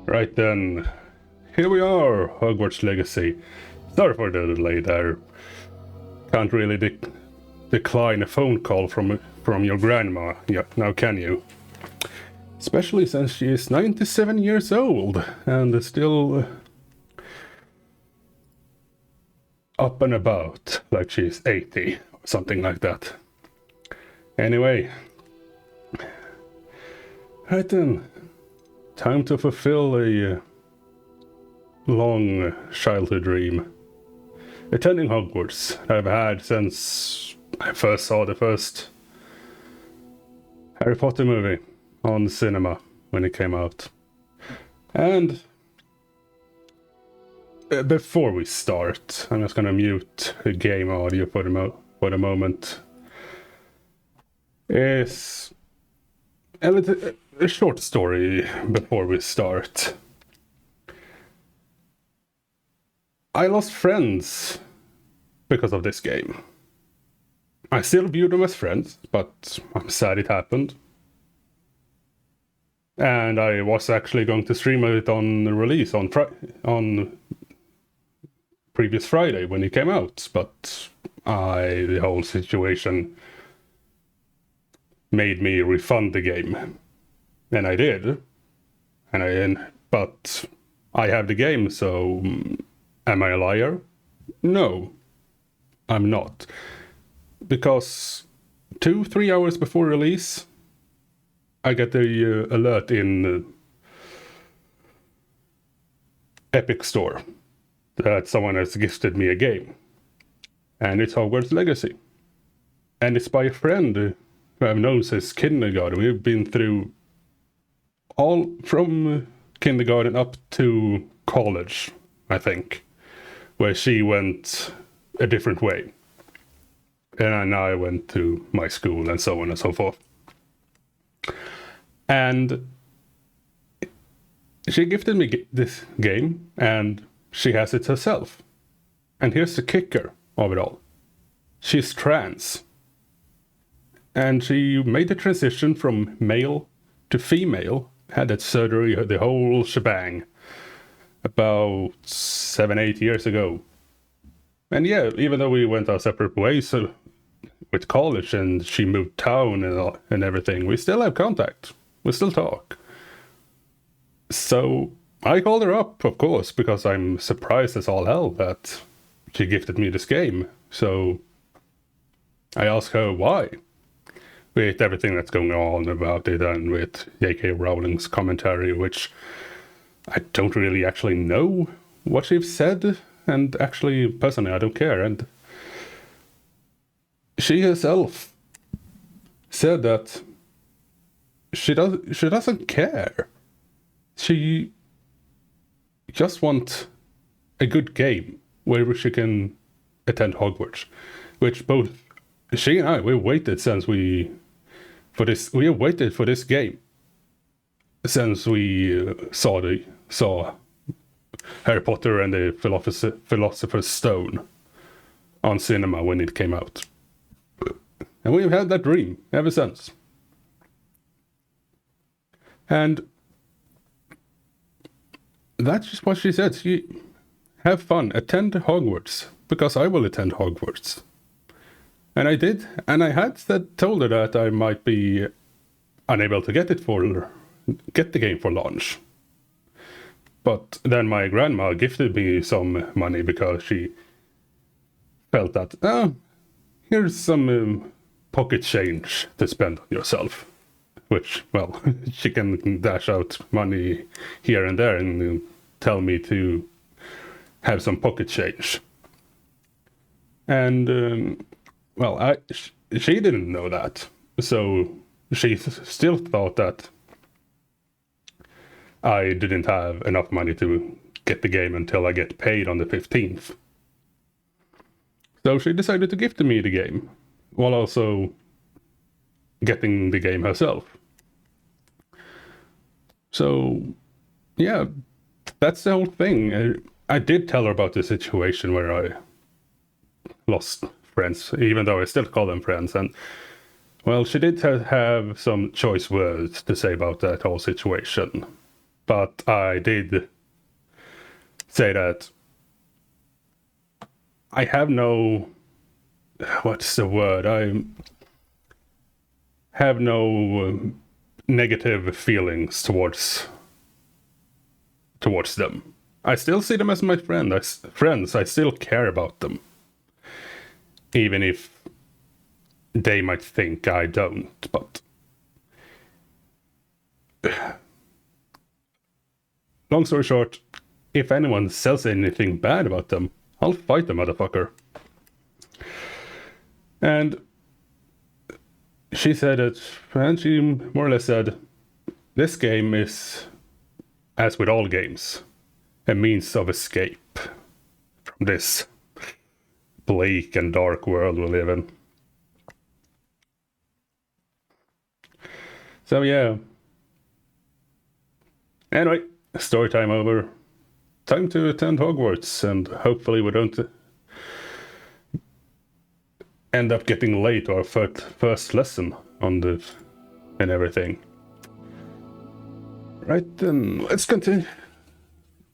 Right then, here we are, Hogwarts Legacy. Sorry for the delay there. Can't really decline a phone call from your grandma, yeah, now can you? Especially since she is 97 years old and is still up and about, like she's 80 or something like that. Anyway, right then, time to fulfill a long childhood dream. Attending Hogwarts I've had since I first saw the first Harry Potter movie on cinema when it came out. And before we start, I'm just gonna mute the game audio for the moment. Is a short story before we start. I lost friends because of this game. I still view them as friends, but I'm sad it happened. And I was actually going to stream it on the release on previous Friday when it came out, but the whole situation made me refund the game. And I did. But I have the game, so am I a liar? No, I'm not. Because 2-3 hours before release, I get the alert in Epic Store that someone has gifted me a game. And it's Hogwarts Legacy. And it's by a friend who I've known since kindergarten. We've been through all from kindergarten up to college, I think, where she went a different way. And I went to my school and so on and so forth. And she gifted me this game, and she has it herself. And here's the kicker of it all. She's trans. And she made the transition from male to female, had that surgery, the whole shebang, about 7-8 years ago. And yeah, even though we went our separate ways with college and she moved town and everything, we still have contact. We still talk. So I called her up, of course, because I'm surprised as all hell that she gifted me this game. So I asked her why, with everything that's going on about it and with J.K. Rowling's commentary, which I don't really actually know what she's said, and actually, personally, I don't care. And she herself said that she doesn't care. She just wants a good game where she can attend Hogwarts, which both she and I, we waited since we have waited for this game since we saw Harry Potter and the Philosopher's Stone on cinema when it came out. And we've had that dream ever since. And that's just what she said. Have fun, attend Hogwarts, because I will attend Hogwarts. And I did, and I had told her that I might be unable to get the game for launch. But then my grandma gifted me some money because she felt that, here's some pocket change to spend on yourself. Which, well, she can dash out money here and there and tell me to have some pocket change. And, well, she didn't know that. So she still thought that I didn't have enough money to get the game until I get paid on the 15th. So she decided to gift me the game, while also getting the game herself. So, yeah, that's the whole thing. I did tell her about the situation where I lost friends, even though I still call them friends. And, well, she did have some choice words to say about that whole situation. but I did say that I have no... What's the word? I have no negative feelings towards them. I still see them as my friends. I still care about them. Even if they might think I don't, but... Long story short, if anyone says anything bad about them, I'll fight the motherfucker. And she said it, and she more or less said, this game is, as with all games, a means of escape from this bleak and dark world we live in. So yeah. Anyway, story time over. Time to attend Hogwarts, and hopefully we don't end up getting late to our first lesson on the and everything. Right then, let's continue.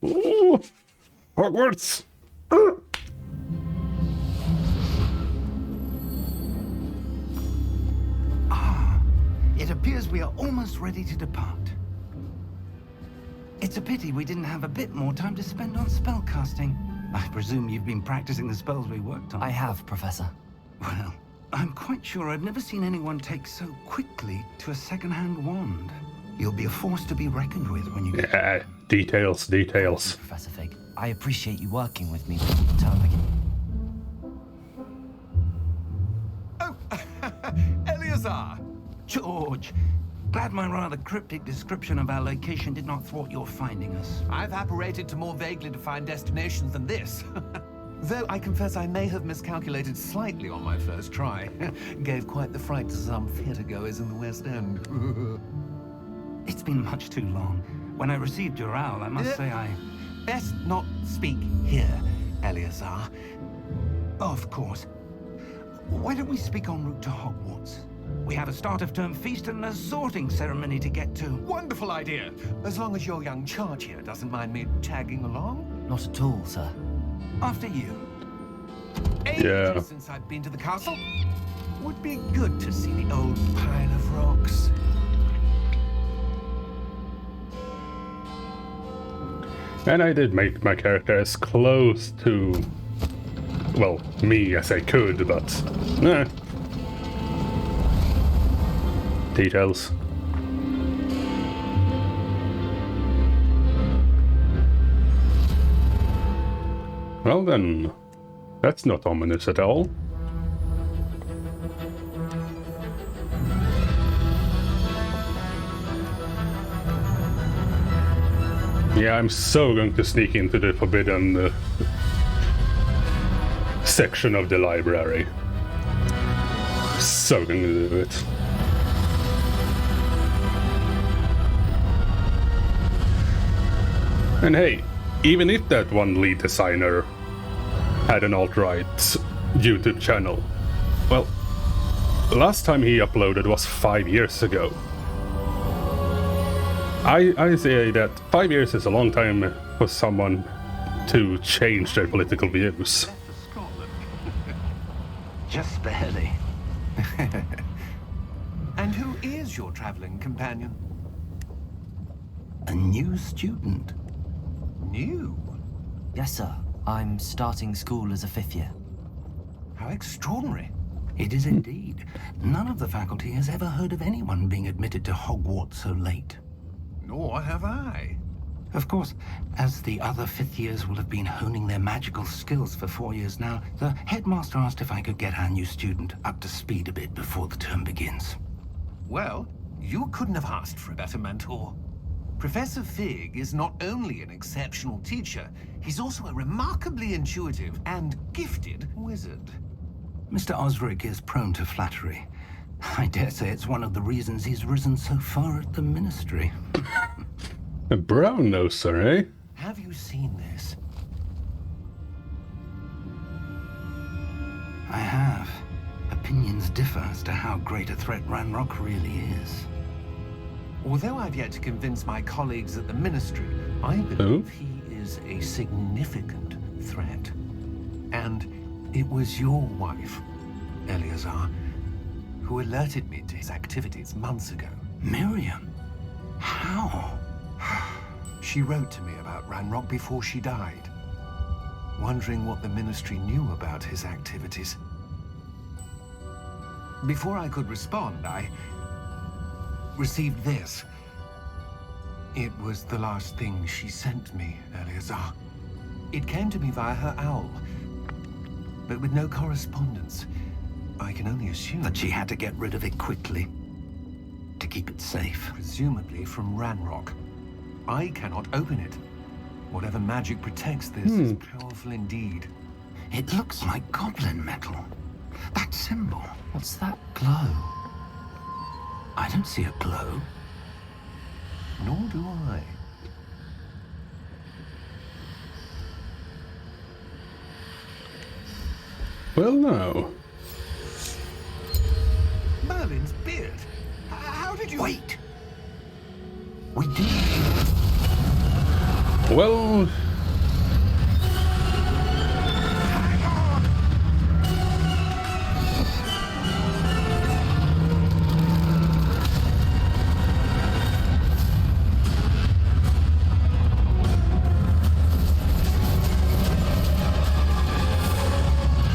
Ooh, Hogwarts! It appears we are almost ready to depart. It's a pity we didn't have a bit more time to spend on spellcasting. I presume you've been practicing the spells we worked on. I have, Professor. Well, I'm quite sure I've never seen anyone take so quickly to a second-hand wand. You'll be a force to be reckoned with when you get... Yeah, details. Professor Fig, I appreciate you working with me before the term begins. Oh, Eleazar! George, glad my rather cryptic description of our location did not thwart your finding us. I've apparated to more vaguely defined destinations than this. Though I confess I may have miscalculated slightly on my first try. Gave quite the fright to some theatre-goers in the West End. It's been much too long. When I received your owl, I must say I... Best not speak here, Eleazar. Of course. Why don't we speak en route to Hogwarts? We have a start-of-term feast and a sorting ceremony to get to. Wonderful idea! As long as your young charge here doesn't mind me tagging along. Not at all, sir. After you. Ages since I've been to the castle. Would be good to see the old pile of rocks. And I did make my character as close to, well, me as I could, but details. Well then, that's not ominous at all. Yeah, I'm so going to sneak into the forbidden section of the library. So going to do it. And hey, even if that one lead designer had an alt-right YouTube channel, well, last time he uploaded was 5 years ago. I say that 5 years is a long time for someone to change their political views. Just barely. And who is your traveling companion? A new student. New? Yes, sir. I'm starting school as a 5th year. How extraordinary. It is indeed. None of the faculty has ever heard of anyone being admitted to Hogwarts so late. Nor have I. Of course, as the other 5th years will have been honing their magical skills for 4 years now, the headmaster asked if I could get our new student up to speed a bit before the term begins. Well, you couldn't have asked for a better mentor. Professor Fig is not only an exceptional teacher, he's also a remarkably intuitive and gifted wizard. Mr. Osric is prone to flattery. I dare say it's one of the reasons he's risen so far at the ministry. A brown noser, eh? Have you seen this? I have. Opinions differ as to how great a threat Ranrock really is. Although I've yet to convince my colleagues at the Ministry, I believe he is a significant threat. And it was your wife, Eleazar, who alerted me to his activities months ago. Miriam? How? She wrote to me about Ranrock before she died, wondering what the Ministry knew about his activities. Before I could respond, I received this. It was the last thing she sent me, Eleazar. It came to me via her owl, but with no correspondence. I can only assume That she had to get rid of it quickly to keep it safe. presumably from Ranrock. I cannot open it. Whatever magic protects this is powerful indeed. It looks like goblin metal. That symbol. What's that glow? I don't see a glow. Nor do I. Well, now. Merlin's beard. How did you... Wait! We did. Well,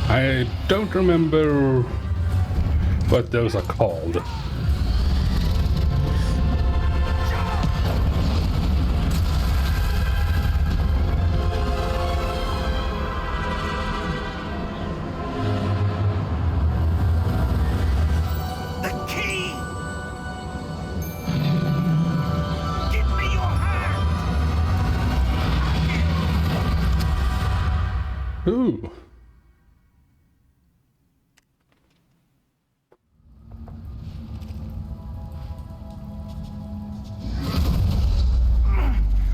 I don't remember what those are called. The key! Give me your hand! Ooh.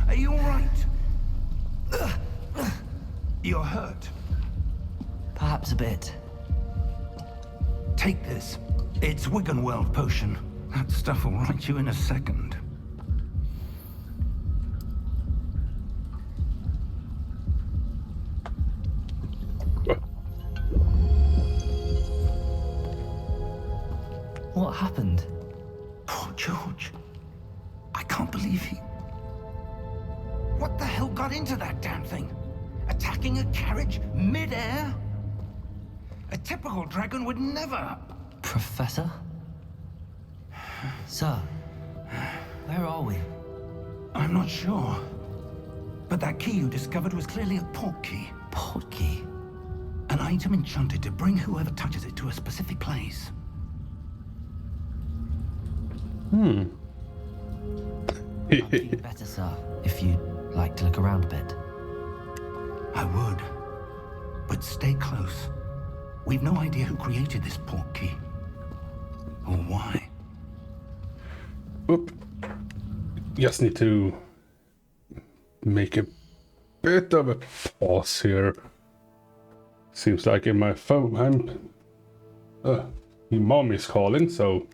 Are you all right? You're hurt. Perhaps a bit. Take this. It's Wiggenweld potion. That stuff will right you in a second. What happened? Poor George. I can't believe he... What the hell got into that damn thing? Attacking a carriage mid-air? A typical dragon would never... Professor? Sir, where are we? I'm not sure. But that key you discovered was clearly a port key. Port key? An item enchanted to bring whoever touches it to a specific place. I'm feeling better, sir, if you'd like to look around a bit. I would. But stay close. We've no idea who created this port key. Or why. Oop. Just need to make a bit of a pause here. Seems like in my phone my mom is calling, so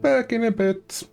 back in a bit.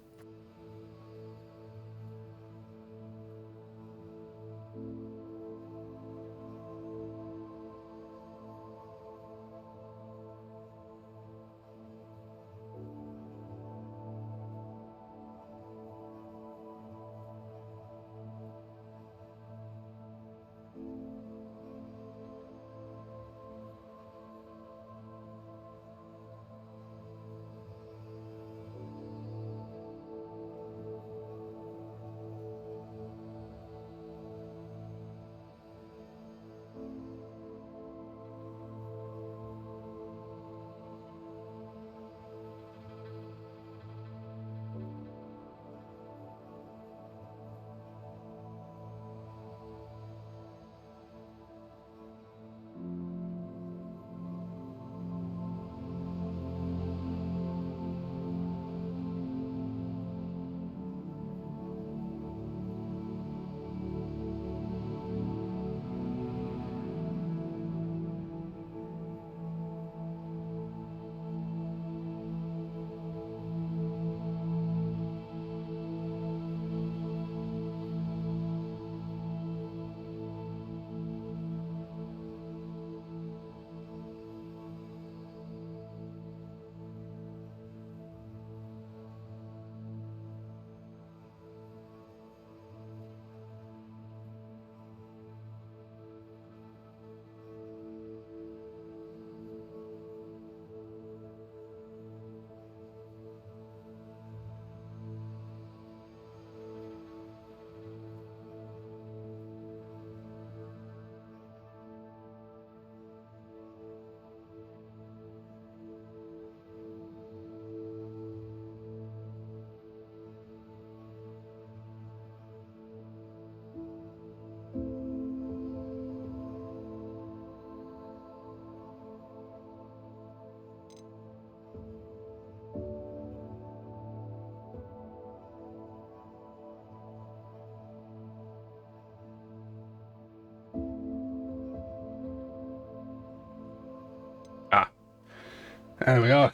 There we are.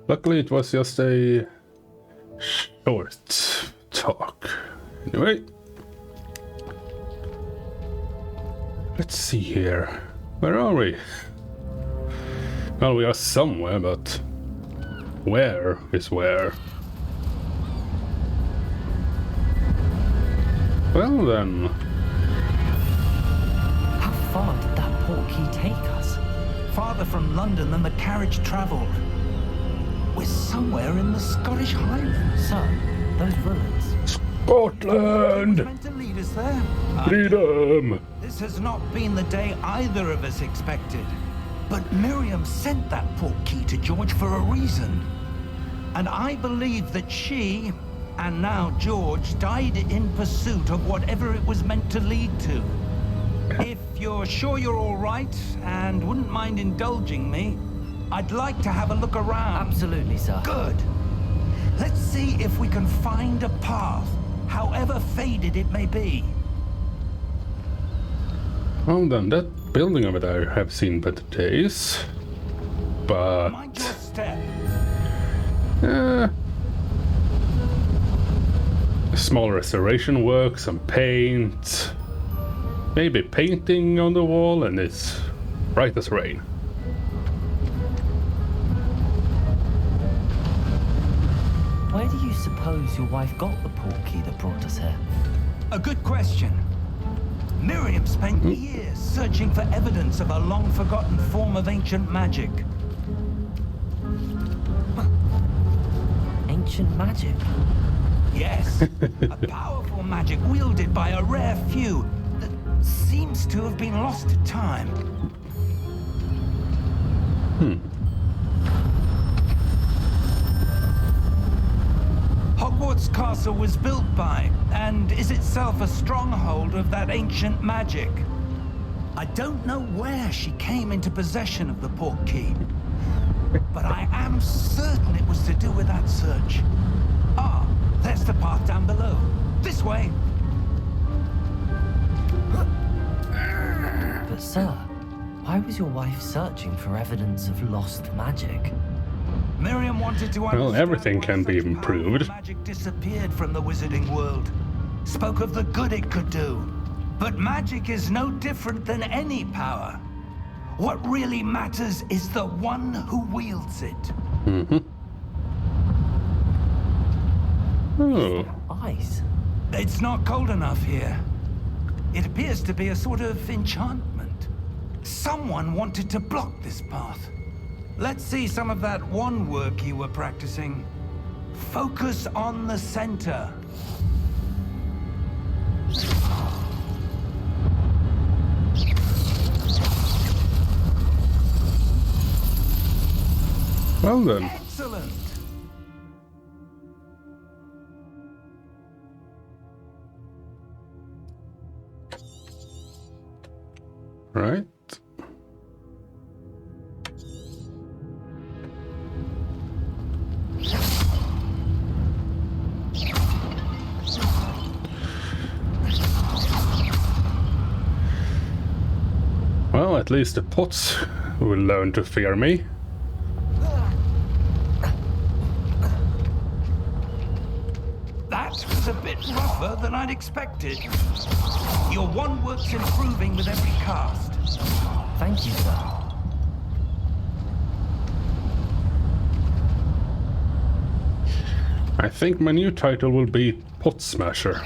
Luckily, it was just a short talk. Anyway, let's see here. Where are we? Well, we are somewhere, but where is where? Well then. How far did that portkey take us? Farther from London than the carriage travelled. We're somewhere in the Scottish Highlands. Sir, those ruins. Scotland! Meant to lead us there. Freedom! This has not been the day either of us expected. But Miriam sent that portkey to George for a reason. And I believe that she, and now George, died in pursuit of whatever it was meant to lead to. If you're sure you're all right and wouldn't mind indulging me, I'd like to have a look around. Absolutely, sir. Good. Let's see if we can find a path, however faded it may be. Well then, that building over there I have seen better days. But... Mind your step. small restoration work, some paint. Maybe painting on the wall, and it's bright as rain. Where do you suppose your wife got the portkey that brought us here? A good question. Miriam spent years searching for evidence of a long-forgotten form of ancient magic. Ancient magic? Yes, a powerful magic wielded by a rare few that seems to have been lost to time. Hogwarts Castle was built by, and is itself a stronghold of that ancient magic. I don't know where she came into possession of the portkey, but I am certain it was to do with that search. Ah, there's the path down below. This way. But sir, why was your wife searching for evidence of lost magic? Miriam wanted to understand. Well, everything why can be such improved. powerful magic disappeared from the wizarding world. Spoke of the good it could do. But magic is no different than any power. What really matters is the one who wields it. Oh, Ice? It's not cold enough here. It appears to be a sort of enchantment. Someone wanted to block this path. Let's see some of that wand work you were practicing. Focus on the center. well then. Excellent. Right. Well, at least the pots will learn to fear me. That was a bit rougher than I'd expected. Your wand work's improving with every cast. Thank you, sir. I think my new title will be Pot Smasher.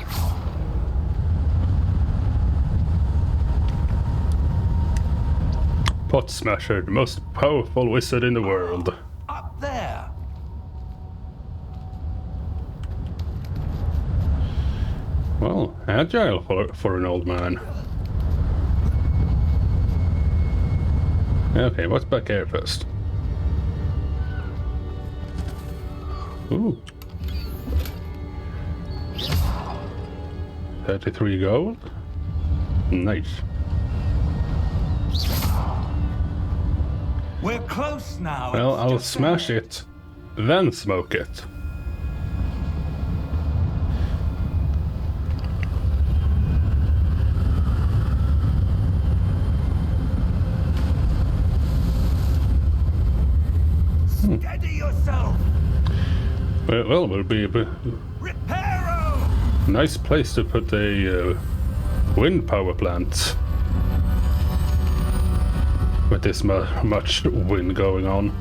Pot Smasher, the most powerful wizard in the world. Up there. Well, agile for an old man. Okay, what's back here first? Ooh. 33 gold. Nice. We're close now. Well, It's I'll just smash there. it, then smoke it. yourself! Well, will be a Reparo! nice place to put a wind power plant. With this much wind going on.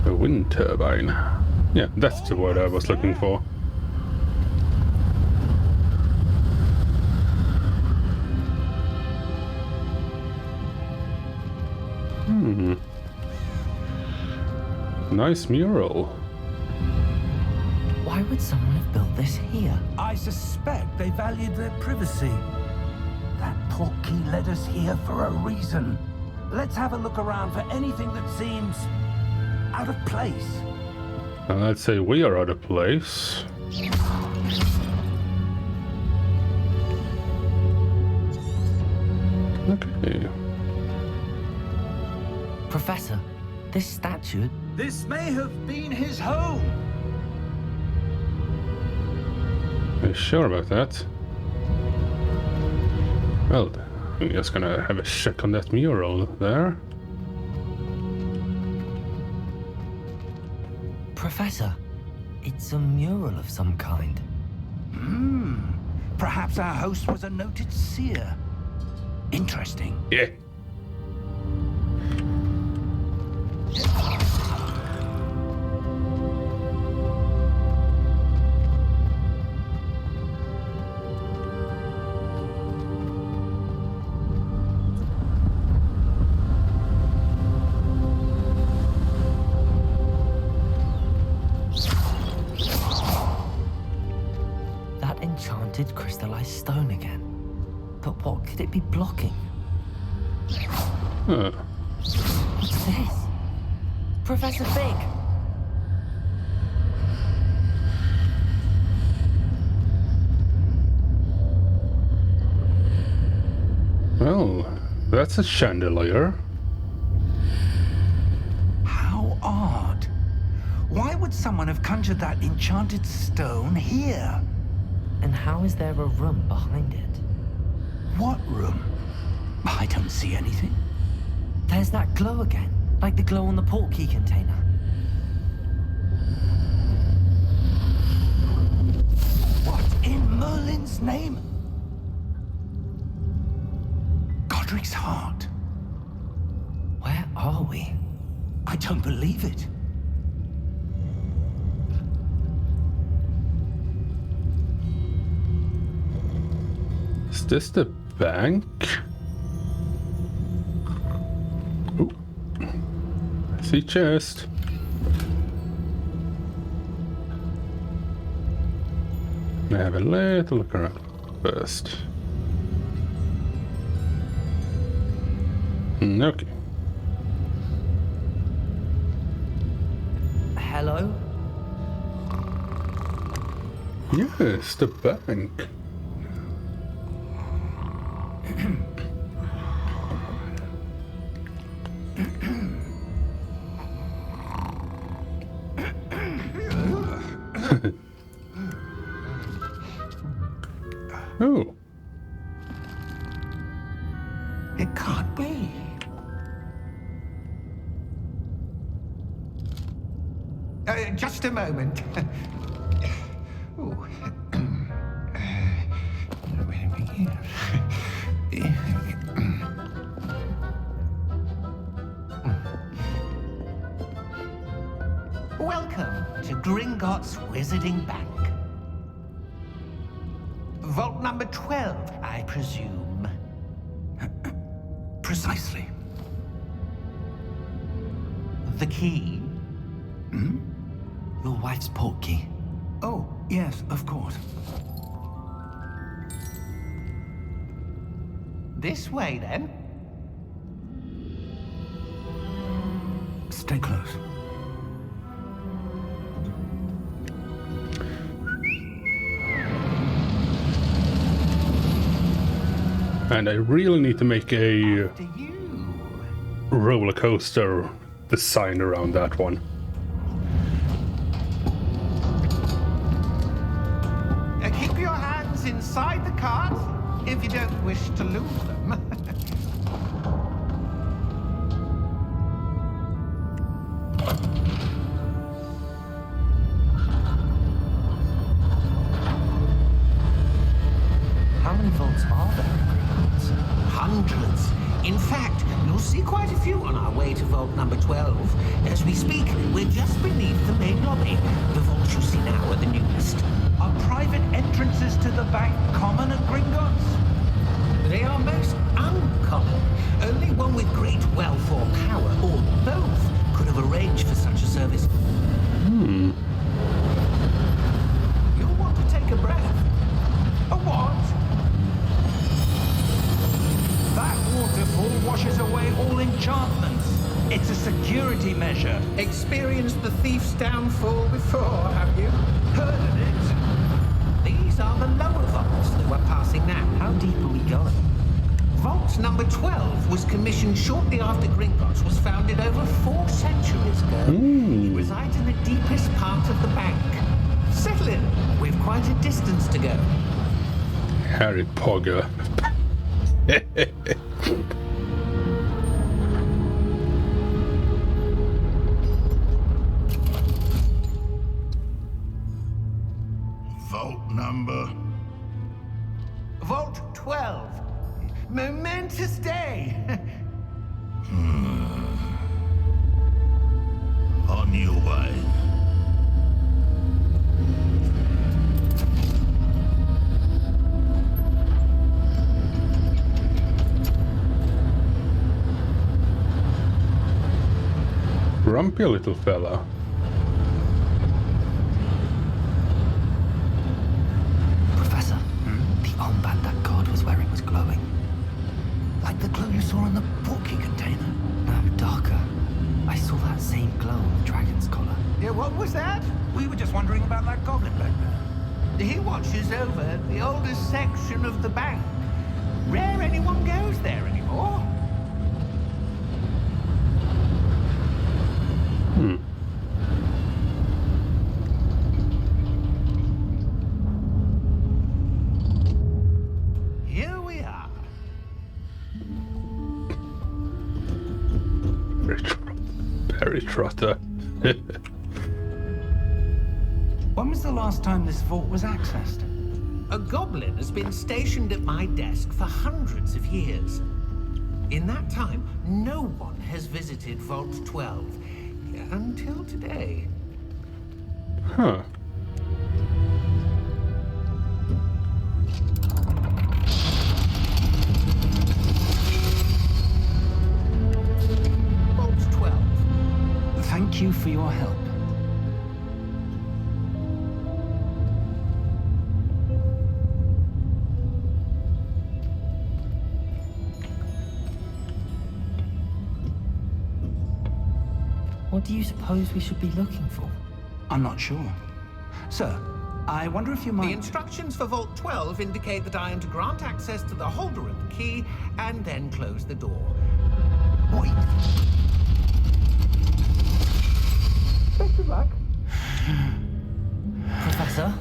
A wind turbine. Yeah, that's the word I was looking for. Nice mural. Why would someone have built this here? I suspect they valued their privacy. That portkey led us here for a reason. Let's have a look around for anything that seems out of place. And I'd say we are out of place. Okay. Professor, this statue... This may have been his home. Are you sure about that? Well, I'm just gonna have a check on that mural there. Professor, it's a mural of some kind. Perhaps our host was a noted seer. Interesting. Yeah. That enchanted crystallized stone again. But what could it be blocking? Huh. What's this? Professor Fig! Well, that's a chandelier. How odd. Why would someone have conjured that enchanted stone here? And how is there a room behind it? What room? I don't see anything. There's that glow again, like the glow on the portkey container. What in Merlin's name? Godric's heart. Where are we? I don't believe it. Is this the bank? Ooh. I see chest. I have a little look around first. Okay. Hello? Yes, the bank. Oh. It can't be. Just a moment. Ooh. Welcome to Gringotts Wizarding Bank. Vault number 12, I presume. Precisely. The key? Your wife's portkey. Oh, yes, of course. This way, then. Stay close. And I really need to make a To you. roller coaster design around that one. Keep your hands inside the cart. if you don't wish to lose them. How many vaults are there in Hogwarts? Hundreds. In fact, you'll see quite a few on our way to vault number 12. As we speak, we're just beneath the main lobby. The vaults you see now are the newest. Are private entrances to the bank common at Gringotts? They are most uncommon. Only one with great wealth or power, or both, could have arranged for such a service. You'll want to take a breath. A what? That waterfall washes away all enchantments. It's a security measure. Experienced the thief's downfall before, have you? Heard of it? These are the lower vaults that we're passing now. How deep are we going? Vault number 12 was commissioned shortly after Gringotts was founded over 4 centuries ago. It resides in the deepest part of the bank. Settle in. We've quite a distance to go. Harry Potter. Vault number. Vault 12. Momentous day. On your way. Grumpy little fella. Professor, the armband that guard was wearing was glowing. Like the glow you saw in the portkey container. No, darker. I saw that same glow on the dragon's collar. Yeah, what was that? We were just wondering about that goblin back there. He watches over the oldest section of the bank. Rare anyone goes there anymore. Here we are. Harry Trotter. When was the last time this vault was accessed? A goblin has been stationed at my desk for hundreds of years. In that time, no one has visited Vault 12 until today. Huh. Vault 12. Thank you for your help. What do you suppose we should be looking for? I'm not sure. Sir, I wonder if you The might... instructions for Vault 12 indicate that I am to grant access to the holder of the key and then close the door. Wait. Best of luck. Professor?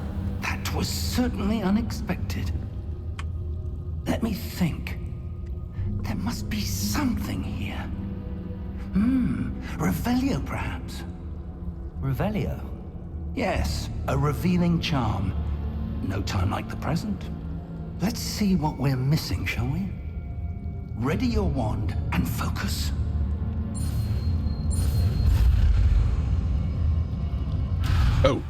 That was certainly unexpected. Let me think. There must be something here. Revelio, perhaps. Revelio? Yes, a revealing charm. No time like the present. Let's see what we're missing, shall we? Ready your wand and focus. Oh.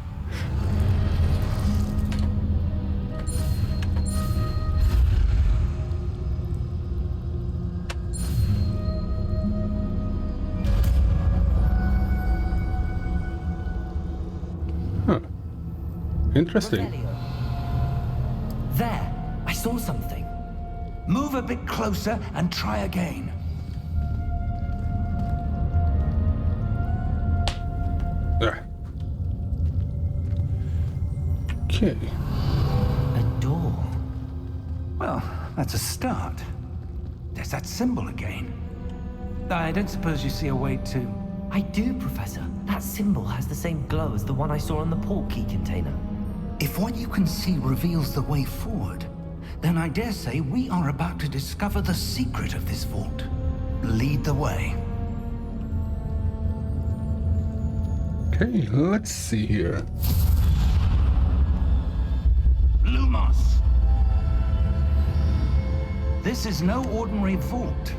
Huh. Interesting. Revelio. There! I saw something. Move a bit closer and try again. There. Okay. A door. Well, that's a start. There's that symbol again. I don't suppose you see a way to... I do, Professor. That symbol has the same glow as the one I saw on the portkey container. If what you can see reveals the way forward, Then I dare say we are about to discover the secret of this vault. Lead the way. Okay, let's see here. Lumos! This is no ordinary vault.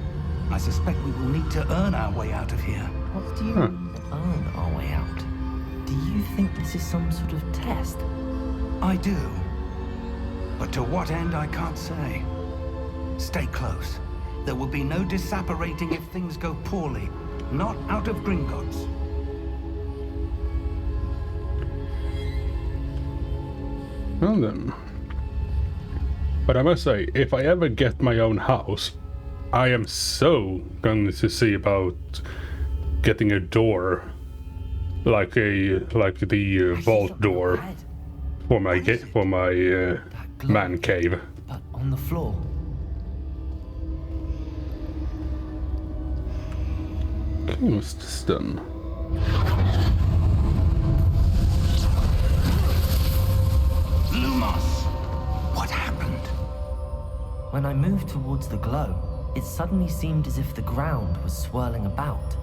I suspect we will need to earn our way out of here. What do you mean, earn our way out? Do you think this is some sort of test? I do. But to what end, I can't say. Stay close. There will be no disapparating if things go poorly. Not out of Gringotts. Well then. But I must say, if I ever get my own house, I am so going to see about getting a door, like the vault door for my man cave. But on the floor. Okay, what's this done? Lumos! What happened? When I moved towards the glow, it suddenly seemed as if the ground was swirling about.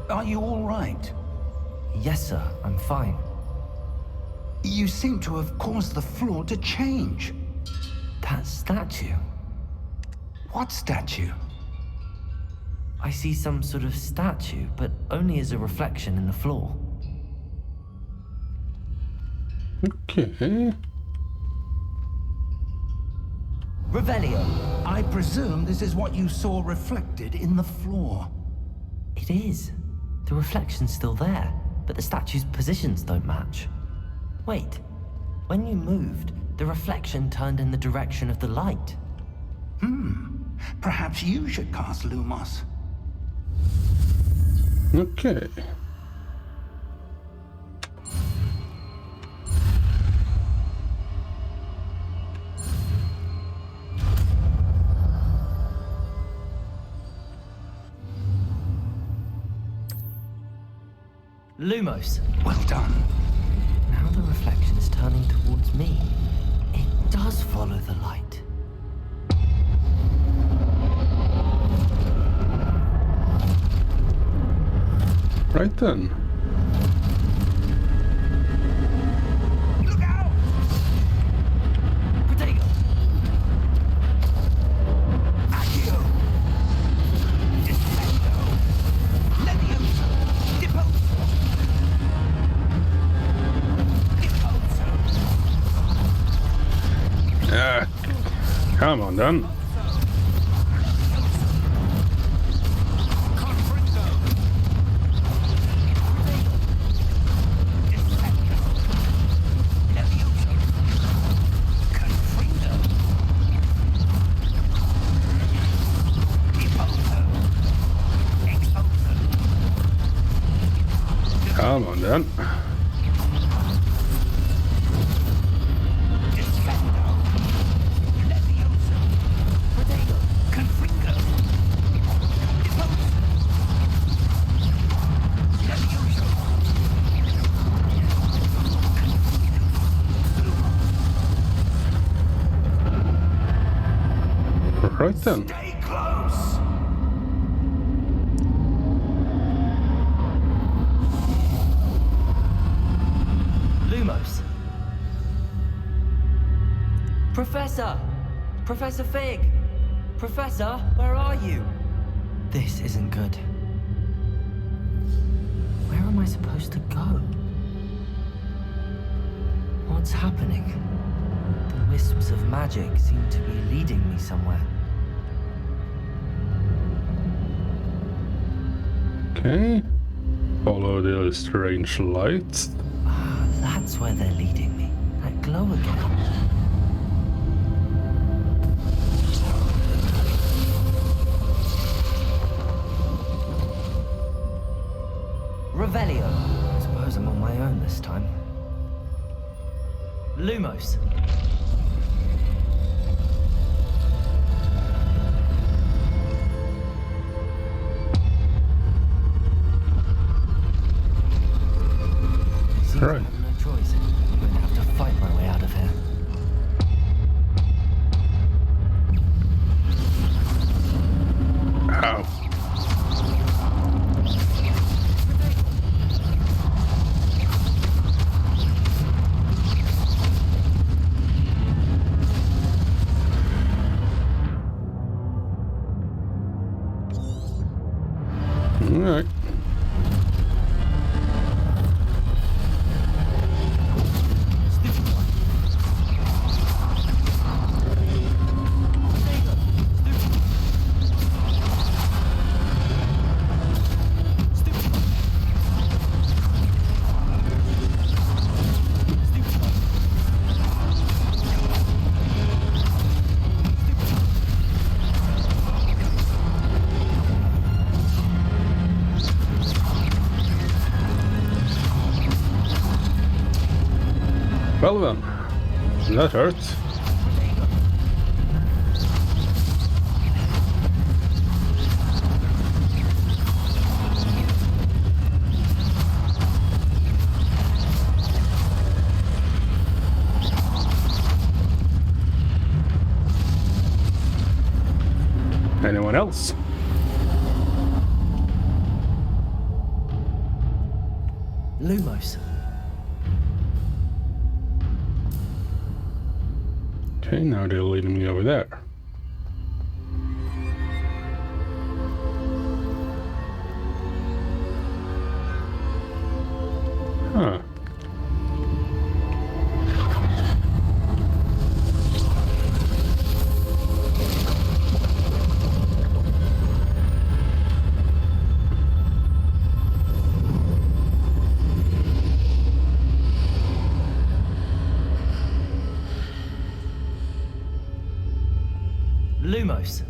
Are you all right? Yes, sir, I'm fine. You seem to have caused the floor to change. That statue. What statue? I see some sort of statue, but only as a reflection in the floor. Okay. Revelio. I presume this is what you saw reflected in the floor. It is. The reflection's still there, but the statue's positions don't match. Wait. When you moved, the reflection turned in the direction of the light. Perhaps you should cast Lumos. Okay. Lumos. Well done. Now the reflection is turning towards me. It does follow the light. Right then. Look out! Protego. Accio! Descendo! Levioso! Deposo! Deposo! Come on then. Come on then. Right then. Stay close! Lumos. Professor! Professor Fig! Professor, where are you? This isn't good. Where am I supposed to go? What's happening? The wisps of magic seem to be leading me somewhere. Okay. Follow the strange lights. Ah, that's where they're leading me. That glow again. Revelio. I suppose I'm on my own this time. Lumos. Seems Right. I have no choice. I'm going to have to fight my way out of here. Well then, that hurts. Anyone else? Lumos. Okay, now they're leading me over there. Huh. Lumos.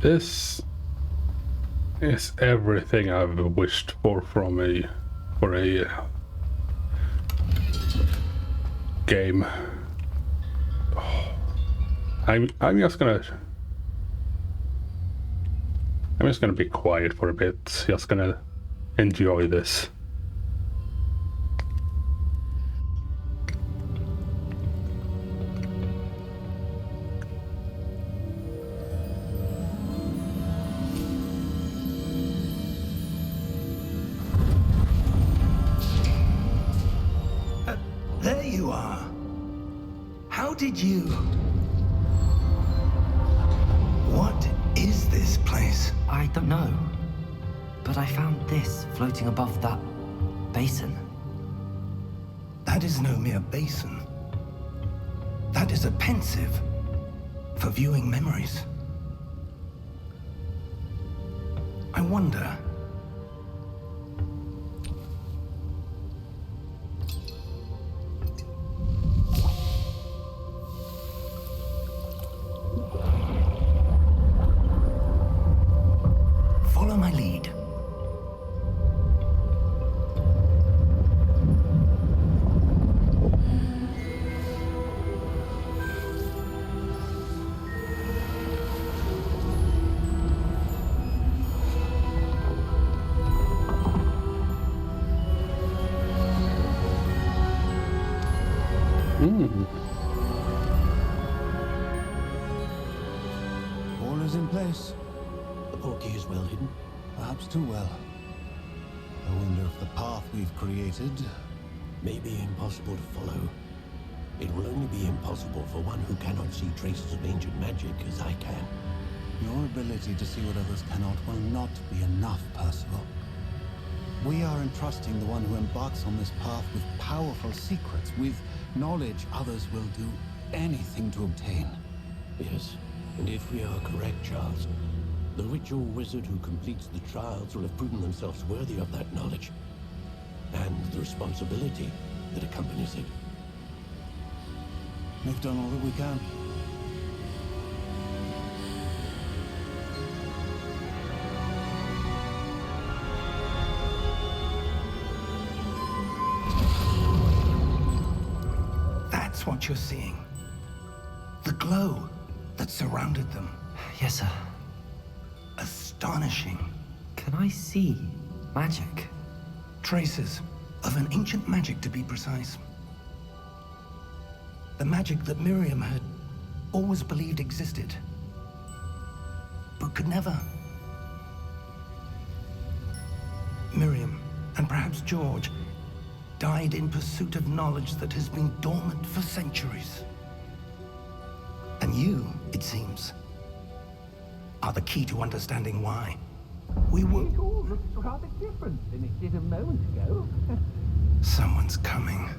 This is everything I've wished for from a game. Oh, I'm just gonna be quiet for a bit. Just gonna enjoy this. There you are. How did you... What is this place? I don't know. But I found this floating above that basin. That is no mere basin. That is a pensive for viewing memories. I wonder... Follow my lead. All is in place. The portkey is well hidden. Perhaps too well. I wonder if the path we've created... May be impossible to follow. It will only be impossible for one who cannot see traces of ancient magic as I can. Your ability to see what others cannot will not be enough, Percival. We are entrusting the one who embarks on this path with powerful secrets, with knowledge others will do anything to obtain. Yes, and if we are correct, Charles, the ritual wizard who completes the trials will have proven themselves worthy of that knowledge, and the responsibility that accompanies it. We've done all that we can. That's what you're seeing. The glow that surrounded them. Yes, sir. Astonishing. Can I see magic? Traces of an ancient magic, to be precise. The magic that Miriam had always believed existed, but could never. Miriam, and perhaps George, died in pursuit of knowledge that has been dormant for centuries. And you, it seems, are the key to understanding why. We were... It all looks rather different than it did a moment ago. Someone's coming.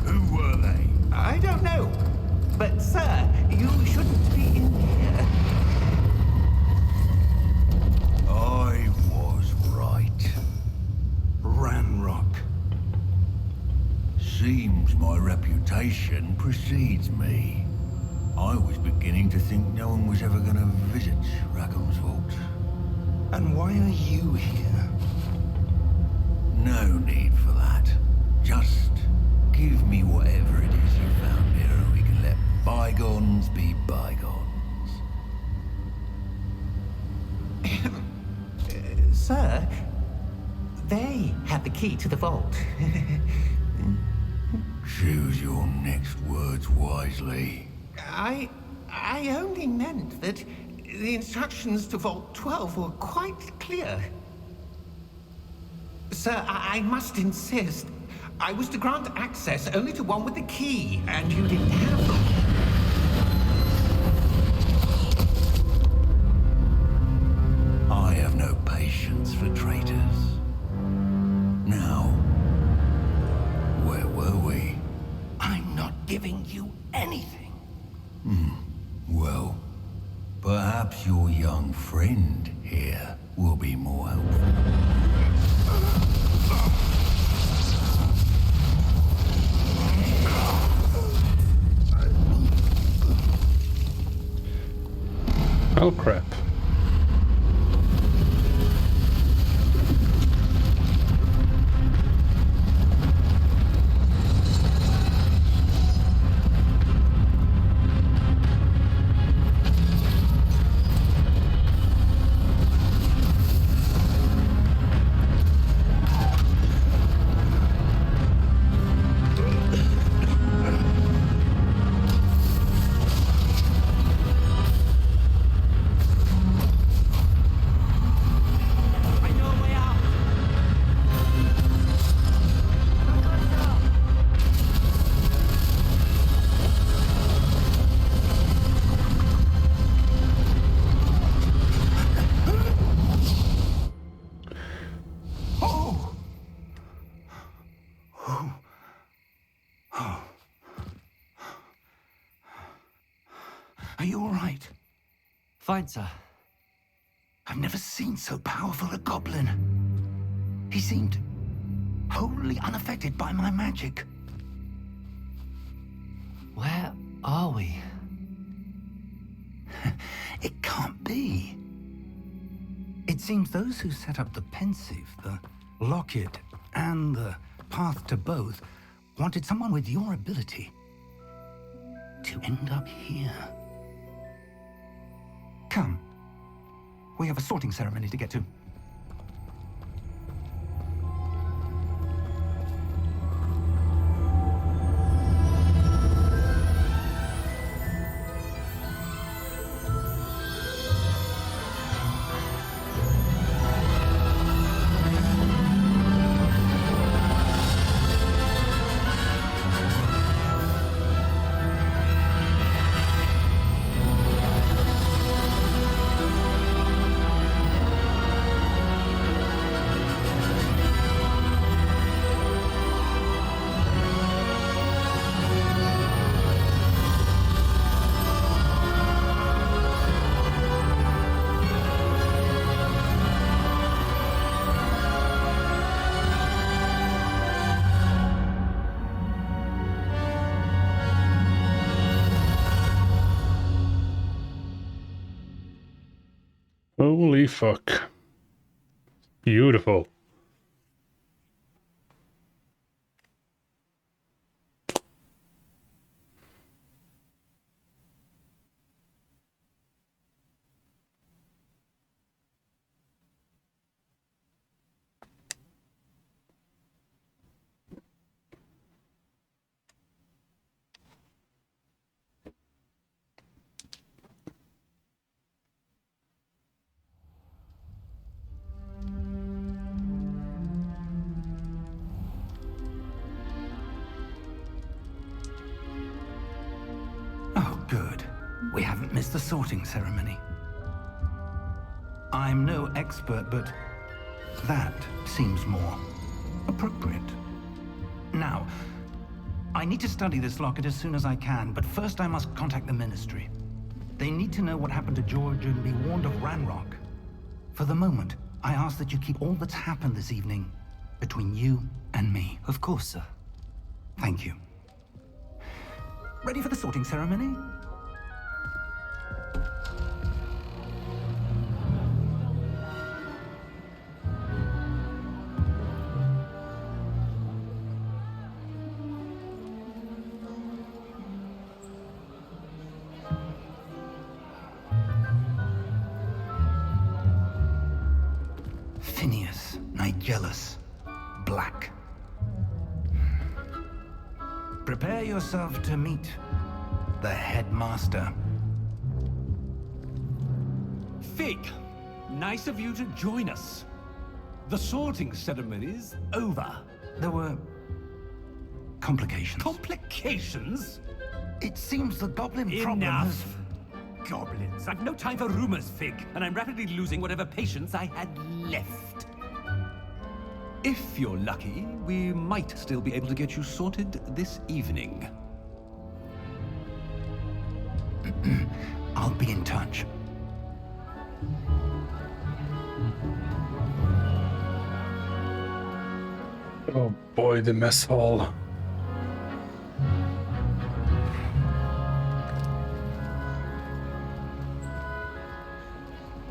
Who were they? I don't know. But, sir, You shouldn't be in here. I was right. Ranrock. Seems my reputation precedes me. I was beginning to think no one was ever going to visit Rackham's Vault. And why are you here? No need for that. Just give me whatever it is you found here and we can let bygones be bygones. Sir, they have the key to the vault. Choose your next words wisely. I only meant that the instructions to Vault 12 were quite clear. Sir, I must insist. I was to grant access only to one with the key, and you didn't have them. I have no patience for traitors. Now, where were we? I'm not giving you anything. Well, perhaps your young friend here will be more helpful. Oh crap. Are you all right? Fine, sir. I've never seen so powerful a goblin. He seemed wholly unaffected by my magic. Where are we? It can't be. It seems those who set up the pensive, the locket, and the path to both wanted someone with your ability to end up here. Come. We have a sorting ceremony to get to. Holy fuck. Beautiful. Oh, good. We haven't missed the sorting ceremony. I'm no expert, but that seems more appropriate. Now, I need to study this locket as soon as I can, but first I must contact the Ministry. They need to know what happened to George and be warned of Ranrock. For the moment, I ask that you keep all that's happened this evening between you and me. Of course, sir. Thank you. Ready for the sorting ceremony? Phineas, Nigellus, Black. Prepare yourself to meet the headmaster. Fig, nice of you to join us. The sorting ceremony's over. There were complications. Complications? It seems the goblin problem has... Enough! Goblins. I've no time for rumors, Fig, and I'm rapidly losing whatever patience I had left. If you're lucky, we might still be able to get you sorted this evening. I'll be in touch. Oh boy, the mess hall.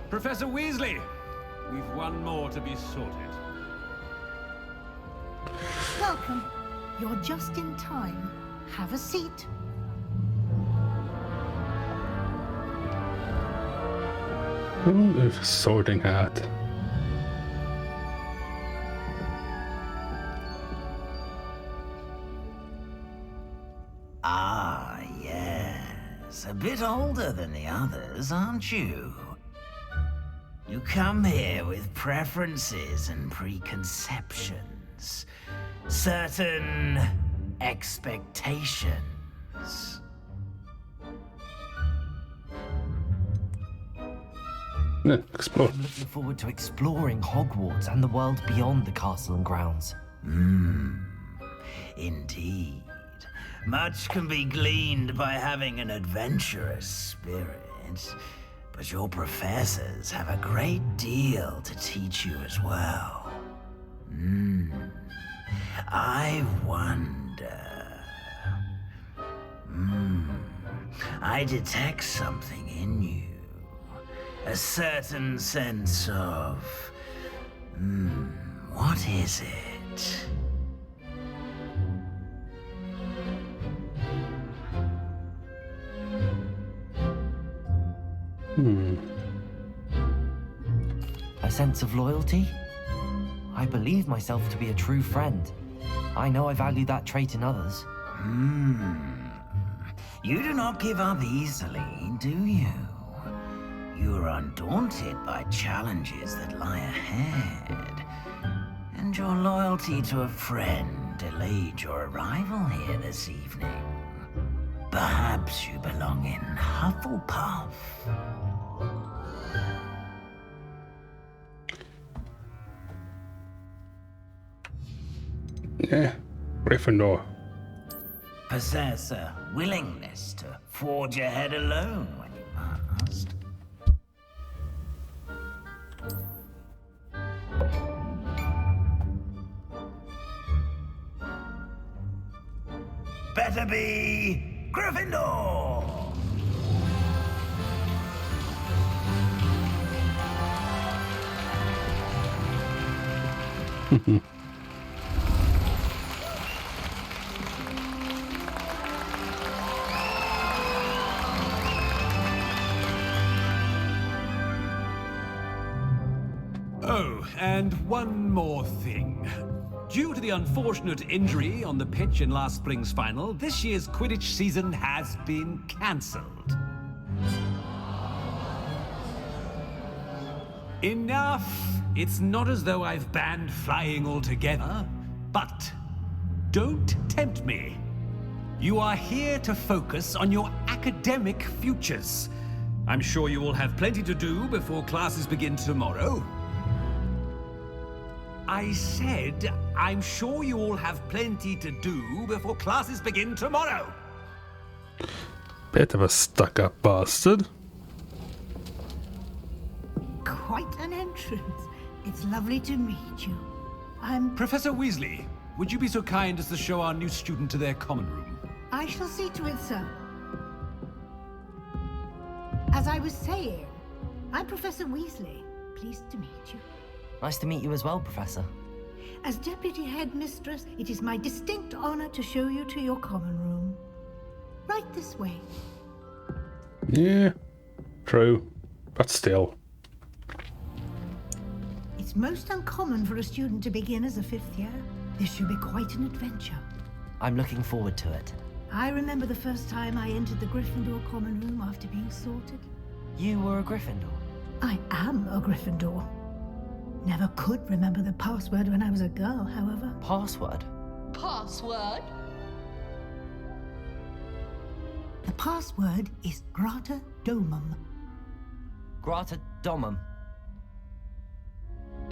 Professor Weasley, we've one more to be sorted. Welcome. You're just in time. Have a seat. The sorting hat. Ah, yes. A bit older than the others, aren't you? You come here with preferences and preconceptions. Certain expectations. Yeah, explore. I'm looking forward to exploring Hogwarts and the world beyond the castle and grounds. Indeed. Much can be gleaned by having an adventurous spirit, but your professors have a great deal to teach you as well. I wonder... I detect something in you. A certain sense of... what is it? A sense of loyalty? I believe myself to be a true friend. I know I value that trait in others. You do not give up easily, do you? You are undaunted by challenges that lie ahead. And your loyalty to a friend delayed your arrival here this evening. Perhaps you belong in Hufflepuff. Yeah, Gryffindor. Possess a willingness to forge ahead alone when you must. Better be Gryffindor! Oh, and one more thing. Due to the unfortunate injury on the pitch in last spring's final, this year's Quidditch season has been cancelled. Enough! It's not as though I've banned flying altogether, but don't tempt me. You are here to focus on your academic futures. I'm sure you will have plenty to do before classes begin tomorrow. I said I'm sure you all have plenty to do before classes begin tomorrow. Bit of a stuck-up bastard. Quite an entrance. It's lovely to meet you. I'm... Professor Weasley, would you be so kind as to show our new student to their common room? I shall see to it, sir. As I was saying, I'm Professor Weasley. Pleased to meet you. Nice to meet you as well, Professor. As Deputy Headmistress, it is my distinct honor to show you to your common room. Right this way. Yeah, true. But still. It's most uncommon for a student to begin as a 5th year. This should be quite an adventure. I'm looking forward to it. I remember the first time I entered the Gryffindor common room after being sorted. You were a Gryffindor? I am a Gryffindor. Never could remember the password when I was a girl, however. Password? Password? The password is Grata Domum. Grata Domum.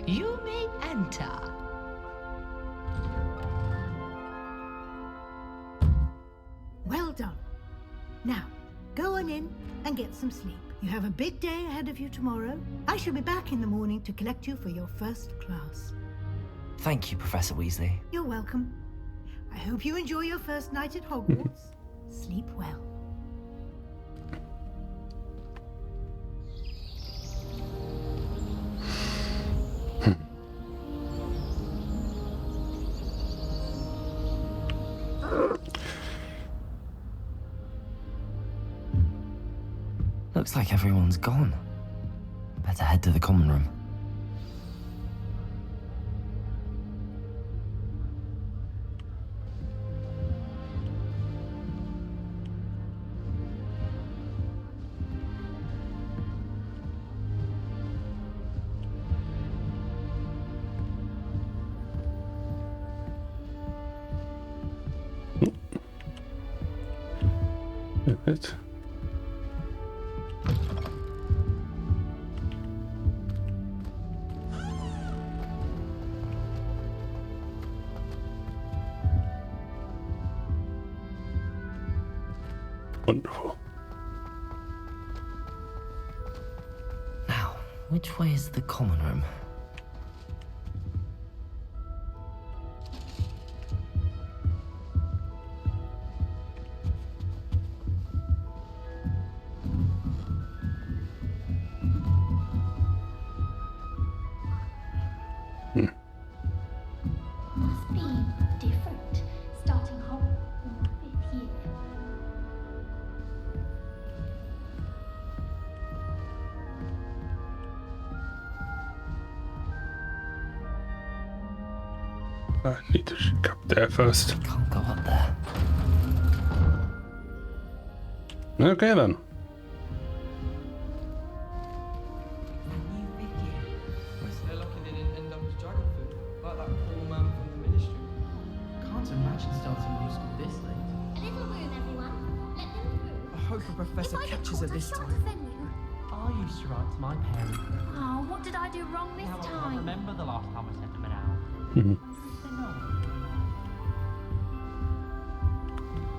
You may enter. Well done. Now, go on in and get some sleep. You have a big day ahead of you tomorrow. I shall be back in the morning to collect you for your first class. Thank you, Professor Weasley. You're welcome. I hope you enjoy your first night at Hogwarts. Sleep well. Looks like everyone's gone. Better head to the common room. It. Wonderful. Now, which way is the common room? Must be different, starting Hogwarts in the 5th year. I need to check up there first. Can't go up there. Okay then. They're lucky they didn't end up as dragon food, like that poor man from the ministry. Can't imagine starting new school this late. A little room, everyone. Let them through. I hope a professor If I get catches her caught, I this shan't time. offend you. I used to write to my parents. Oh, what did I do wrong this Now I can't time? remember the last time I sent them an owl.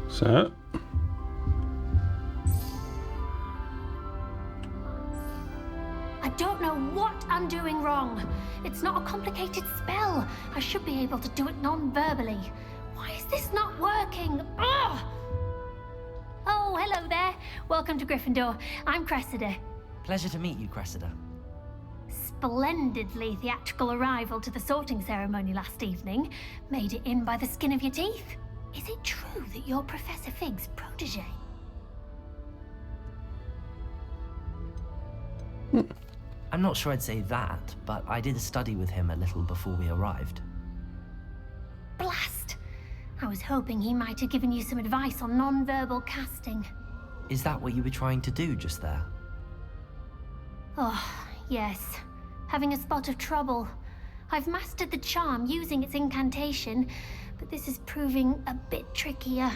So, I don't know what I'm doing wrong. It's not a complicated spell. I should be able to do it non-verbally. Why is this not working? Ugh! Oh, hello there. Welcome to Gryffindor. I'm Cressida. Pleasure to meet you, Cressida. Splendidly theatrical arrival to the sorting ceremony last evening. Made it in by the skin of your teeth. Is it true that you're Professor Fig's protege? I'm not sure I'd say that, but I did study with him a little before we arrived. Blast! I was hoping he might have given you some advice on non-verbal casting. Is that what you were trying to do just there? Oh, yes. Having a spot of trouble. I've mastered the charm using its incantation, but this is proving a bit trickier.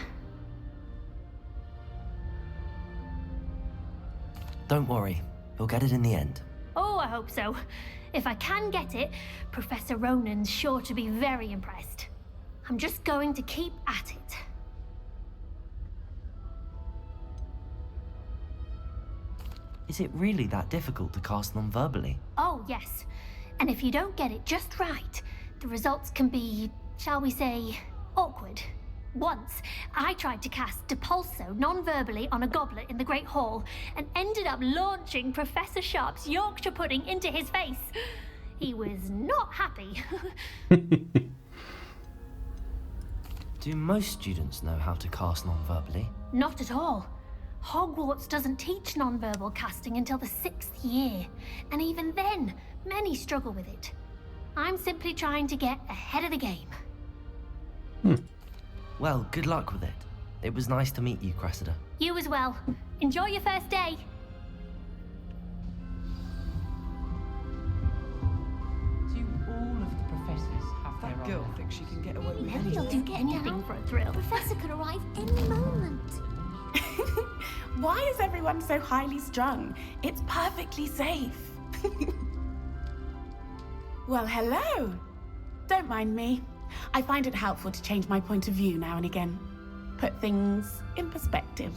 Don't worry, you'll get it in the end. Oh, I hope so. If I can get it, Professor Ronan's sure to be very impressed. I'm just going to keep at it. Is it really that difficult to cast non-verbally? Oh, yes. And if you don't get it just right, the results can be, shall we say, awkward. Once, I tried to cast Depulso non-verbally on a goblet in the Great Hall and ended up launching Professor Sharp's Yorkshire pudding into his face. He was not happy. Do most students know how to cast non-verbally? Not at all. Hogwarts doesn't teach non-verbal casting until the 6th year, and even then, many struggle with it. I'm simply trying to get ahead of the game. Well, good luck with it. It was nice to meet you, Cressida. You as well. Enjoy your first day. Do all of the professors have their That own girl house? thinks she can get away with Maybe I'll anything. do anything for a thrill. Professor could arrive any moment. Why is everyone so highly strung? It's perfectly safe. Well, hello. Don't mind me. I find it helpful to change my point of view now and again. Put things in perspective.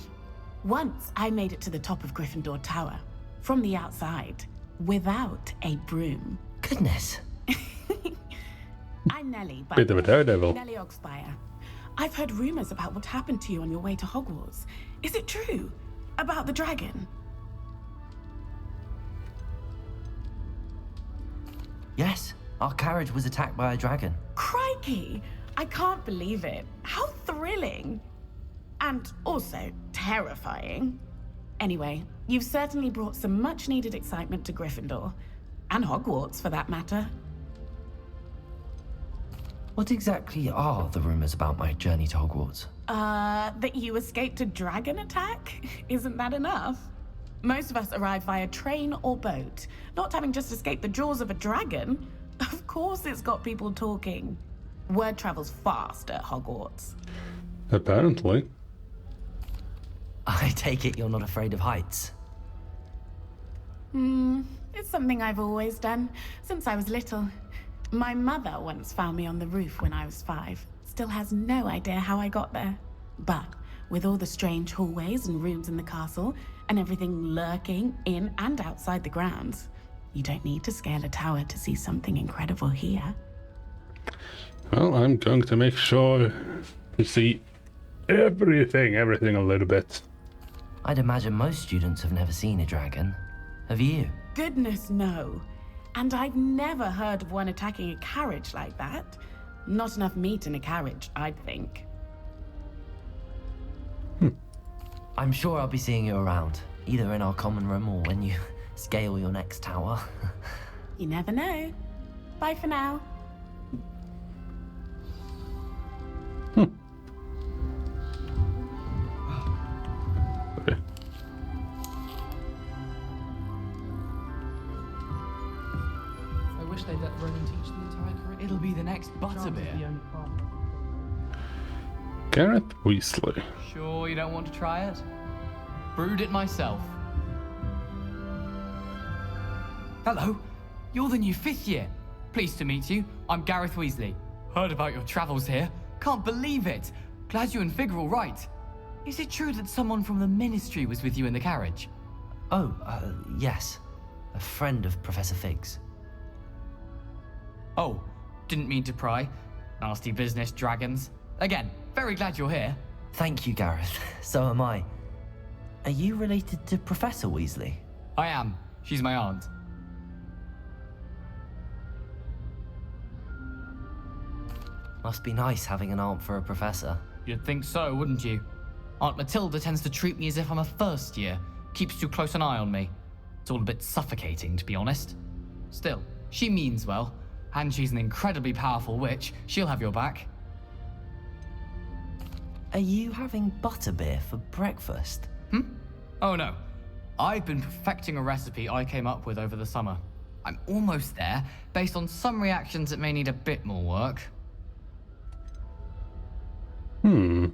Once I made it to the top of Gryffindor Tower, from the outside, without a broom. Goodness. I'm Nellie, but Bit of a daredevil. Nellie Oxfire. I've heard rumors about what happened to you on your way to Hogwarts. Is it true? About the dragon? Yes, our carriage was attacked by a dragon. Crikey! I can't believe it. How thrilling! And also terrifying. Anyway, you've certainly brought some much-needed excitement to Gryffindor. And Hogwarts, for that matter. What exactly are the rumors about my journey to Hogwarts? That you escaped a dragon attack? Isn't that enough? Most of us arrive via train or boat, not having just escaped the jaws of a dragon. Of course it's got people talking. Word travels fast at Hogwarts. Apparently. I take it you're not afraid of heights. It's something I've always done, since I was little. My mother once found me on the roof when I was 5. Still has no idea how I got there. But with all the strange hallways and rooms in the castle, and everything lurking in and outside the grounds, you don't need to scale a tower to see something incredible here. Well, I'm going to make sure to see everything a little bit. I'd imagine most students have never seen a dragon. Have you? Goodness, no. And I've never heard of one attacking a carriage like that. Not enough meat in a carriage, I'd think. I'm sure I'll be seeing you around, either in our common room or when you scale your next tower. You never know. Bye for now. Okay. I wish they'd let Ronan teach the entire curriculum. It'll be the next Butterbeer. Gareth Weasley. Sure you don't want to try it? Brewed it myself. Hello, you're the new 5th year. Pleased to meet you. I'm Gareth Weasley. Heard about your travels here. Can't believe it. Glad you and Fig are all right. Is it true that someone from the Ministry was with you in the carriage? Oh, yes. A friend of Professor Fig's. Oh, didn't mean to pry. Nasty business, dragons. Again, very glad you're here. Thank you, Gareth. So am I. Are you related to Professor Weasley? I am. She's my aunt. Must be nice having an aunt for a professor. You'd think so, wouldn't you? Aunt Matilda tends to treat me as if I'm a first year. Keeps too close an eye on me. It's all a bit suffocating, to be honest. Still, she means well. And she's an incredibly powerful witch. She'll have your back. Are you having butterbeer for breakfast? Oh no. I've been perfecting a recipe I came up with over the summer. I'm almost there, based on some reactions that may need a bit more work. A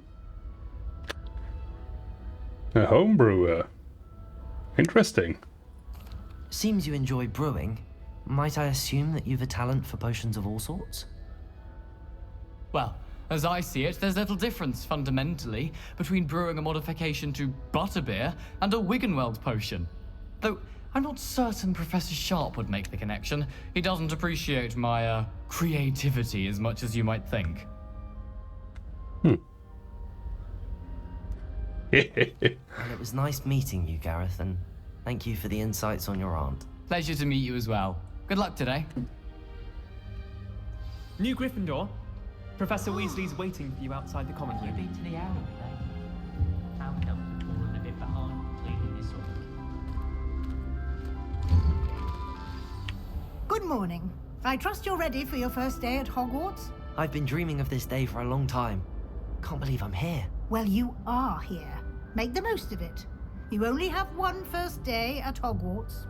home brewer. Interesting. Seems you enjoy brewing. Might I assume that you've a talent for potions of all sorts? Well, as I see it, there's little difference, fundamentally, between brewing a modification to butterbeer and a Wiggenweld potion. Though, I'm not certain Professor Sharp would make the connection. He doesn't appreciate my, creativity as much as you might think. Well, it was nice meeting you, Gareth, and thank you for the insights on your aunt. Pleasure to meet you as well. Good luck today. New Gryffindor. Professor Weasley's waiting for you outside the common room. Been to the alley, eh? How come falling a bit behind cleaning this up? Good morning. I trust you're ready for your first day at Hogwarts? I've been dreaming of this day for a long time. Can't believe I'm here. Well, you are here. Make the most of it. You only have one first day at Hogwarts.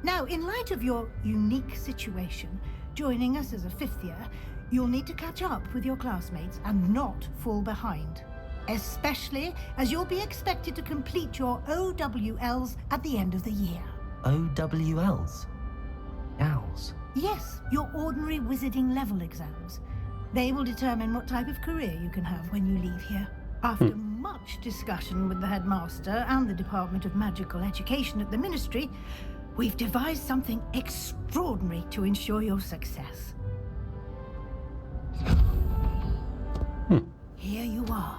Now, in light of your unique situation, joining us as a fifth year, you'll need to catch up with your classmates and not fall behind. Especially as you'll be expected to complete your OWLs at the end of the year. OWLs? Owls? Yes, your ordinary wizarding level exams. They will determine what type of career you can have when you leave here. After much discussion with the headmaster and the Department of Magical Education at the Ministry, we've devised something extraordinary to ensure your success. Here you are.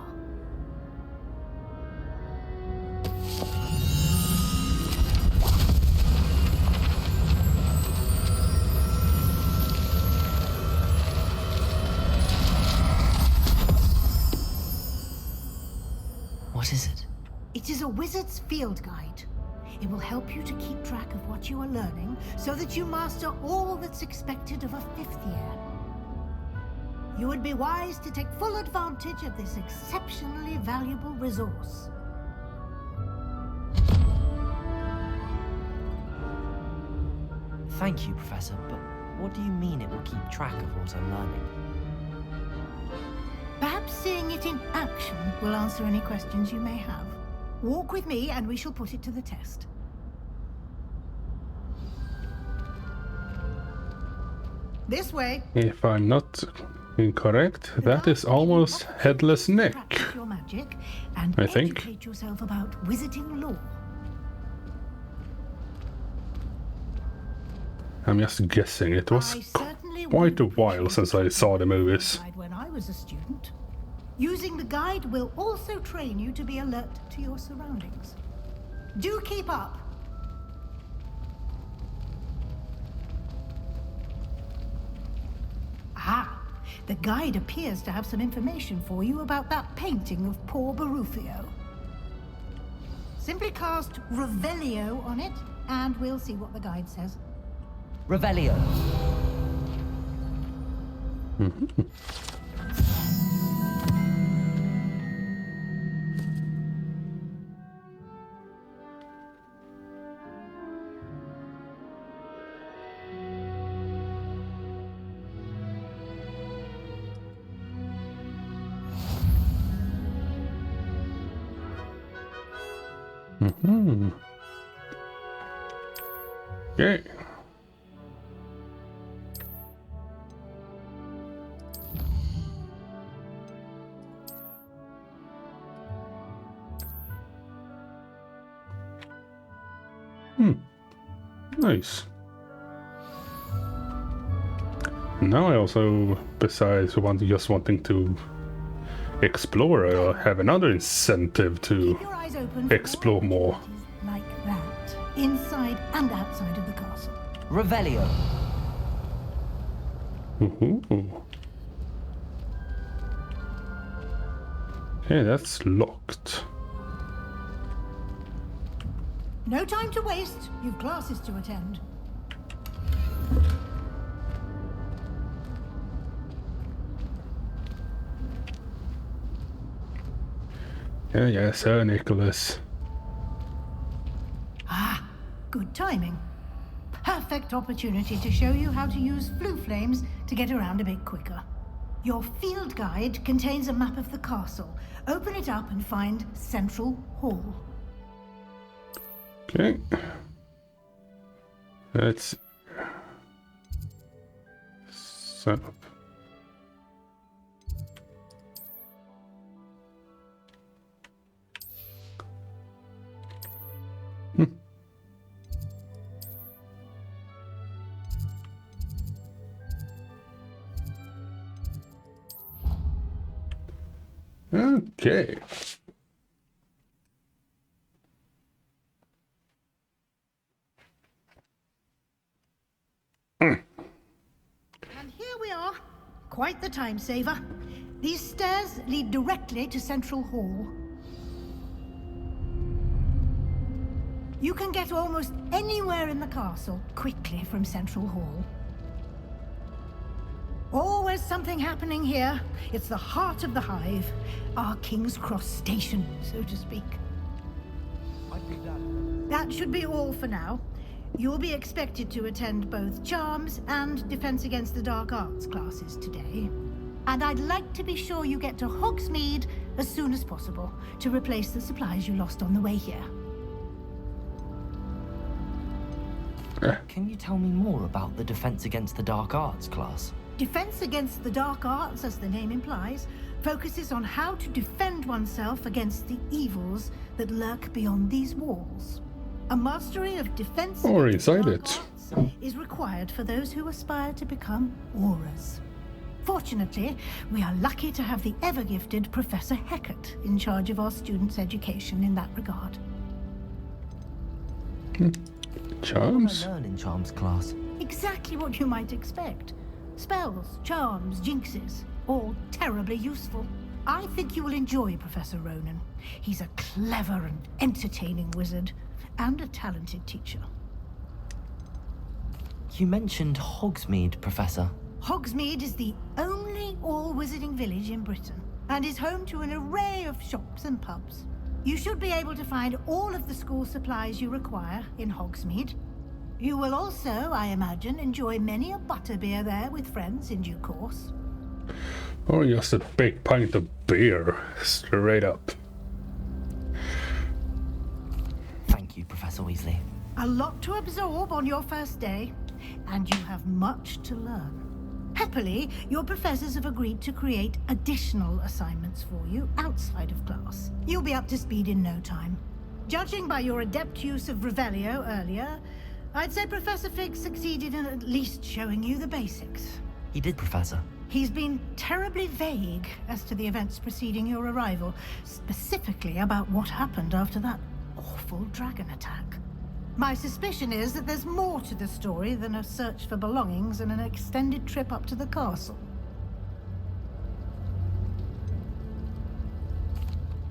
What is it? It is a wizard's field guide. It will help you to keep track of what you are learning so that you master all that's expected of a fifth year. You would be wise to take full advantage of this exceptionally valuable resource. Thank you, Professor, but what do you mean it will keep track of what I'm learning? Perhaps seeing it in action will answer any questions you may have. Walk with me and we shall put it to the test. This way. If I'm not incorrect, that is almost Headless Nick. Practice your magic and I think. educate yourself about wizarding lore. I'm just guessing. It was quite a while since I saw the movies. When I was a student. Using the guide will also train you to be alert to your surroundings. Do keep up. Ah, the guide appears to have some information for you about that painting of poor Barufio. Simply cast Revelio on it, and we'll see what the guide says. Revelio. Okay. Nice. Now I also, besides just wanting to explore, I have another incentive to explore more. Like that, inside and outside of the castle. Revelio. Okay, that's locked. No time to waste. You've classes to attend. Yeah, Sir Nicholas. Ah, good timing. Perfect opportunity to show you how to use flue flames to get around a bit quicker. Your field guide contains a map of the castle. Open it up and find Central Hall. Okay. Let's set up. Okay. And here we are. Quite the time saver. These stairs lead directly to Central Hall. You can get almost anywhere in the castle quickly from Central Hall. Always something happening here. It's the heart of the hive. Our King's Cross station, so to speak. That should be all for now. You'll be expected to attend both Charms and Defense Against the Dark Arts classes today. And I'd like to be sure you get to Hogsmeade as soon as possible to replace the supplies you lost on the way here. Can you tell me more about the Defense Against the Dark Arts class? Defense Against the Dark Arts, as the name implies, focuses on how to defend oneself against the evils that lurk beyond these walls. A mastery of defense Or against the inside dark it. arts is required for those who aspire to become auras. Fortunately, we are lucky to have the ever-gifted Professor Heckert in charge of our students' education in that regard. Charms? What do I learn in Charms class? Exactly what you might expect. Spells, charms, jinxes, all terribly useful. I think you will enjoy Professor Ronan. He's a clever and entertaining wizard, and a talented teacher. You mentioned Hogsmeade, Professor. Hogsmeade is the only all-wizarding village in Britain, and is home to an array of shops and pubs. You should be able to find all of the school supplies you require in Hogsmeade. You will also, I imagine, enjoy many a butterbeer there with friends in due course. Or just a big pint of beer, straight up. Thank you, Professor Weasley. A lot to absorb on your first day, and you have much to learn. Happily, your professors have agreed to create additional assignments for you outside of class. You'll be up to speed in no time. Judging by your adept use of Revelio earlier, I'd say Professor Fig succeeded in at least showing you the basics. He did, Professor. He's been terribly vague as to the events preceding your arrival, specifically about what happened after that awful dragon attack. My suspicion is that there's more to the story than a search for belongings and an extended trip up to the castle.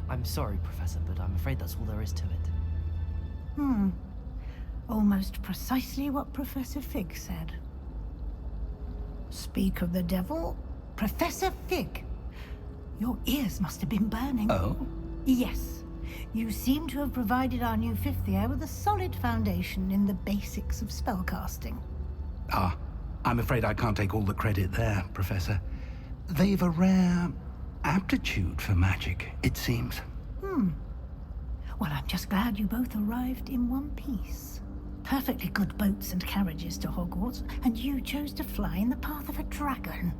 I'm sorry, Professor, but I'm afraid that's all there is to it. Almost precisely what Professor Fig said. Speak of the devil, Professor Fig. Your ears must have been burning. Oh? Yes. You seem to have provided our new fifth year with a solid foundation in the basics of spellcasting. Ah, I'm afraid I can't take all the credit there, Professor. They've a rare aptitude for magic, it seems. Well, I'm just glad you both arrived in one piece. Perfectly good boats and carriages to Hogwarts, and you chose to fly in the path of a dragon.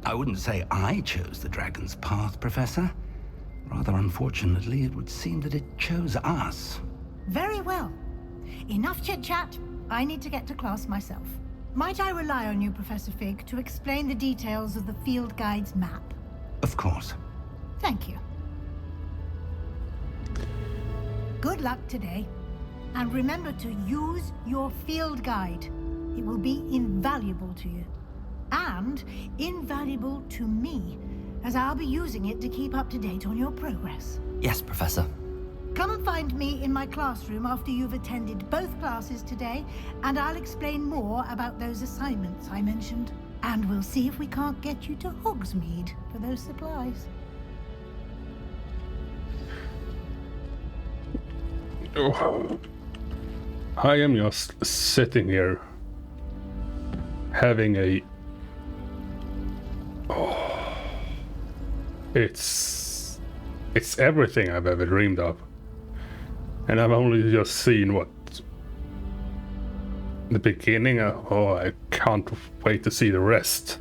I wouldn't say I chose the dragon's path, Professor. Rather unfortunately, it would seem that it chose us. Very well. Enough chit-chat. I need to get to class myself. Might I rely on you, Professor Fig, to explain the details of the field guide's map? Of course. Thank you. Good luck today. And remember to use your field guide. It will be invaluable to you. And invaluable to me, as I'll be using it to keep up to date on your progress. Yes, Professor. Come and find me in my classroom after you've attended both classes today, and I'll explain more about those assignments I mentioned. And we'll see if we can't get you to Hogsmeade for those supplies. Oh. I am just sitting here having a... Oh. It's everything I've ever dreamed of. And I've only just seen what the beginning, oh, I can't wait to see the rest.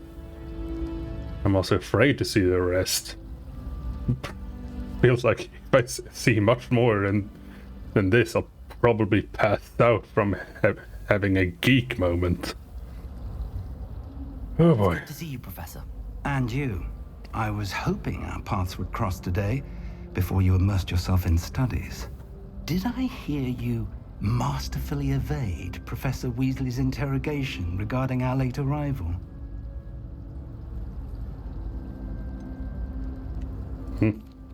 I'm also afraid to see the rest. Feels like if I see much more than this, I'll probably pass out from having a geek moment. Oh boy. Good to see you, Professor. And you. I was hoping our paths would cross today, before you immersed yourself in studies. Did I hear you masterfully evade Professor Weasley's interrogation regarding our late arrival?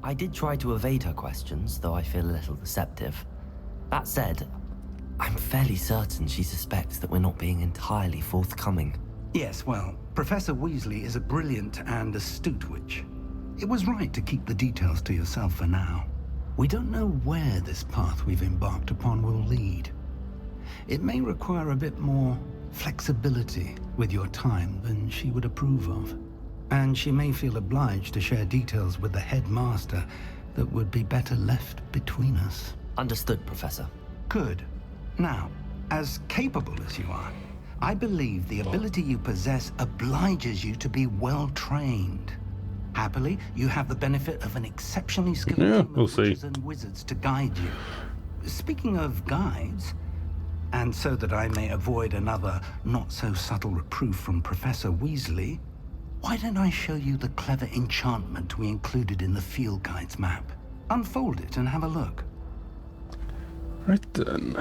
I did try to evade her questions, though I feel a little deceptive. That said, I'm fairly certain she suspects that we're not being entirely forthcoming. Yes, well, Professor Weasley is a brilliant and astute witch. It was right to keep the details to yourself for now. We don't know where this path we've embarked upon will lead. It may require a bit more flexibility with your time than she would approve of. And she may feel obliged to share details with the headmaster that would be better left between us. Understood, Professor. Good. Now, as capable as you are, I believe the ability you possess obliges you to be well trained. Happily, you have the benefit of an exceptionally skilled team of witches and wizards to guide you. Speaking of guides, and so that I may avoid another not-so-subtle reproof from Professor Weasley, why don't I show you the clever enchantment we included in the field guide's map? Unfold it and have a look. Right then.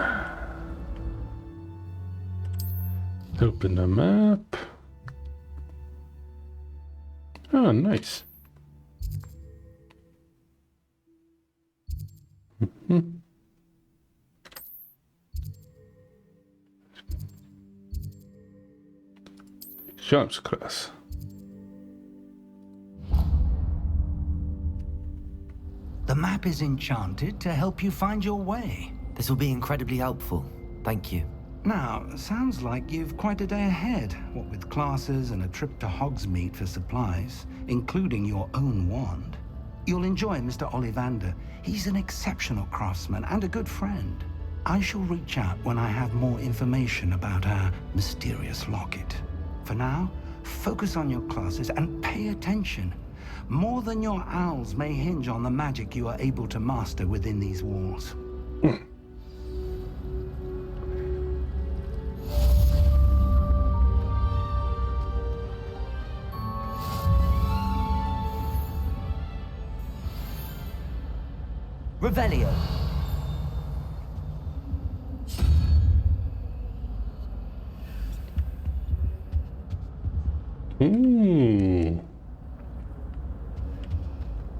Open the map. Oh, nice. Charms class. The map is enchanted to help you find your way. This will be incredibly helpful. Thank you. Now, sounds like you've quite a day ahead, what with classes and a trip to Hogsmeade for supplies, including your own wand. You'll enjoy Mr. Ollivander. He's an exceptional craftsman and a good friend. I shall reach out when I have more information about our mysterious locket. For now, focus on your classes and pay attention. More than your owls may hinge on the magic you are able to master within these walls. Revelio.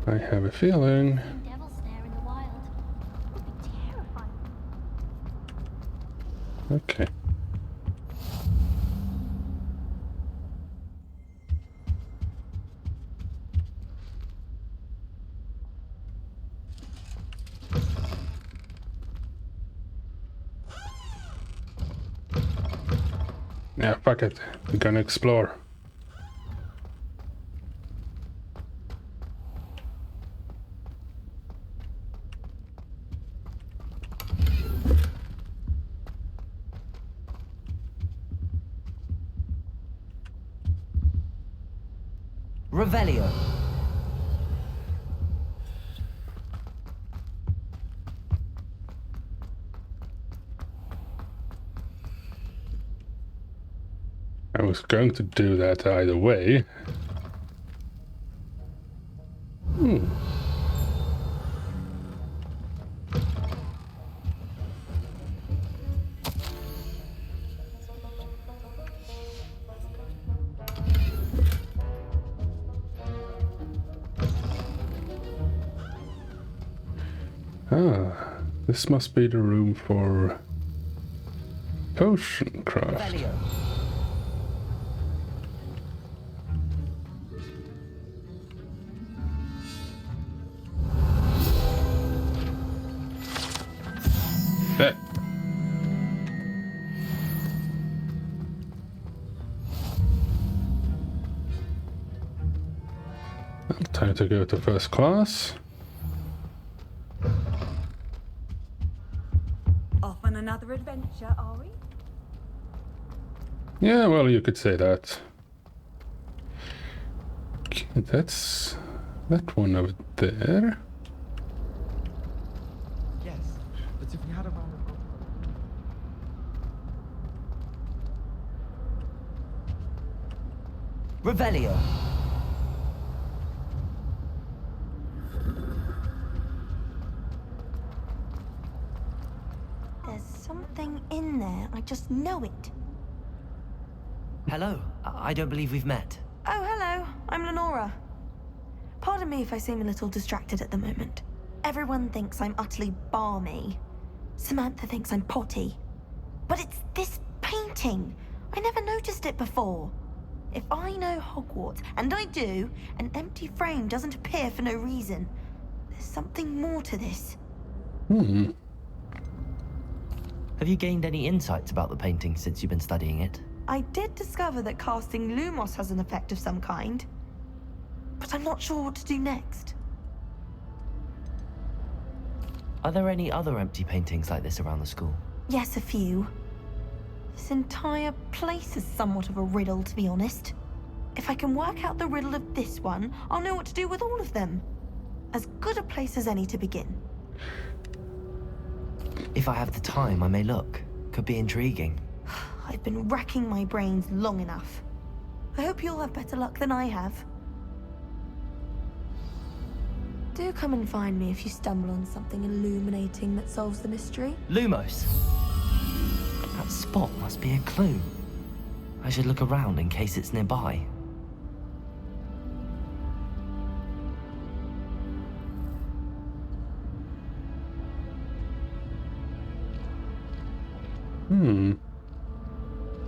I have a feeling. Devil snare in the wild would be terrifying. Okay. Yeah, fuck it. We're gonna explore. Revelio. I was going to do that either way. Ah, this must be the room for potion craft. Revelio. Bet. Well, time to go to first class. Off on another adventure, are we? Yeah, well, you could say that. Okay, that's that one over there. Yes, but if we had a round of Revelio. There's something in there. I just know it. Hello. I don't believe we've met. Oh, hello. I'm Lenora. Pardon me if I seem a little distracted at the moment. Everyone thinks I'm utterly balmy. Samantha thinks I'm potty. But it's this painting. I never noticed it before. If I know Hogwarts, and I do, an empty frame doesn't appear for no reason. There's something more to this. Have you gained any insights about the painting since you've been studying it? I did discover that casting Lumos has an effect of some kind. But I'm not sure what to do next. Are there any other empty paintings like this around the school? Yes, a few. This entire place is somewhat of a riddle, to be honest. If I can work out the riddle of this one, I'll know what to do with all of them. As good a place as any to begin. If I have the time, I may look. Could be intriguing. I've been racking my brains long enough. I hope you'll have better luck than I have. Do come and find me if you stumble on something illuminating that solves the mystery. Lumos. That spot must be a clue. I should look around in case it's nearby.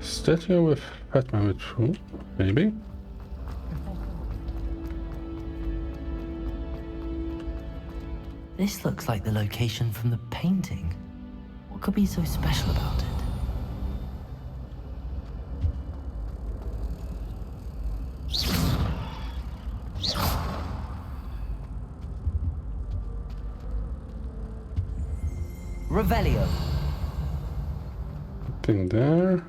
Statue with Fatman with True, maybe? This looks like the location from the painting. What could be so special about it? Revelio. Nothing there.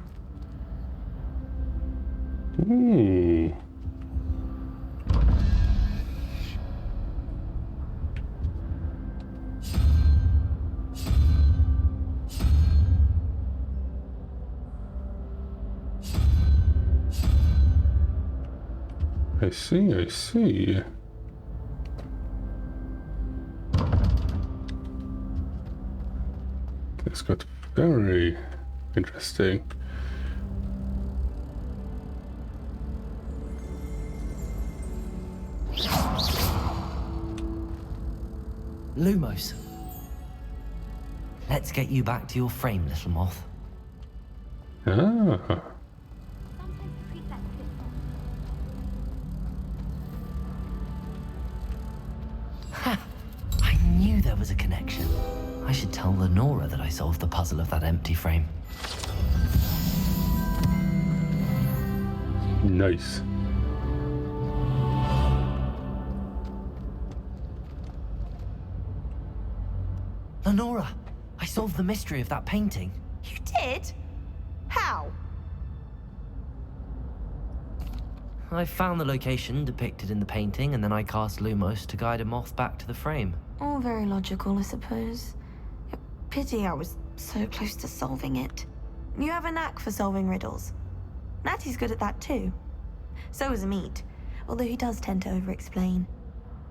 I see. This got very interesting. Lumos. Let's get you back to your frame, little moth. Ah. Ha! I knew there was a connection. I should tell Lenora that I solved the puzzle of that empty frame. Nice. Lenora, I solved the mystery of that painting. You did? How? I found the location depicted in the painting, and then I cast Lumos to guide a moth back to the frame. All very logical, I suppose. Pity I was so close to solving it. You have a knack for solving riddles. Natty's good at that too. So is Amit, although he does tend to over-explain.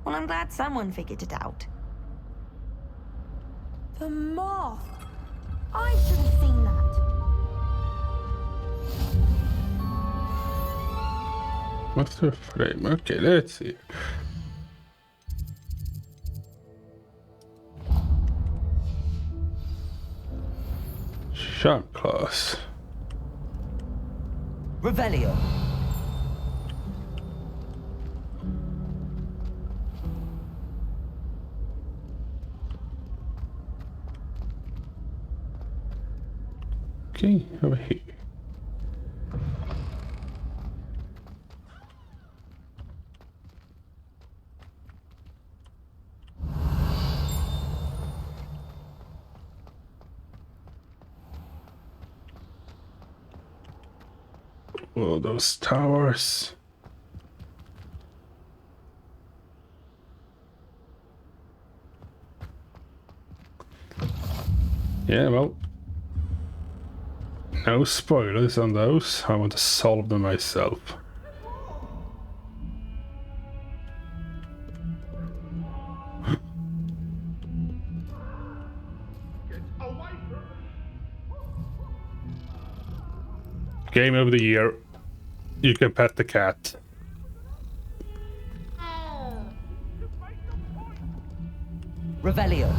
Well, I'm glad someone figured it out. The moth! I should have seen that. Master frame. Okay, let's see. Charm class. Revelio. Okay, over here. Oh, those towers. Yeah, well, no spoilers on those. I want to solve them myself. Game of the year. You can pet the cat. Revelio.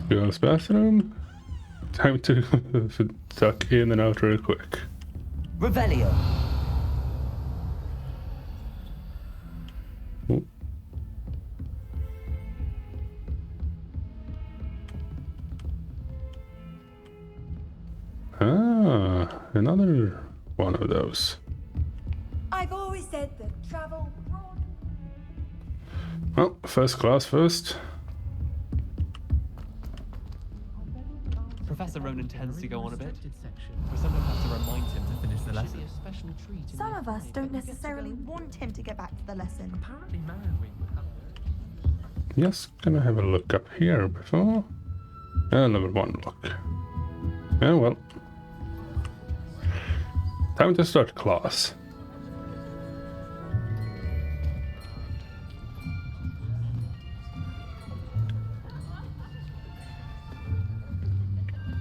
Girls' bathroom. Time to tuck in and out real quick. Revelio. Oh. Ah, another one of those. I've always said that travel abroad. Well, first class first. Professor Ronan tends to go on a bit. We sometimes have to remind him to finish the lesson. Some of us don't necessarily want him to get back to the lesson. Apparently, marrying would have. Just gonna have a look up here before. Level 1 look. Yeah, well. Time to start class.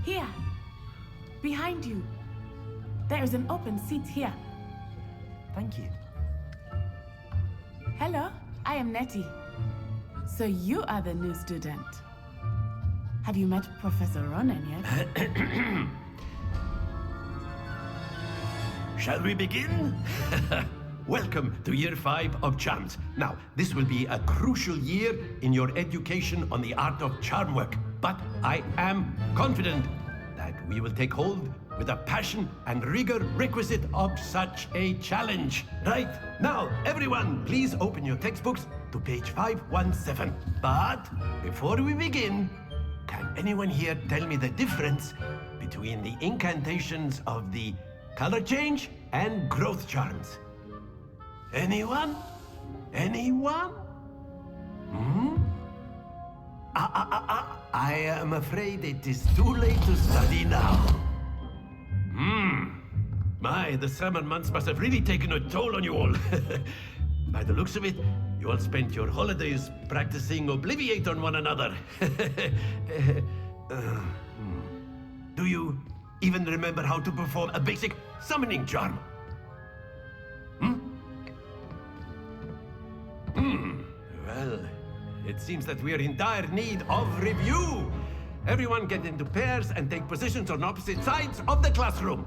Here. Behind you. There is an open seat here. Thank you. Hello, I am Nettie. So you are the new student. Have you met Professor Ronan yet? Shall we begin? Welcome to Year 5 of Charms. Now, this will be a crucial year in your education on the art of charm work. But I am confident that we will take hold with the passion and rigor requisite of such a challenge. Right? Now, everyone, please open your textbooks to page 517. But before we begin, can anyone here tell me the difference between the incantations of the color change and growth charms? Anyone? Anyone? Hmm? I am afraid it is too late to study now. My, the summer months must have really taken a toll on you all. By the looks of it, you all spent your holidays practicing Obliviate on one another. Do you even remember how to perform a basic summoning charm? Well, it seems that we are in dire need of review. Everyone get into pairs and take positions on opposite sides of the classroom.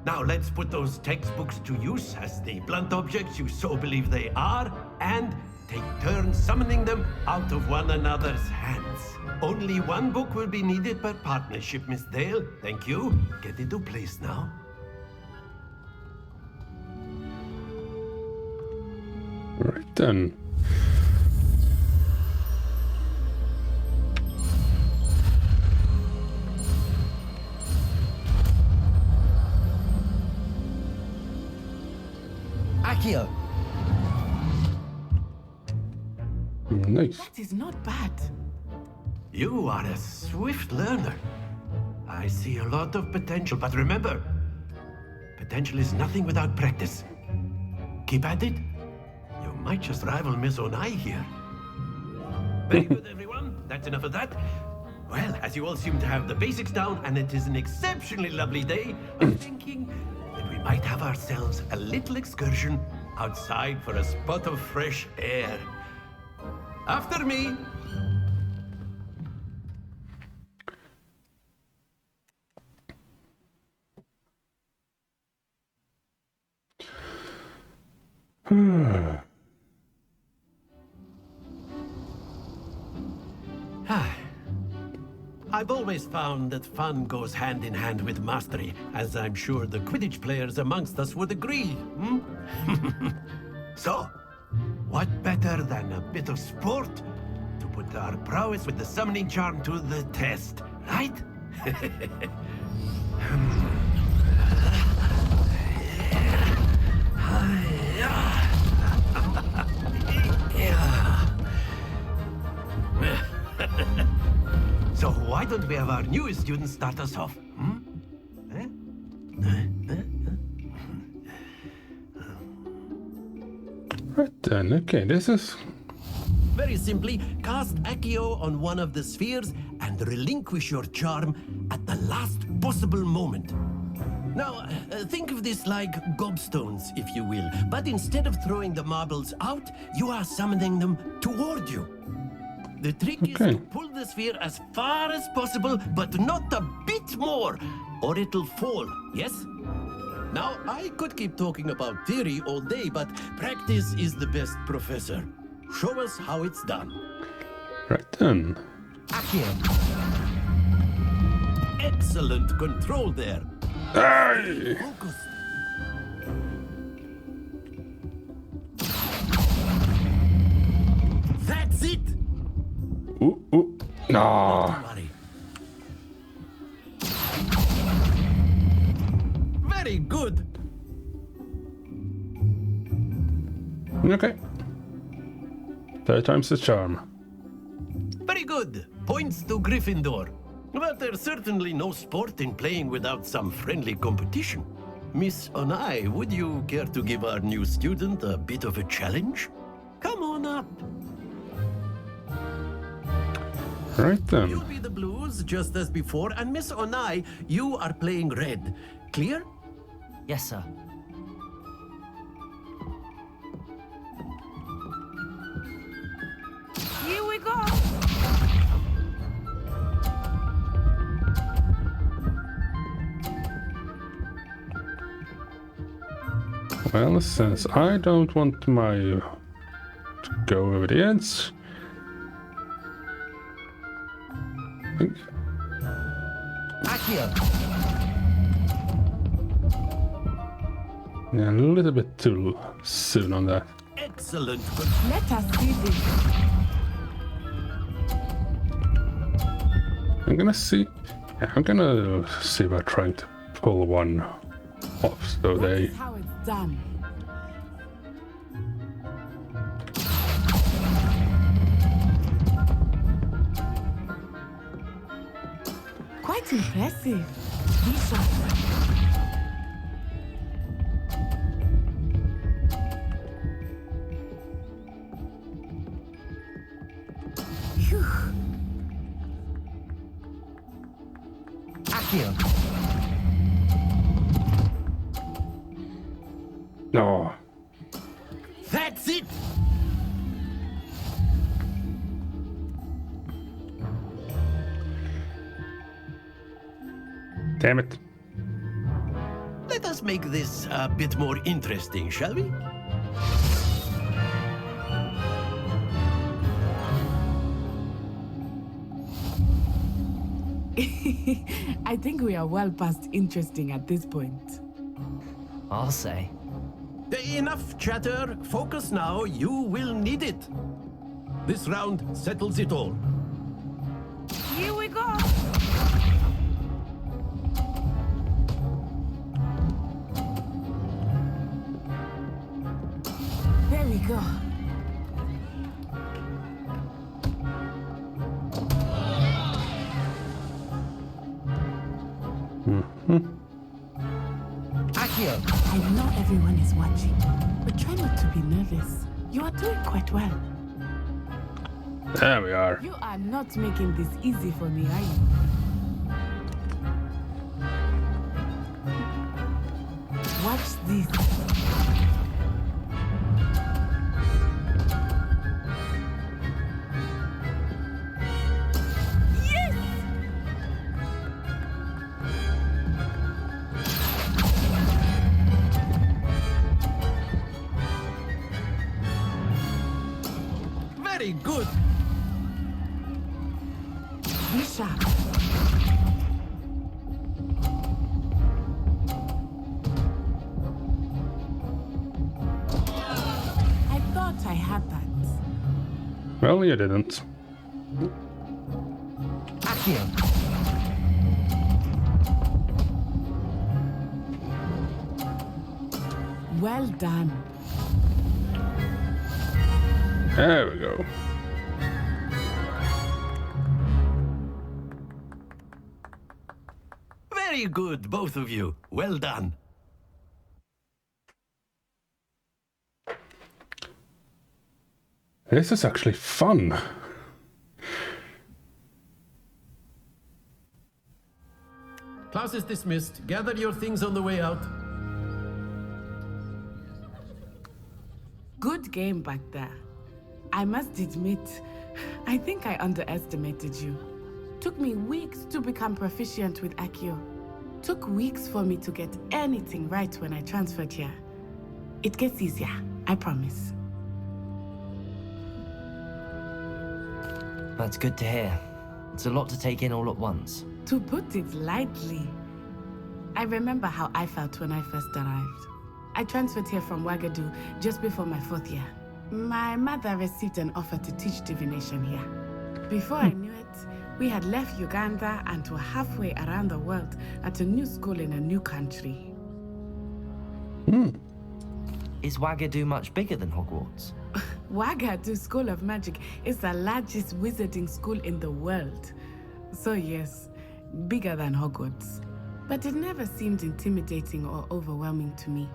Now let's put those textbooks to use as the blunt objects you so believe they are, and take turns summoning them out of one another's hands. Only one book will be needed per partnership, Miss Dale. Thank you. Get into place now. Right then. Accio. Nice. That is not bad. You are a swift learner. I see a lot of potential, but remember, potential is nothing without practice. Keep at it. You might just rival Miss Onai here. Very good, everyone. That's enough of that. Well, as you all seem to have the basics down, and it is an exceptionally lovely day, I'm thinking that we might have ourselves a little excursion outside for a spot of fresh air. After me. I've always found that fun goes hand in hand with mastery, as I'm sure the Quidditch players amongst us would agree. So, what better than a bit of sport to put our prowess with the summoning charm to the test, right? So why don't we have our newest student start us off? Right then, okay, this is... Very simply, cast Accio on one of the spheres and relinquish your charm at the last possible moment. Now, think of this like gobstones, if you will, but instead of throwing the marbles out, you are summoning them toward you. The trick is to pull the sphere as far as possible, but not a bit more, or it'll fall, yes? Now, I could keep talking about theory all day, but practice is the best professor. Show us how it's done. Right then. Accio. Excellent control there. Aye. Focus. That's it. Ooh. Nah. Don't worry. Very good. Okay. Third time's the charm. Very good. Points to Gryffindor. But there's certainly no sport in playing without some friendly competition. Miss Onai, would you care to give our new student a bit of a challenge? Come on up. Right then. You'll be the blues just as before, and Miss Onai, you are playing red. Clear? Yes, sir. Here we go. Well, since I don't want my to go over the edge, yeah, a little bit too soon on that. Excellent. Let us see this. I'm gonna see about trying to pull one off so they. That's how it's done. Quite impressive. Lisa. Accio. No. That's it. Damn it. Let us make this a bit more interesting, shall we? I think we are well past interesting at this point. I'll say. Enough chatter. Focus now. You will need it. This round settles it all. Here we go. There we go. Accio. I know everyone is watching, but try not to be nervous. You are doing quite well. There we are. You are not making this easy for me, are you? Watch this. Yes! Very good. Be sharp. had that. Well, you didn't. Accio. Well done. There we go. Very good, both of you. Well done. This is actually fun. Class is dismissed. Gather your things on the way out. Good game back there. I must admit, I think I underestimated you. Took me weeks to become proficient with Accio. Took weeks for me to get anything right when I transferred here. It gets easier, I promise. That's good to hear. It's a lot to take in all at once. To put it lightly, I remember how I felt when I first arrived. I transferred here from Wagadu just before my 4th year. My mother received an offer to teach divination here. Before I knew it, we had left Uganda and were halfway around the world at a new school in a new country. Is Wagadu much bigger than Hogwarts? Wagadu School of Magic is the largest wizarding school in the world. So yes, bigger than Hogwarts. But it never seemed intimidating or overwhelming to me.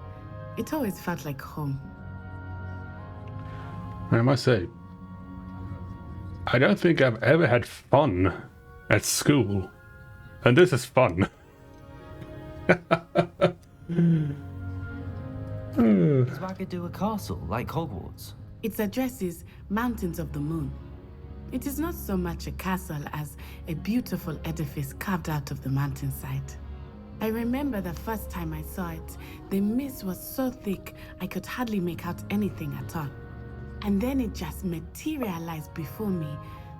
It always felt like home. I must say, I don't think I've ever had fun at school. And this is fun. Is Wagadu a castle, like Hogwarts? Its address is Mountains of the Moon. It is not so much a castle as a beautiful edifice carved out of the mountainside. I remember the first time I saw it, the mist was so thick I could hardly make out anything at all. And then it just materialized before me,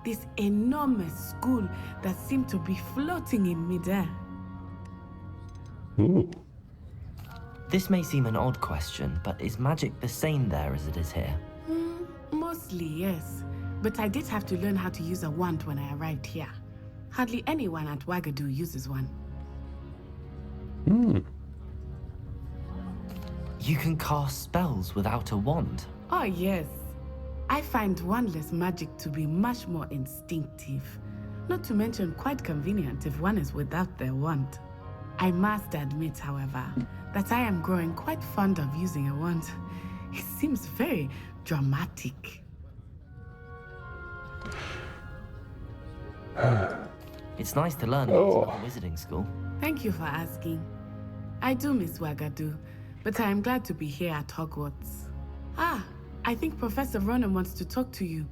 this enormous school that seemed to be floating in midair. Ooh. This may seem an odd question, but is magic the same there as it is here? Mostly, yes. But I did have to learn how to use a wand when I arrived here. Hardly anyone at Wagadu uses one. You can cast spells without a wand? Oh, yes. I find wandless magic to be much more instinctive. Not to mention quite convenient if one is without their wand. I must admit, however, that I am growing quite fond of using a wand. It seems very dramatic. It's nice to learn about at wizarding school. Thank you for asking. I do miss Wagadu, but I am glad to be here at Hogwarts. Ah, I think Professor Ronan wants to talk to you.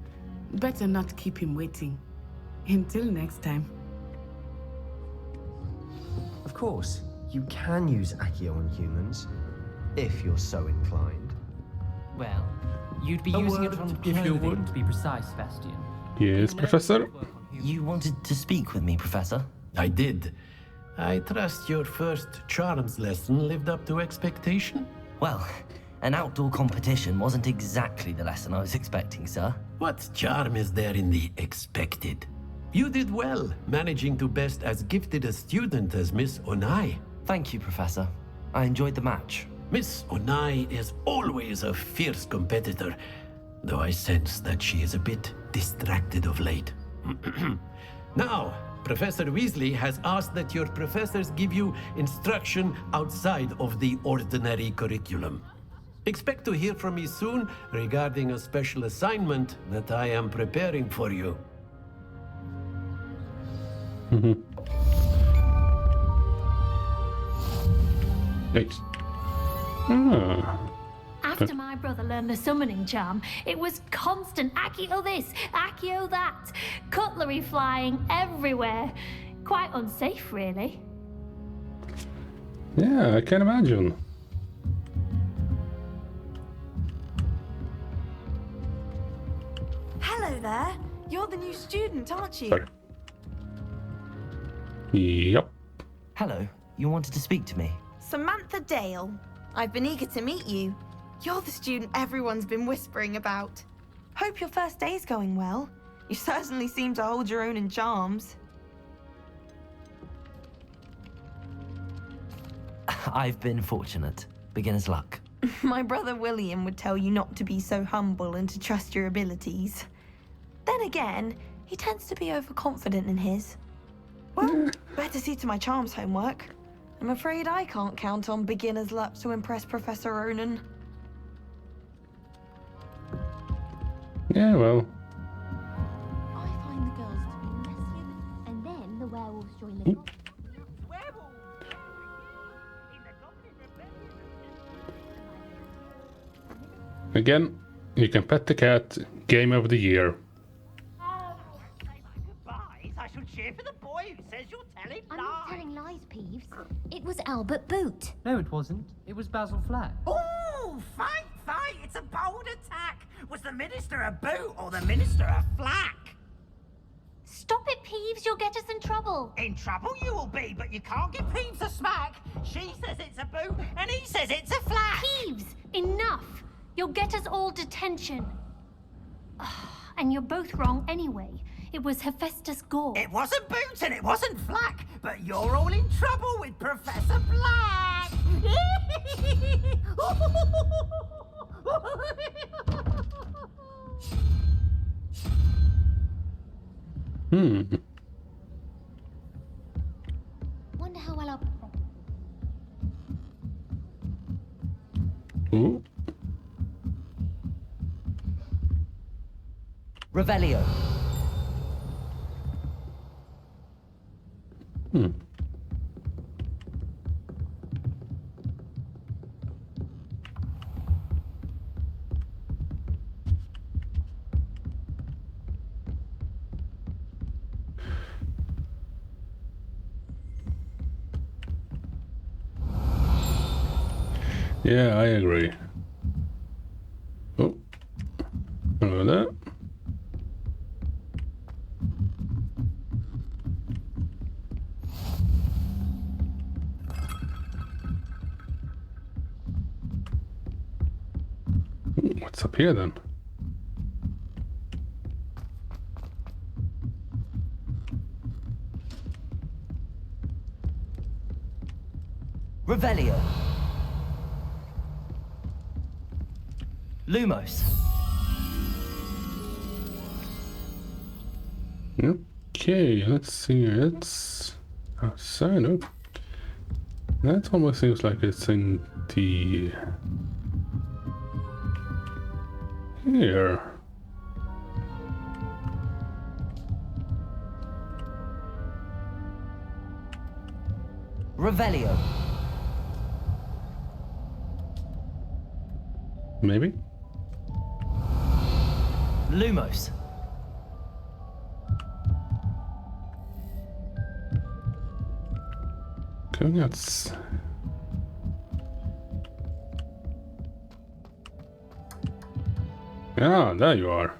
Better not keep him waiting. Until next time. Of course, you can use Accio on humans, if you're so inclined. Well, you'd be using it on clothing, to be precise, Sebastian. Yes, Professor? You wanted to speak with me, Professor? I did. I trust your first charms lesson lived up to expectation? Well, an outdoor competition wasn't exactly the lesson I was expecting, sir. What charm is there in the expected? You did well, managing to best as gifted a student as Miss Onai. Thank you, Professor. I enjoyed the match. Miss Onai is always a fierce competitor, though I sense that she is a bit distracted of late. Now, Professor Weasley has asked that your professors give you instruction outside of the ordinary curriculum. Expect to hear from me soon regarding a special assignment that I am preparing for you. Nice. After my brother learned the summoning charm, it was constant Accio this, Accio that, cutlery flying everywhere. Quite unsafe, really. Yeah, I can imagine. Hello there. You're the new student, aren't you? Sorry. Yep. Hello, you wanted to speak to me? Samantha Dale. I've been eager to meet you. You're the student everyone's been whispering about. Hope your first day's going well. You certainly seem to hold your own in charms. I've been fortunate. Beginner's luck. My brother William would tell you not to be so humble and to trust your abilities. Then again, he tends to be overconfident in his. Well, better see to my charms homework. I'm afraid I can't count on beginner's luck to impress Professor Ronan. Yeah, well. I find the girls to be messier than... And then the werewolves join the... Again, you can pet the cat. Game of the year. I shall cheer for the boy who says you're telling I'm not telling lies, Peeves. It was Albert Boot. No, it wasn't. It was Basil Flack. Oh, fight! It's a bold attack! Was the Minister a boot or the Minister a flack? Stop it, Peeves. You'll get us in trouble. In trouble you will be, but you can't give Peeves a smack. She says it's a boot and he says it's a flack. Peeves, enough. You'll get us all detention. And you're both wrong anyway. It was Hephaestus Gore. It wasn't boot and it wasn't flack, but you're all in trouble with Professor Black. Wonder how well Ooh. Revelio. Yeah, I agree. Oh, look at that. What's up here then? Revelio. Lumos. Okay, let's see. It's outside. Oh, that almost seems like it's in the here. Revelio. Maybe. Lumos. Going outside. Ah, there you are.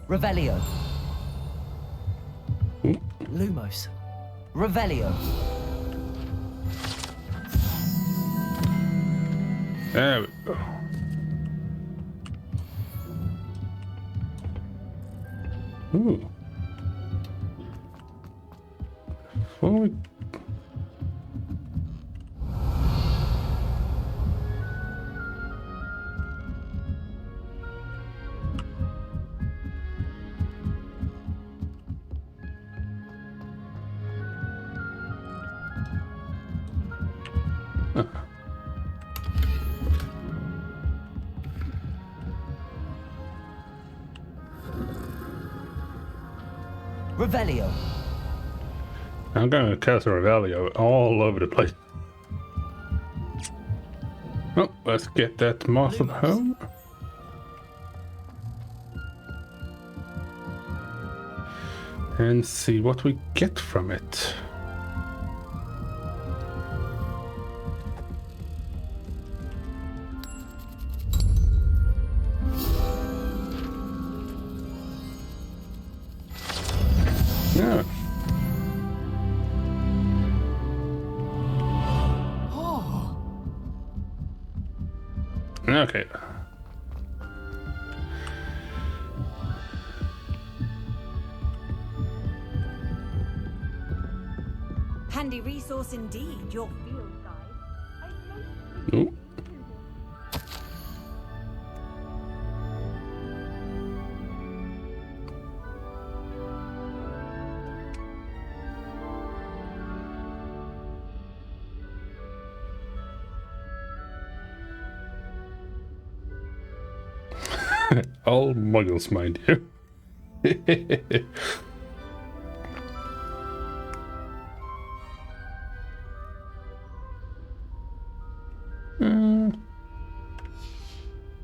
Revelio. Lumos. Revelio. There we go. Ooh. Before we... Revelio. I'm gonna cast a Revelio all over the place. Oh, let's get that moth up home. And see what we get from it. Yeah. Okay. Handy resource indeed, your field guide. Nope. All muggles, mind you.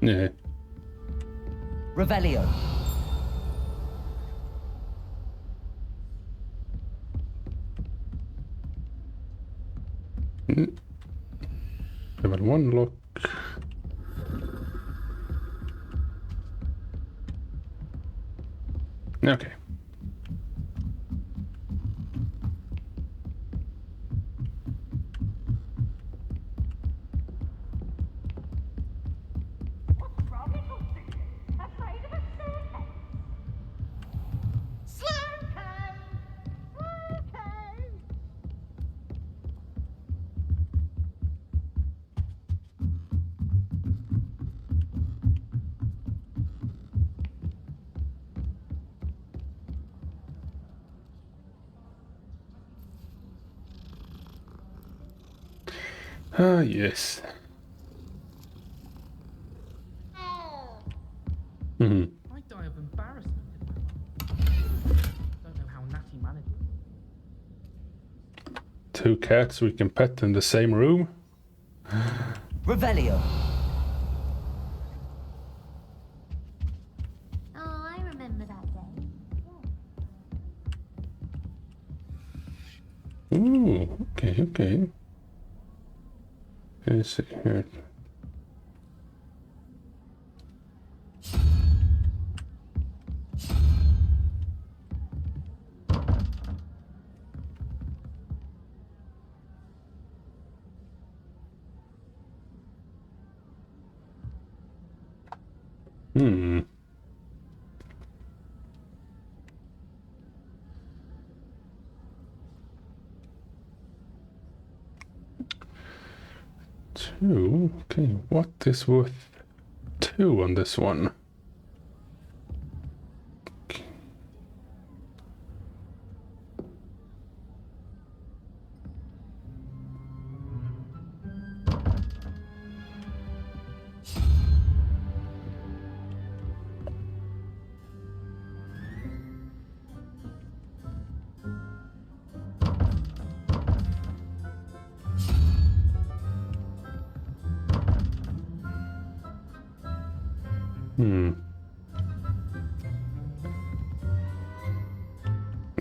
Yeah. Revelio. Level 1 lock. Okay. Ah, yes. Mm-hmm. I die of embarrassment. Don't know how Natty managed. 2 cats we can pet in the same room. Revelio. Oh, I remember that day. Ooh, okay. Let's see here. Hmm. Two. Okay, what is worth 2 on this one?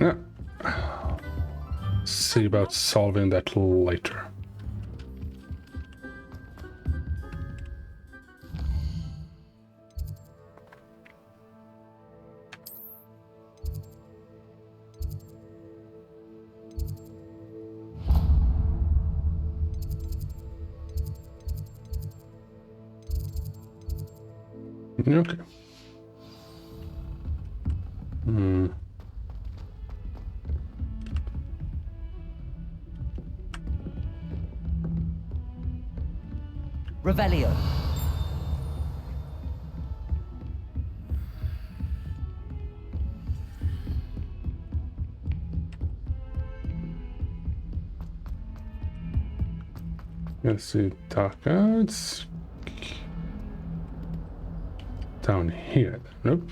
Yeah. See about solving that later. Okay. Revelio. Let's see, dark arts. Down here. Nope.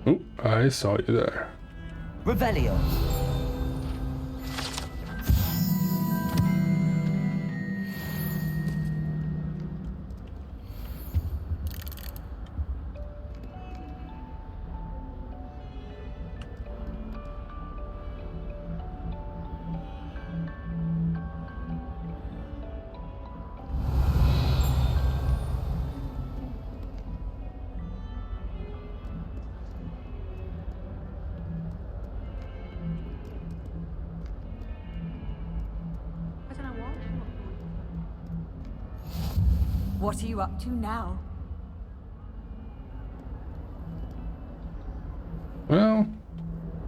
Oh, I saw you there. Revelio. What are you up to now? Well,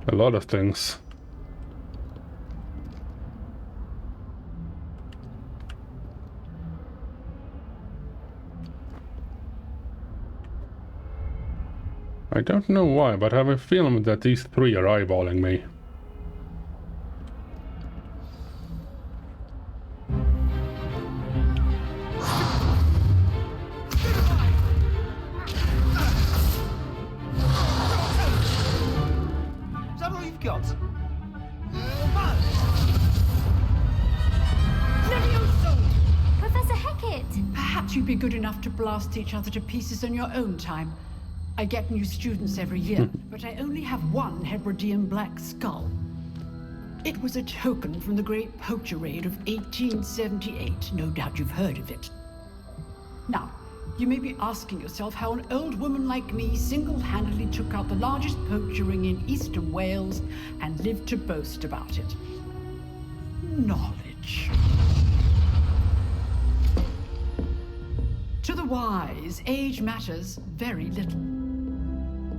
a lot of things. I don't know why, but I have a feeling that these three are eyeballing me. Is that all you've got? Professor Hecat! Perhaps you'd be good enough to blast each other to pieces on your own time. I get new students every year, but I only have one Hebridean black skull. It was a token from the Great Poacher Raid of 1878. No doubt you've heard of it. Now, you may be asking yourself how an old woman like me single-handedly took out the largest poacher ring in eastern Wales and lived to boast about it. Knowledge. To the wise, age matters very little.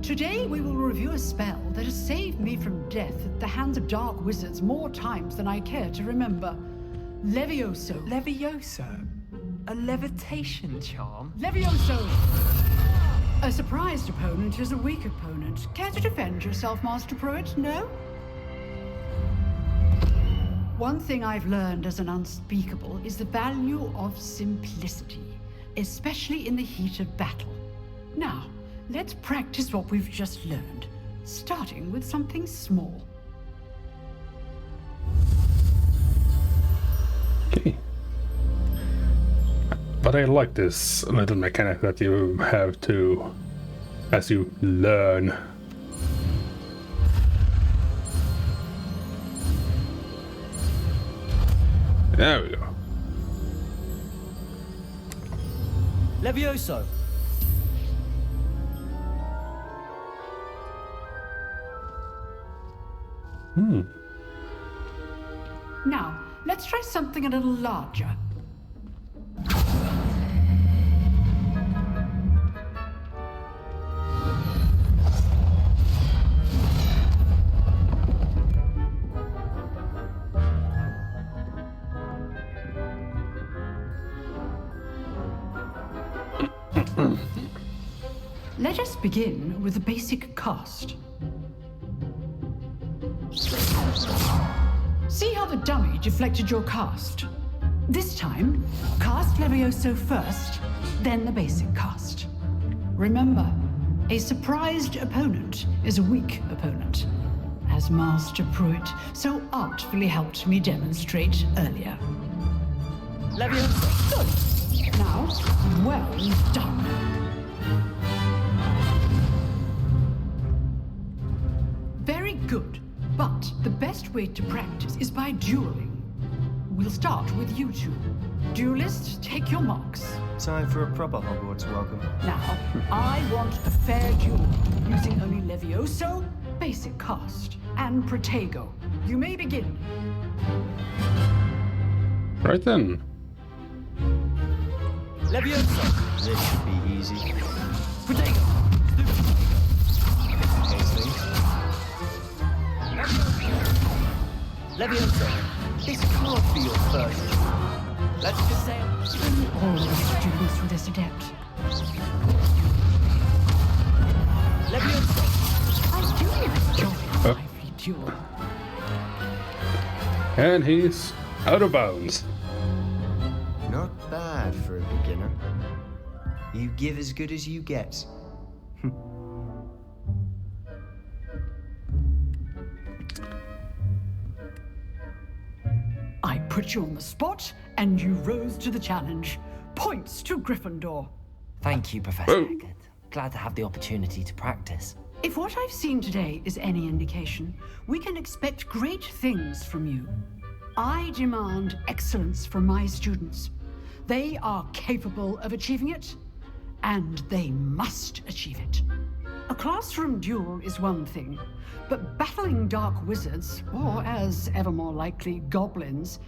Today we will review a spell that has saved me from death at the hands of dark wizards more times than I care to remember. Levioso. Levioso? A levitation charm? Levioso! A surprised opponent is a weak opponent. Care to defend yourself, Master Pruitt? No? One thing I've learned as an unspeakable is the value of simplicity, especially in the heat of battle. Now, let's practice what we've just learned, starting with something small. Okay. But I like this little mechanic that you have to, as you learn. There we go. Levioso. Now, let's try something a little larger. Let us begin with the basic cast. See how the dummy deflected your cast? This time, cast Levioso first, then the basic cast. Remember, a surprised opponent is a weak opponent, as Master Pruitt so artfully helped me demonstrate earlier. Levioso. Good. Now, well done. Very good, but the best way to practice is by dueling. We'll start with you two. Duelists, take your marks. Time for a proper Hogwarts welcome. Now, I want a fair duel, using only Levioso, basic cast, and Protego. You may begin. Right then. Levioso. This should be easy. Protego. Levioso. This can't be your first. Let's just say All the students with this adept. Levioso. I do enjoy a lively duel. And he's out of bounds. Not bad for a beginner. You give as good as you get. I put you on the spot, and you rose to the challenge. Points to Gryffindor. Thank you, Professor Hecat. Glad to have the opportunity to practice. If what I've seen today is any indication, we can expect great things from you. I demand excellence from my students. They are capable of achieving it, and they must achieve it. A classroom duel is one thing, but battling dark wizards, or as ever more likely, goblins,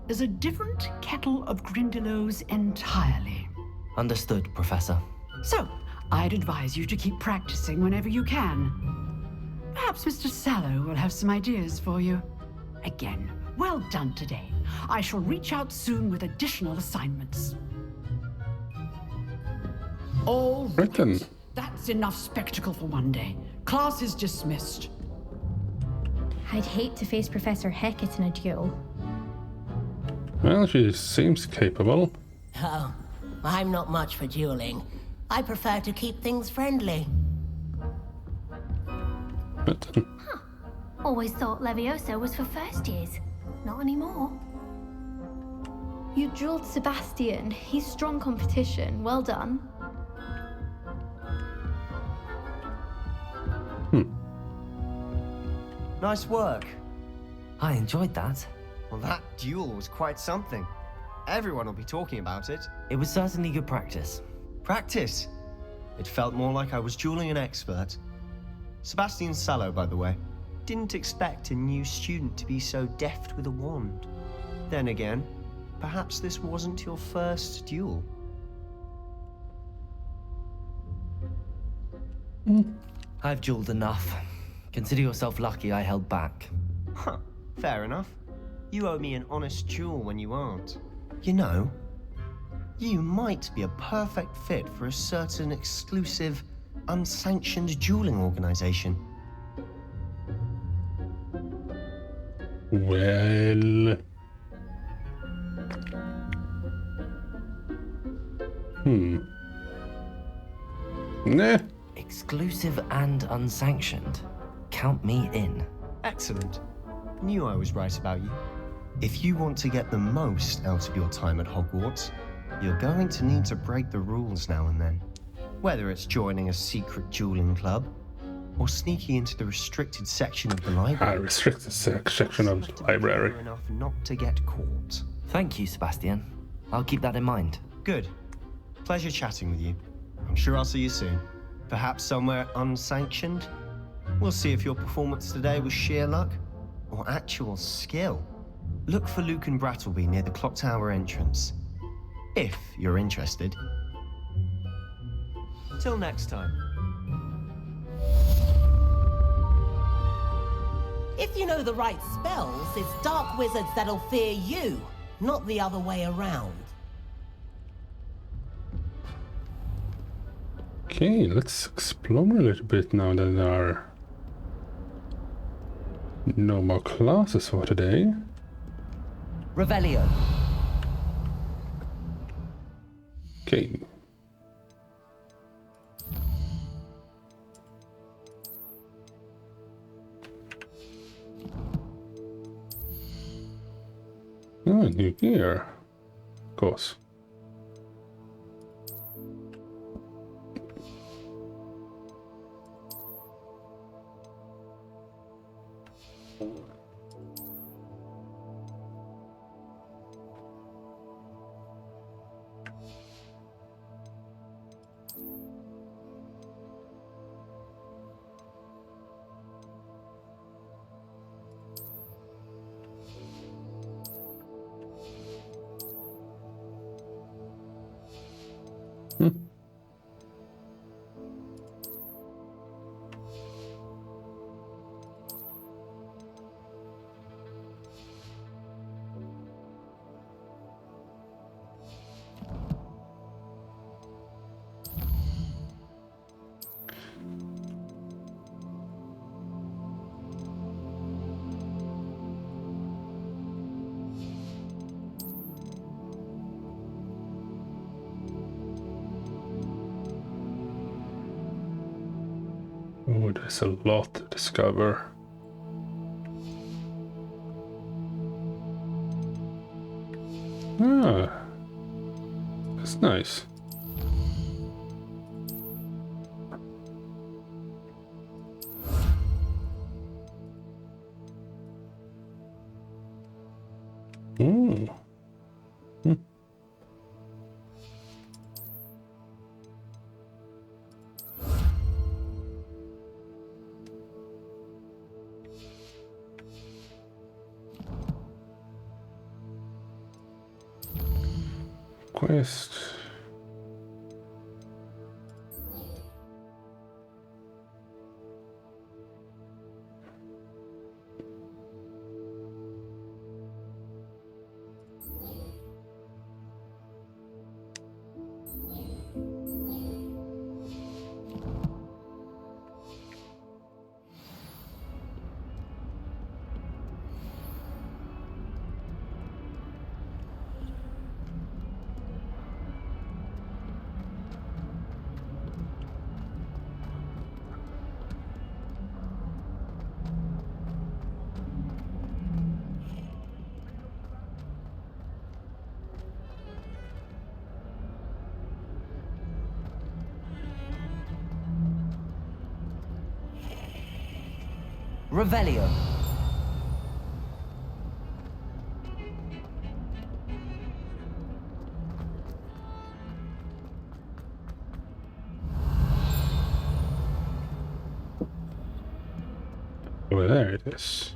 is a different kettle of Grindylows entirely. Understood, Professor. So, I'd advise you to keep practicing whenever you can. Perhaps Mr. Sallow will have some ideas for you. Again, well done today. I shall reach out soon with additional assignments. All right. That's enough spectacle for one day. Class is dismissed. I'd hate to face Professor Hecat in a duel. Well, she seems capable. Oh, I'm not much for dueling. I prefer to keep things friendly. Always thought Leviosa was for first years. Not anymore. You drilled Sebastian. He's strong competition. Well done. Nice work. I enjoyed that. Well, that duel was quite something. Everyone will be talking about it. It was certainly good practice. Practice? It felt more like I was dueling an expert. Sebastian Sallow, by the way. Didn't expect a new student to be so deft with a wand. Then again, perhaps this wasn't your first duel. I've dueled enough. Consider yourself lucky I held back. Huh, fair enough. You owe me an honest duel when you aren't. You know, you might be a perfect fit for a certain exclusive, unsanctioned dueling organization. Well... Nah. Exclusive and unsanctioned. Count me in. Excellent. Knew I was right about you. If you want to get the most out of your time at Hogwarts, you're going to need to break the rules now and then. Whether it's joining a secret dueling club, or sneaking into the restricted section of the library. Restricted section of the library. Enough not to get caught. Thank you, Sebastian. I'll keep that in mind. Good. Pleasure chatting with you. I'm sure I'll see you soon. Perhaps somewhere unsanctioned? We'll see if your performance today was sheer luck or actual skill. Look for Luke and Brattleby near the clock tower entrance. If you're interested. Till next time. If you know the right spells, it's dark wizards that'll fear you, not the other way around. Okay, let's explore a little bit now that there are no more classes for today. Revelio. Okay. Oh, new gear. Of course. Oh, there's a lot to discover. Ah, that's nice. Ooh. Quest. Revelio. Oh, there it is.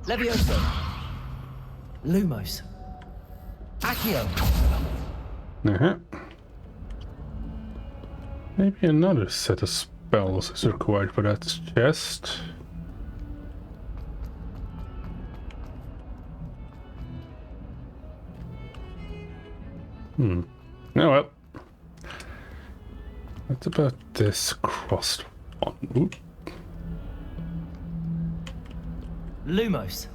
Levioso. Lumos. Accio. Maybe another set of spells is required for that chest. Oh well. What about this crossed one? Oop. Lumos.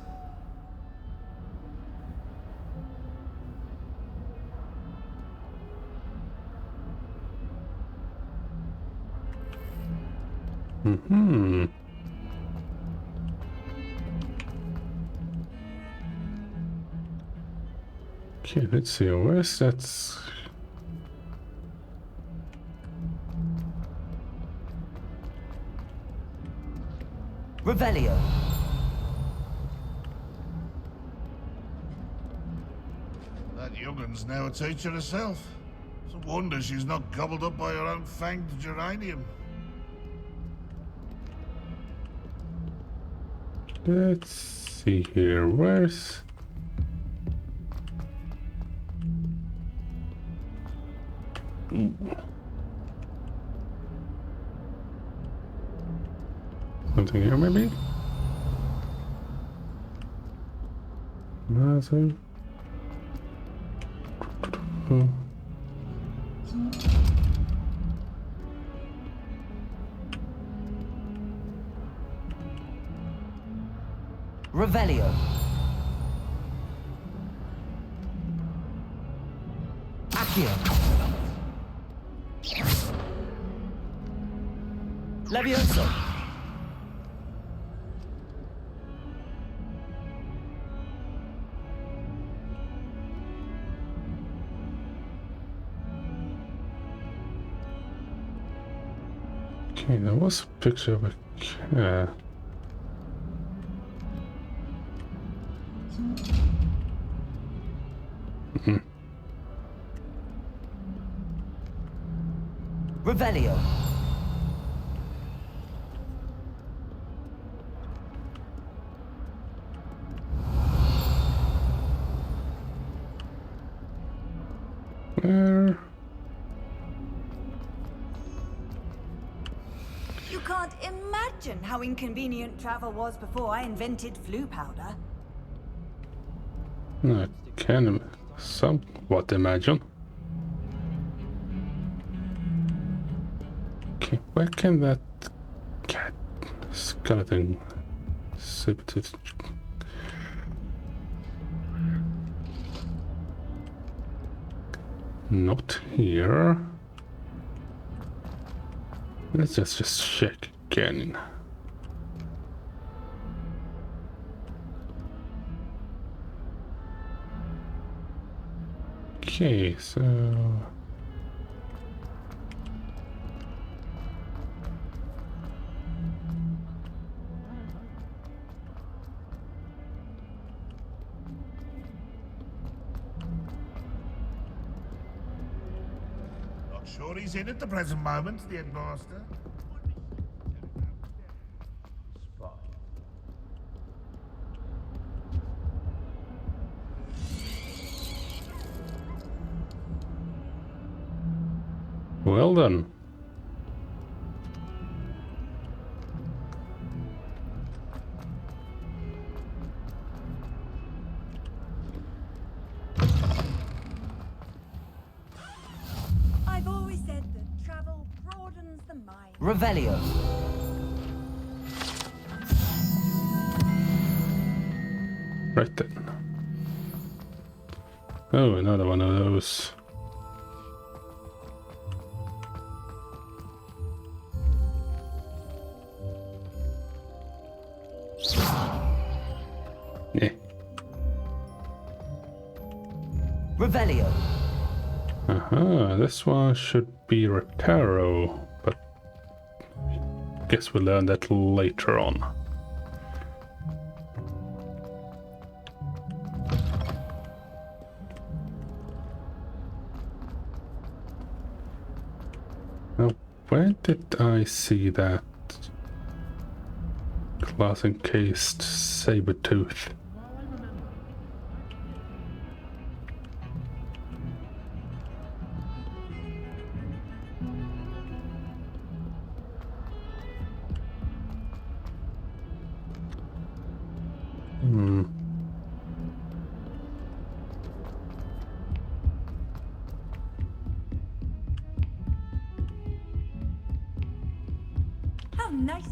Okay, let's see. Where's that? Revelio. That youngun's now a teacher herself. It's a wonder she's not gobbled up by her own fanged geranium. Let's see here. Where's... Something here, maybe? Nothing. Revelio. Accio. Levioso. Okay, there was a picture of a cat. Revelio. Where? You can't imagine how inconvenient travel was before I invented flu powder. I can somewhat imagine. Okay, where can that cat skeleton sit? Not here. Let's just check again. Okay, so Not sure he's in at the present moment, the headmaster. well done. I've always said that travel broadens the mind. Revelio. Right then. Oh, another one of those. Revelio. This one should be Reparo, but guess we'll learn that later on. Now, where did I see that glass encased saber tooth? How nice.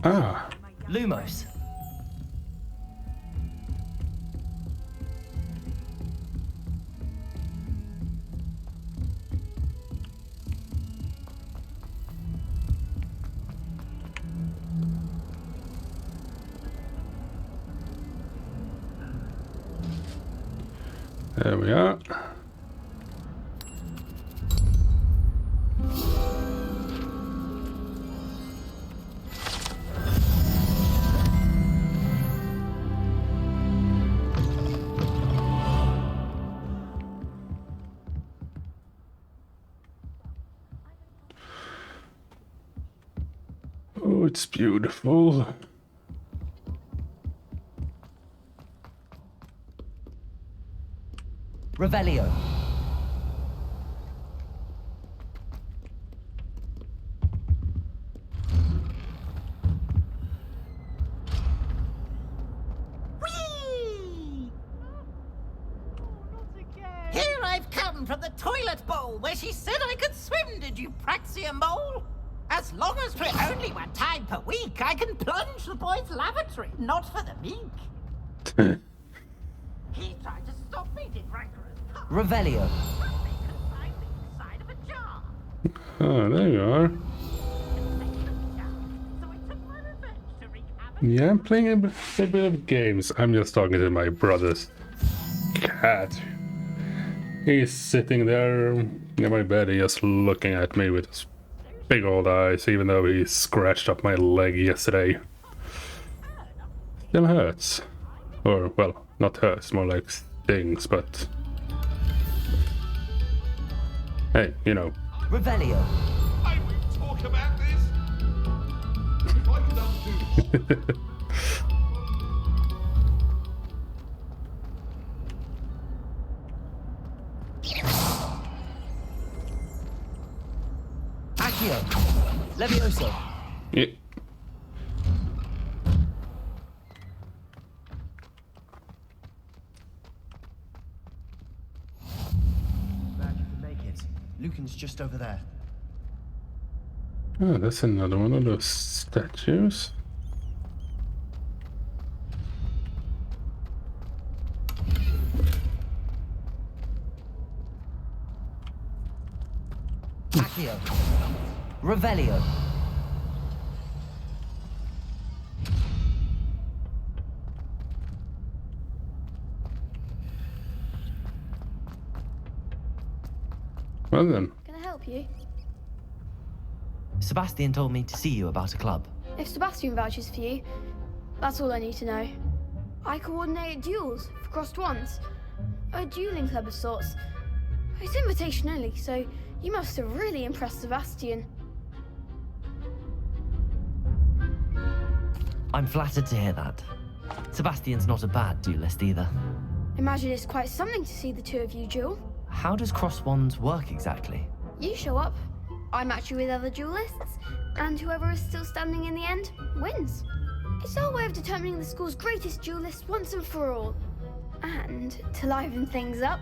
Lumos. There we are. Oh, it's beautiful. Revelio. Here I've come from the toilet bowl where she said I could swim, did you praxia mole? As long as we're only one time per week, I can plunge the boy's lavatory, not for the meek. He tried to stop me, did rancorous car. Revelio. Inside of a jar. Oh, there you are. Yeah, I'm playing a bit of games. I'm just talking to my brother's cat. He's sitting there in my bed, just looking at me with his big old eyes, even though he scratched up my leg yesterday. Still hurts. Or, well, not hurts, more like stings, but... Hey, you know. Revelio. I will talk about this. If I could undo Accio. Levioso. Yeah. Glad you could make it. Lucan's just over there. Oh, that's another one of those statues. Accio. Revelio. Well then. Can I help you? Sebastian told me to see you about a club. If Sebastian vouches for you, that's all I need to know. I coordinate duels for crossed ones. A dueling club of sorts. It's invitation only, so you must have really impressed Sebastian. I'm flattered to hear that. Sebastian's not a bad duelist either. Imagine it's quite something to see the two of you duel. How does cross wands work exactly? You show up, I match you with other duelists, and whoever is still standing in the end wins. It's our way of determining the school's greatest duelist once and for all. And to liven things up,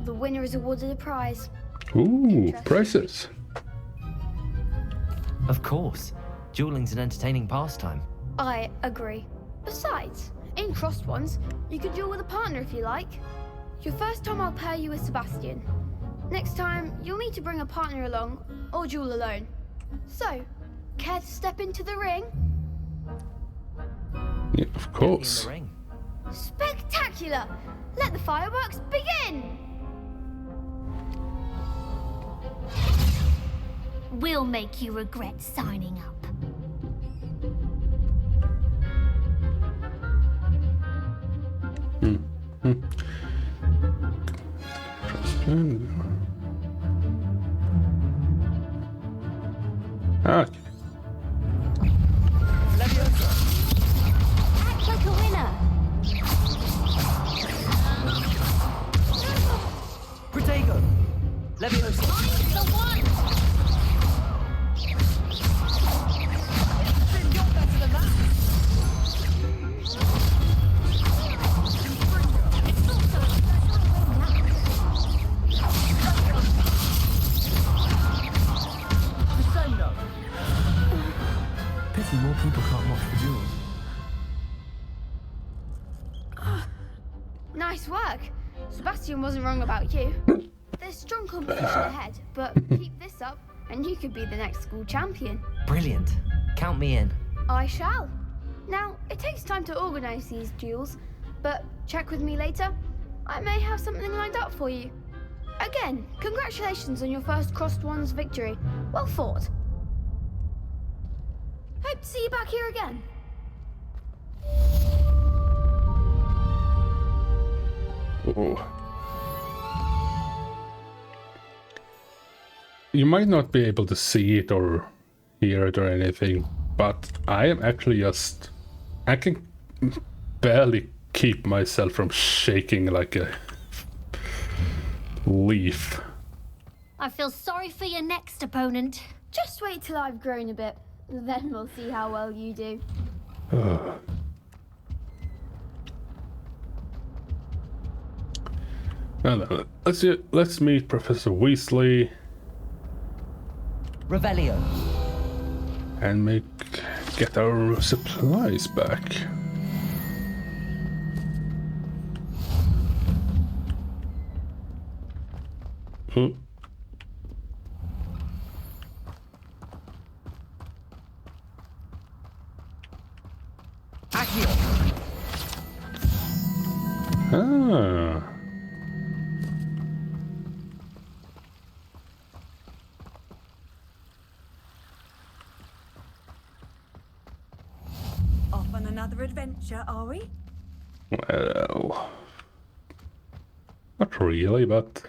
the winner is awarded a prize. Ooh, prizes. Of course. Dueling's an entertaining pastime. I agree. Besides, in crossed ones, you can duel with a partner if you like. Your first time I'll pair you with Sebastian. Next time, you'll need to bring a partner along, or duel alone. So, care to step into the ring? Yeah, of course. Get in the ring. Spectacular! Let the fireworks begin! We'll make you regret signing up. Ah. Act like a winner. Protego! Leviosa! I'm the one! You're better than that. It's not so Persona. Pity more people can't watch the duels. Nice work. Sebastian wasn't wrong about you. There's strong competition ahead, but keep this up and you could be the next school champion. Brilliant. Count me in. I shall. Now, it takes time to organise these duels, but check with me later. I may have something lined up for you. Again, congratulations on your first Crossed Ones victory. Well fought. Hope to see you back here again. Oh. You might not be able to see it or hear it or anything, but I am actually just... I can barely keep myself from shaking like a leaf. I feel sorry for your next opponent. Just wait till I've grown a bit, then we'll see how well you do. Well, let's meet Professor Weasley. Revelio. And get our supplies back. Accio. Ah. Off on another adventure, are we? Well, not really, but...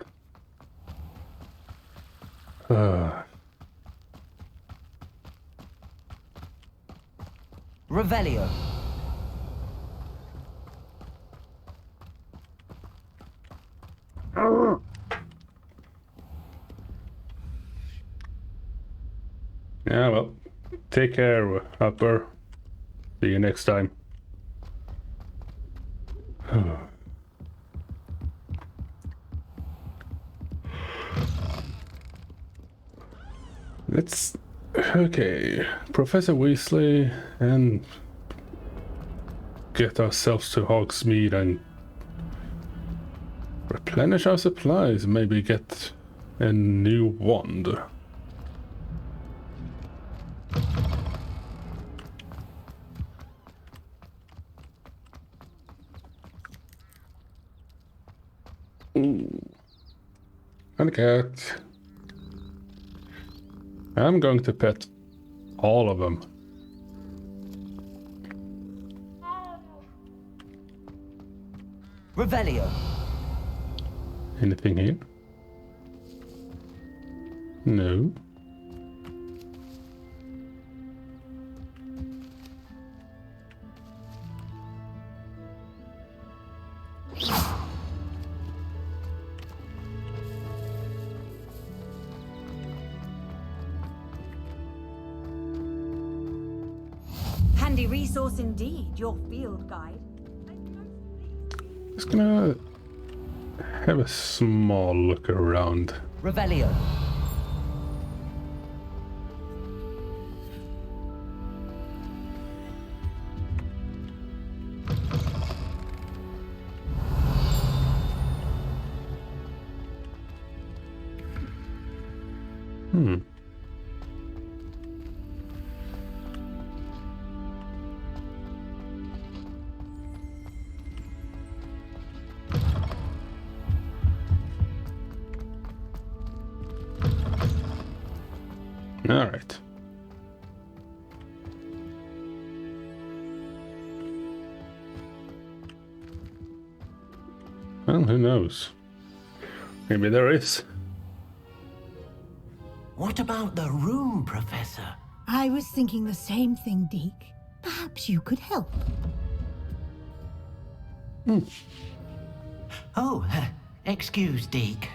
Revelio. Yeah, well, take care, Upper. See you next time. Let's... Okay, Professor Weasley, and get ourselves to Hogsmeade and replenish our supplies, maybe get a new wand. Ooh. And a cat. I'm going to pet all of them. Revelio. Anything here? No. Handy resource indeed, your field guide. Just gonna have a small look around. Revelio. All right. Well, who knows? Maybe there is. What about the room, Professor? I was thinking the same thing, Deke. Perhaps you could help. Oh, excuse, Deke.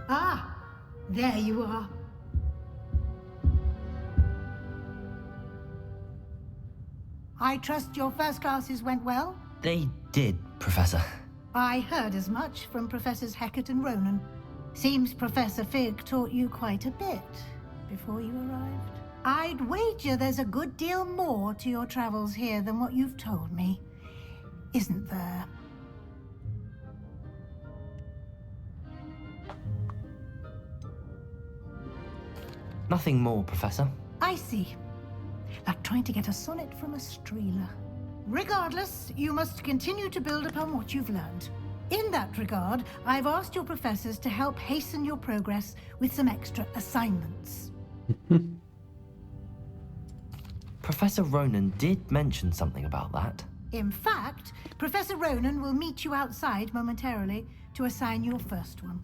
Ah, there you are. I trust your first classes went well? They did, Professor. I heard as much from Professors Hecat and Ronan. Seems Professor Fig taught you quite a bit before you arrived. I'd wager there's a good deal more to your travels here than what you've told me. Isn't there? Nothing more, Professor. I see. Like trying to get a sonnet from a streeler. Regardless, you must continue to build upon what you've learned. In that regard, I've asked your professors to help hasten your progress with some extra assignments. Professor Ronan did mention something about that. In fact, Professor Ronan will meet you outside momentarily to assign your first one.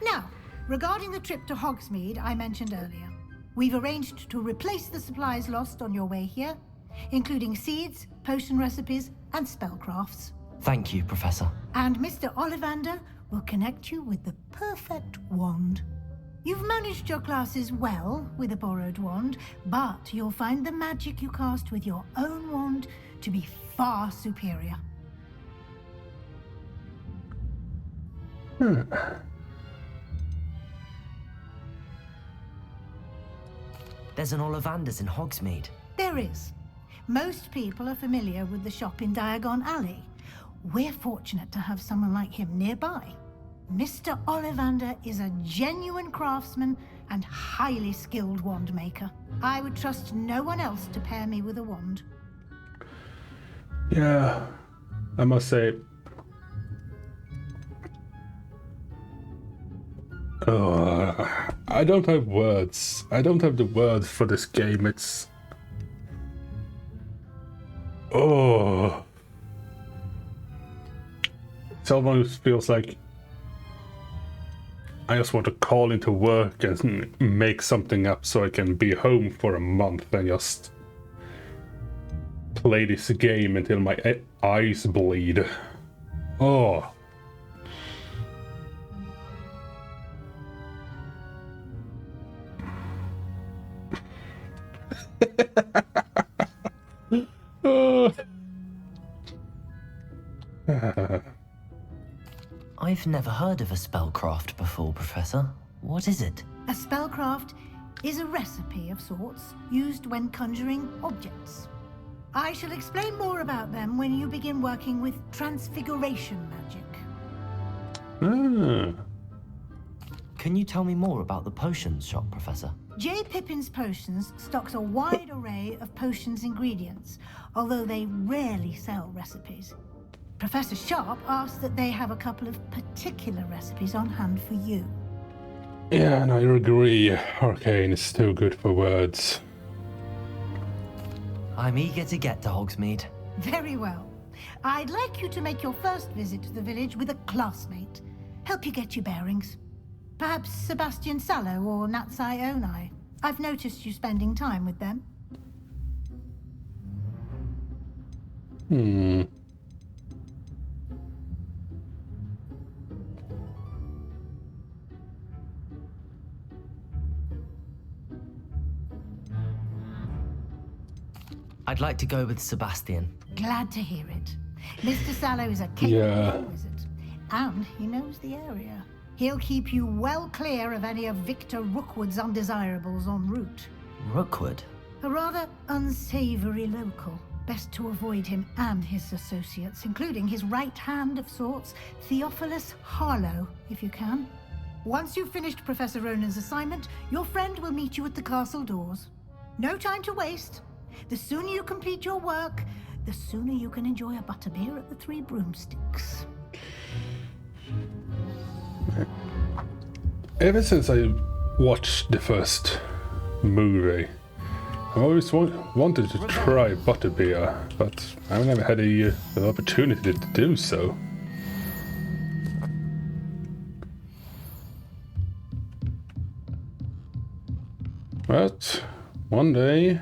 Now, regarding the trip to Hogsmeade I mentioned earlier, we've arranged to replace the supplies lost on your way here, including seeds, potion recipes, and spellcrafts. Thank you, Professor. And Mr. Ollivander will connect you with the perfect wand. You've managed your classes well with a borrowed wand, but you'll find the magic you cast with your own wand to be far superior. There's an Ollivander's in Hogsmeade. There is. Most people are familiar with the shop in Diagon Alley. We're fortunate to have someone like him nearby. Mr. Ollivander is a genuine craftsman and highly skilled wand maker. I would trust no one else to pair me with a wand. Yeah, I must say. I don't have words. I don't have the words for this game. It's. Oh. It almost feels like I just want to call into work and make something up so I can be home for a month and just play this game until my eyes bleed. Oh. Oh. I've never heard of a spellcraft before, Professor. What is it? A spellcraft is a recipe of sorts used when conjuring objects. I shall explain more about them when you begin working with transfiguration magic. Can you tell me more about the potions shop, Professor? J. Pippin's Potions stocks a wide array of potions ingredients, although they rarely sell recipes. Professor Sharp asked that they have a couple of particular recipes on hand for you. Yeah, and I agree. Arcane is too good for words. I'm eager to get to Hogsmeade. Very well. I'd like you to make your first visit to the village with a classmate. Help you get your bearings. Perhaps Sebastian Sallow or Natsai Onai. I've noticed you spending time with them. I'd like to go with Sebastian. Glad to hear it. Mr. Sallow is a capable wizard, and he knows the area. He'll keep you well clear of any of Victor Rookwood's undesirables en route. Rookwood? A rather unsavory local. Best to avoid him and his associates, including his right hand of sorts, Theophilus Harlow, if you can. Once you've finished Professor Ronan's assignment, your friend will meet you at the castle doors. No time to waste. The sooner you complete your work, the sooner you can enjoy a butterbeer at the Three Broomsticks. Ever since I watched the first movie. I've always wanted to try butterbeer, but I've never had the opportunity to do so. But one day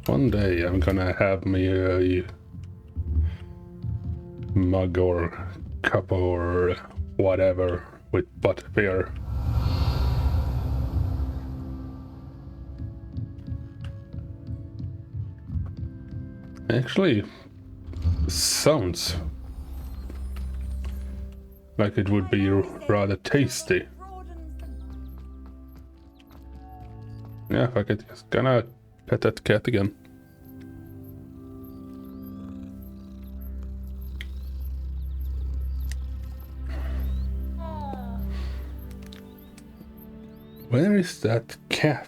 I'm gonna have me a mug or cup or whatever with butterbeer. Actually, sounds like it would be rather tasty. Yeah, fuck it. Just gonna pet that cat again. Where is that cat?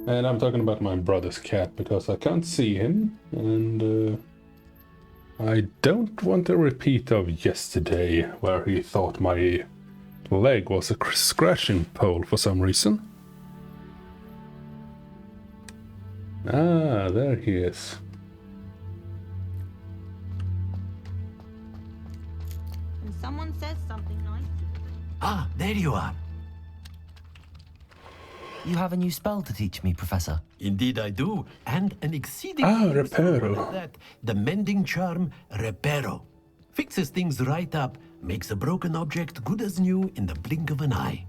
And I'm talking about my brother's cat because I can't see him, and I don't want a repeat of yesterday where he thought my leg was a scratching pole for some reason. Ah, there he is. And someone says something nice. Ah, there you are. You have a new spell to teach me, Professor. Indeed I do, and an exceedingly useful Reparo. one at that. The mending charm, Reparo. Fixes things right up, makes a broken object good as new in the blink of an eye.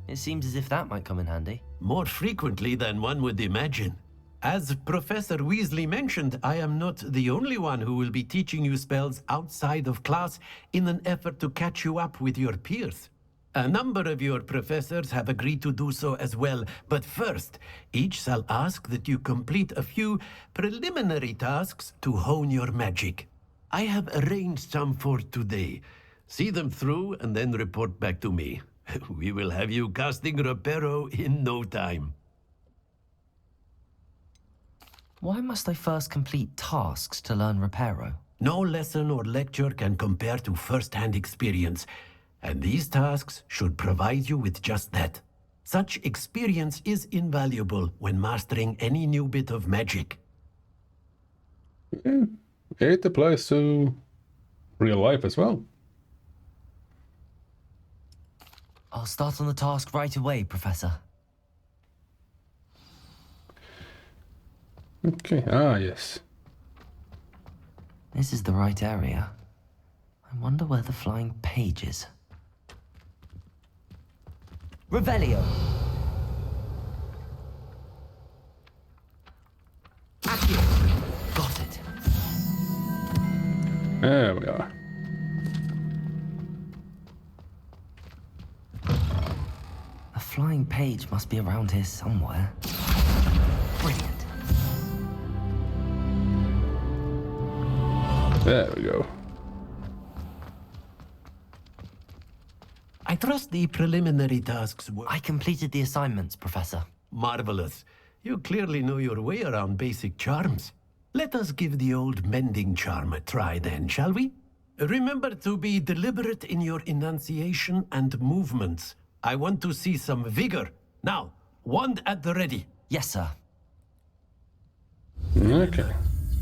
It seems as if that might come in handy. More frequently than one would imagine. As Professor Weasley mentioned, I am not the only one who will be teaching you spells outside of class in an effort to catch you up with your peers. A number of your professors have agreed to do so as well, but first, each shall ask that you complete a few preliminary tasks to hone your magic. I have arranged some for today. See them through and then report back to me. We will have you casting Reparo in no time. Why must I first complete tasks to learn Reparo? No lesson or lecture can compare to first-hand experience, and these tasks should provide you with just that. Such experience is invaluable when mastering any new bit of magic. Yeah, it applies to real life as well. I'll start on the task right away, Professor. Okay, yes. This is the right area. I wonder where the flying page is. Revelio! Got it. There we are. A flying page must be around here somewhere. Brilliant. There we go. I trust the preliminary tasks were... I completed the assignments, Professor. Marvelous. You clearly know your way around basic charms. Let us give the old mending charm a try then, shall we? Remember to be deliberate in your enunciation and movements. I want to see some vigor. Now, wand at the ready. Yes, sir. Okay.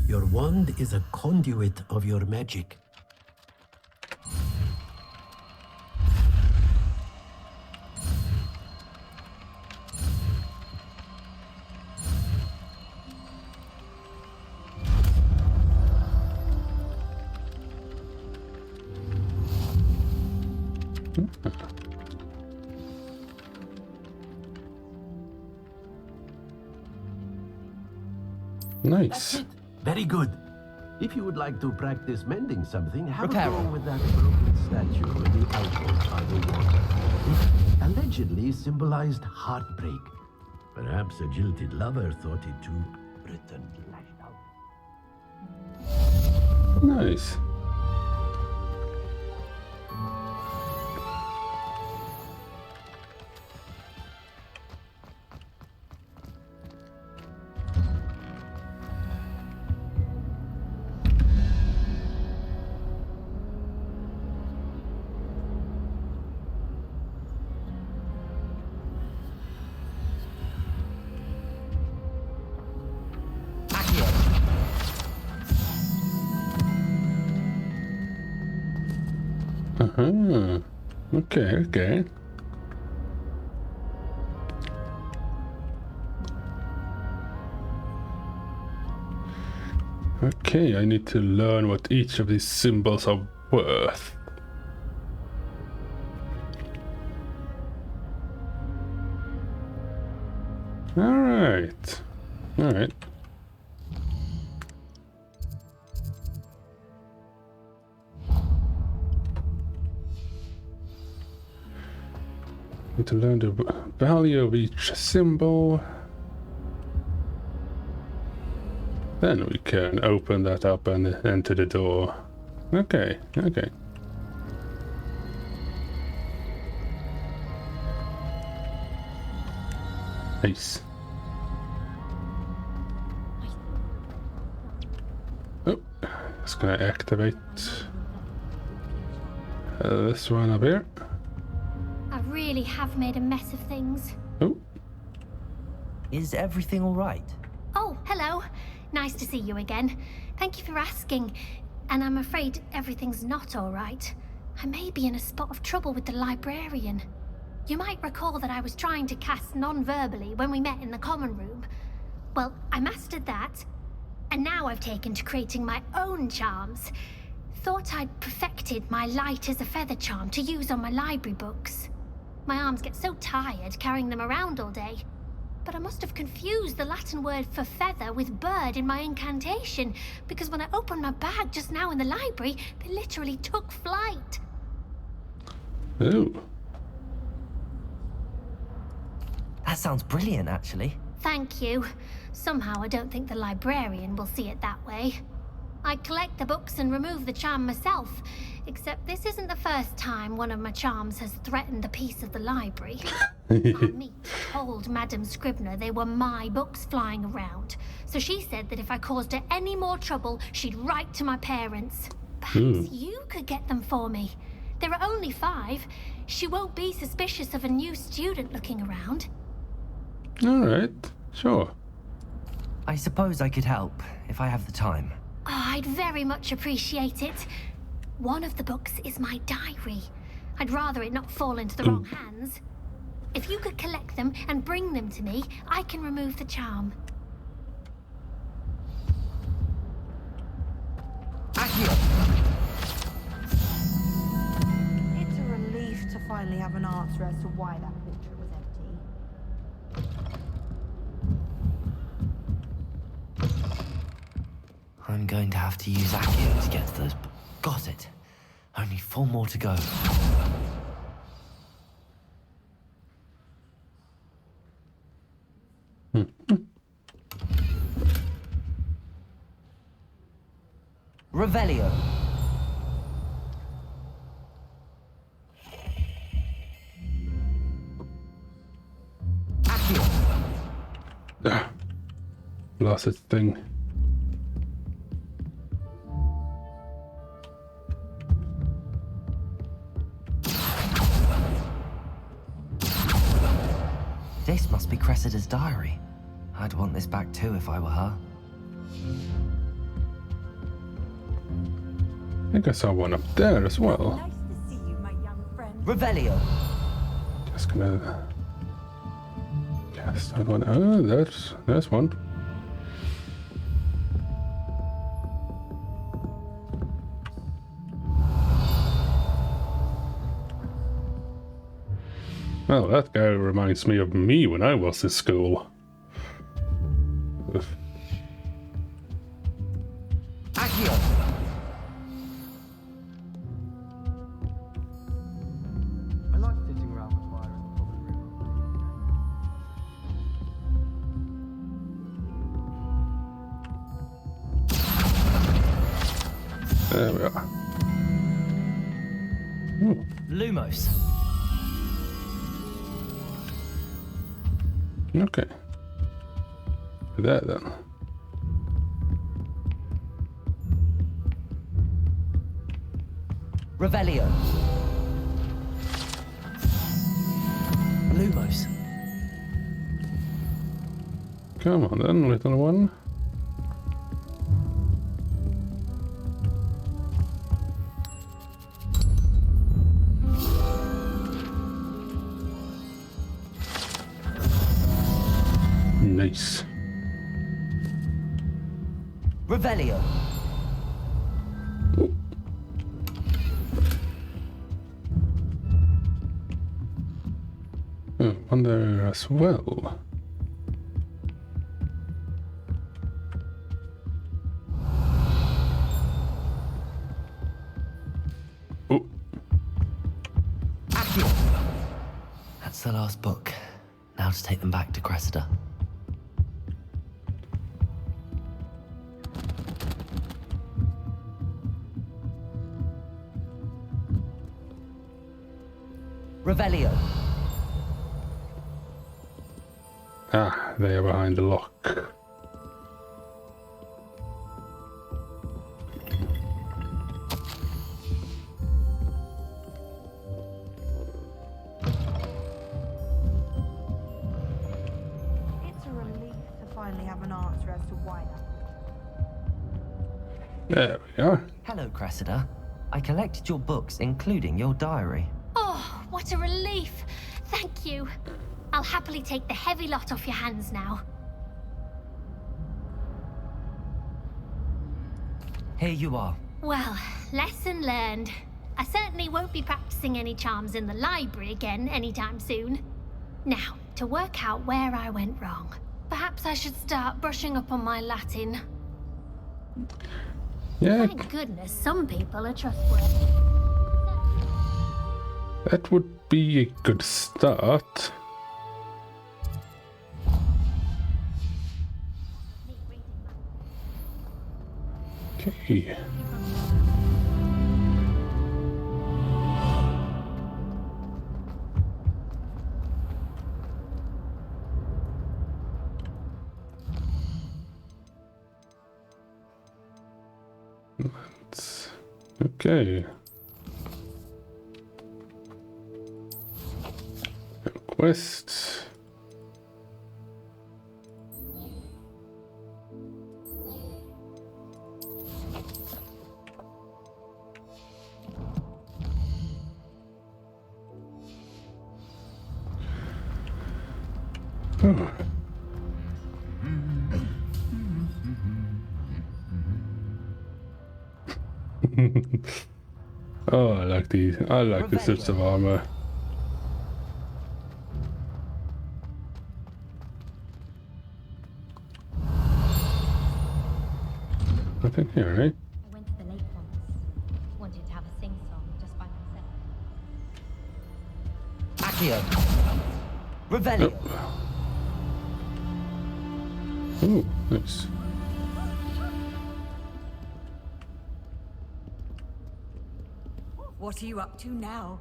Your wand is a conduit of your magic. Nice. That's it. Very good. If you would like to practice mending something, have a Reparo. go with that broken statue in the alcove by the water. It allegedly symbolized heartbreak. Perhaps a jilted lover thought it too written lashed out. Nice. Uh-huh. Okay, okay. Okay, I need to learn what each of these symbols are worth. Alright. Alright. Need to learn the value of each symbol. Then we can open that up and enter the door. Okay, okay. Nice. Oh, just gonna activate this one up here. I really have made a mess of things. Oh. Is everything all right? Oh, hello. Nice to see you again. Thank you for asking. And I'm afraid everything's not all right. I may be in a spot of trouble with the librarian. You might recall that I was trying to cast non-verbally when we met in the common room. Well, I mastered that. And now I've taken to creating my own charms. Thought I'd perfected my light as a feather charm to use on my library books. My arms get so tired carrying them around all day. But I must have confused the Latin word for feather with bird in my incantation, because when I opened my bag just now in the library, they literally took flight. Oh. That sounds brilliant, actually. Thank you. Somehow I don't think the librarian will see it that way. I collect the books and remove the charm myself, except this isn't the first time one of my charms has threatened the peace of the library. Meet told Madame Scribner they were my books flying around, so she said that if I caused her any more trouble, she'd write to my parents. Perhaps you could get them for me. There are only 5. She won't be suspicious of a new student looking around. Alright, sure. I suppose I could help, if I have the time. Oh, I'd very much appreciate it. One of the books is my diary. I'd rather it not fall into the wrong hands. If you could collect them and bring them to me, I can remove the charm. It's a relief to finally have an answer as to why that portrait was empty. I'm going to have to use Accio to get to those. Got it. Only 4 more to go. Revelio. Accio. Ah. Lost its thing. This must be Cressida's diary. I'd want this back too if I were her. I think I saw one up there as well. Nice to see you, my young friend. Revelio. Just gonna cast that one. Oh, there's one. Well, that guy reminds me of me when I was in school. Ugh. Accio. I like sitting around the fire in the common room. There we are. Ooh. Lumos. Okay. There then. Revelio. Lumos. Come on then, little one. Nice. Revelio. Oh, one there as well. Oh. That's the last book. Now to take them back to Cressida. Revelio. Ah, they are behind the lock. It's a relief to finally have an answer as to why that. There we are. Hello, Cressida. I collected your books, including your diary. Oh, what a relief. Thank you. I'll happily take the heavy lot off your hands now. Here you are. Well, lesson learned. I certainly won't be practicing any charms in the library again anytime soon. Now, to work out where I went wrong. Perhaps I should start brushing up on my Latin. Yeah. Thank goodness some people are trustworthy. That would be a good start. Okay. Okay. Quest. Oh. Oh, I like these. I like the suits of armor. Nothing here, right? I went to the lake once. Wanted to have a sing-song just by myself. Accio. Revelio. Oh, nice. What are you up to now?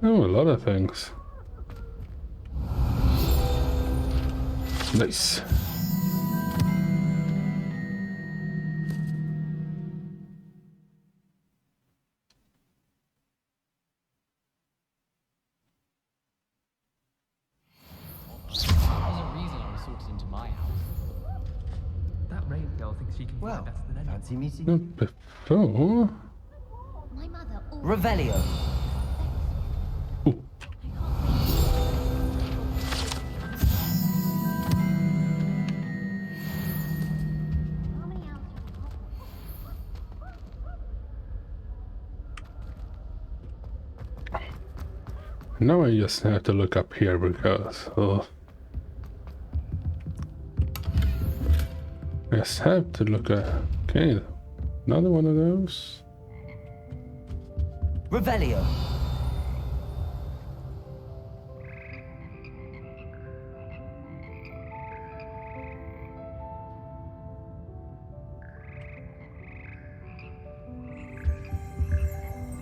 Oh, a lot of things. Nice. There's a reason I was sorted into my house. That rain girl thinks she can fly better than anyone. Fancy meeting Not you? before. My mother always... Revelio. Now I just have to look up here because I just have to look at. Okay, another one of those. Revelio.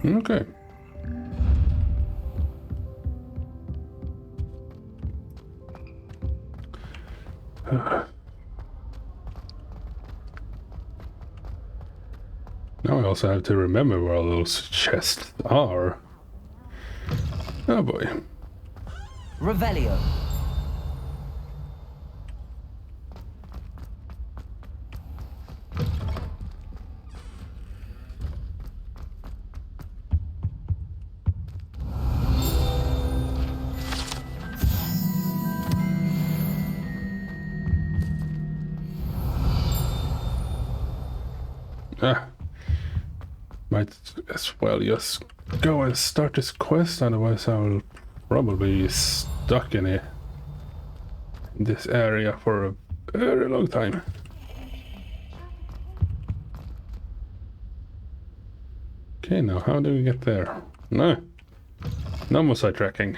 Okay. Now I also have to remember where all those chests are. Oh boy. Revelio. Might as well just go and start this quest, otherwise I'll probably be stuck in this area for a very long time. Okay, now how do we get there? No more sidetracking.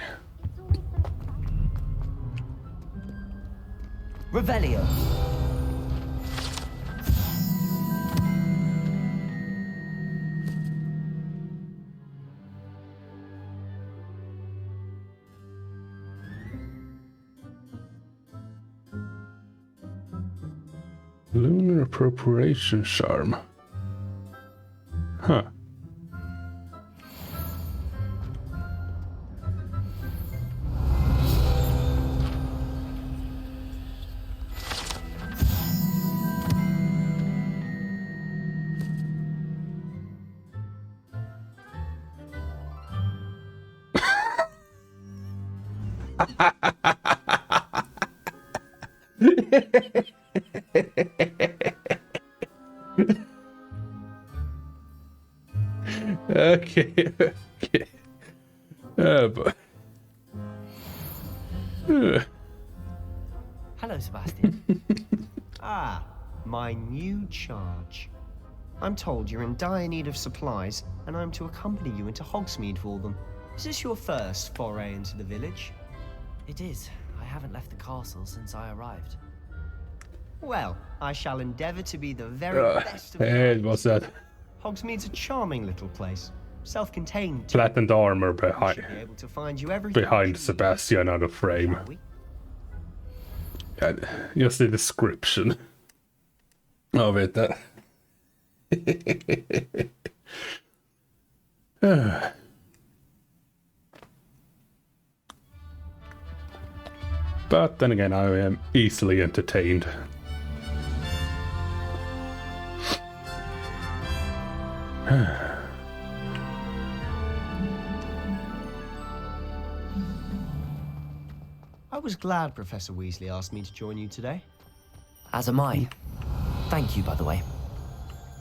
Revelio. Lunar appropriation charm. Huh. Okay. Oh boy. Hello, Sebastian. Ah, my new charge. I'm told you're in dire need of supplies, and I'm to accompany you into Hogsmeade for them. Is this your first foray into the village? It is. I haven't left the castle since I arrived. Well, I shall endeavour to be the very best of Hey, what's that? Hogsmeade's a charming little place. Self-contained. Flattened armor We behind should be able to find you everything. Sebastian out of frame. And just the description of it. But then again, I am easily entertained. I was glad Professor Weasley asked me to join you today. As am I. Thank you, by the way.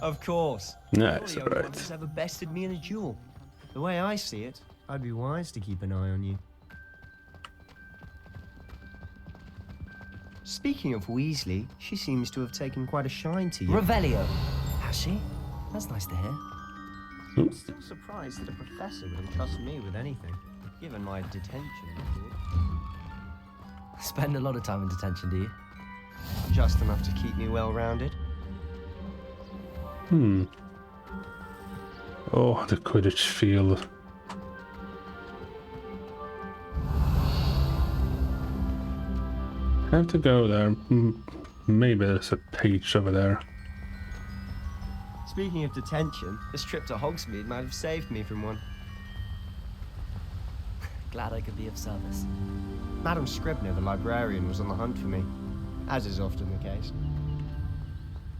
Of course. That's Surely alright. no one has ever bested me in a duel. The way I see it, I'd be wise to keep an eye on you. Speaking of Weasley, she seems to have taken quite a shine to you. Revelio. Has she? That's nice to hear. I'm still surprised that a professor would entrust me with anything, given my detention record. Spend a lot of time in detention, do you? Just enough to keep me well-rounded. Oh, the Quidditch field. Have to go there. Maybe there's a page over there. Speaking of detention, this trip to Hogsmeade might have saved me from one. Glad I could be of service. Madam Scribner, the librarian, was on the hunt for me, as is often the case.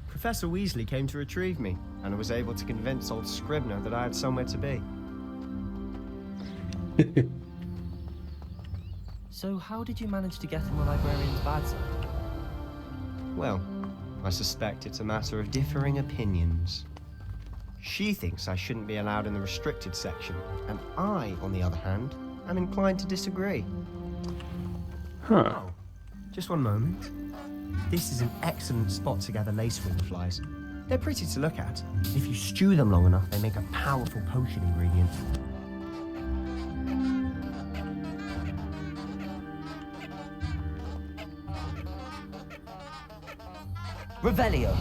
Professor Weasley came to retrieve me, and I was able to convince old Scribner that I had somewhere to be. So how did you manage to get on the librarian's bad side? Well, I suspect it's a matter of differing opinions. She thinks I shouldn't be allowed in the restricted section, and I, on the other hand, am inclined to disagree. Huh. Oh, just one moment. This is an excellent spot to gather lacewing flies. They're pretty to look at. If you stew them long enough, they make a powerful potion ingredient. Revelio.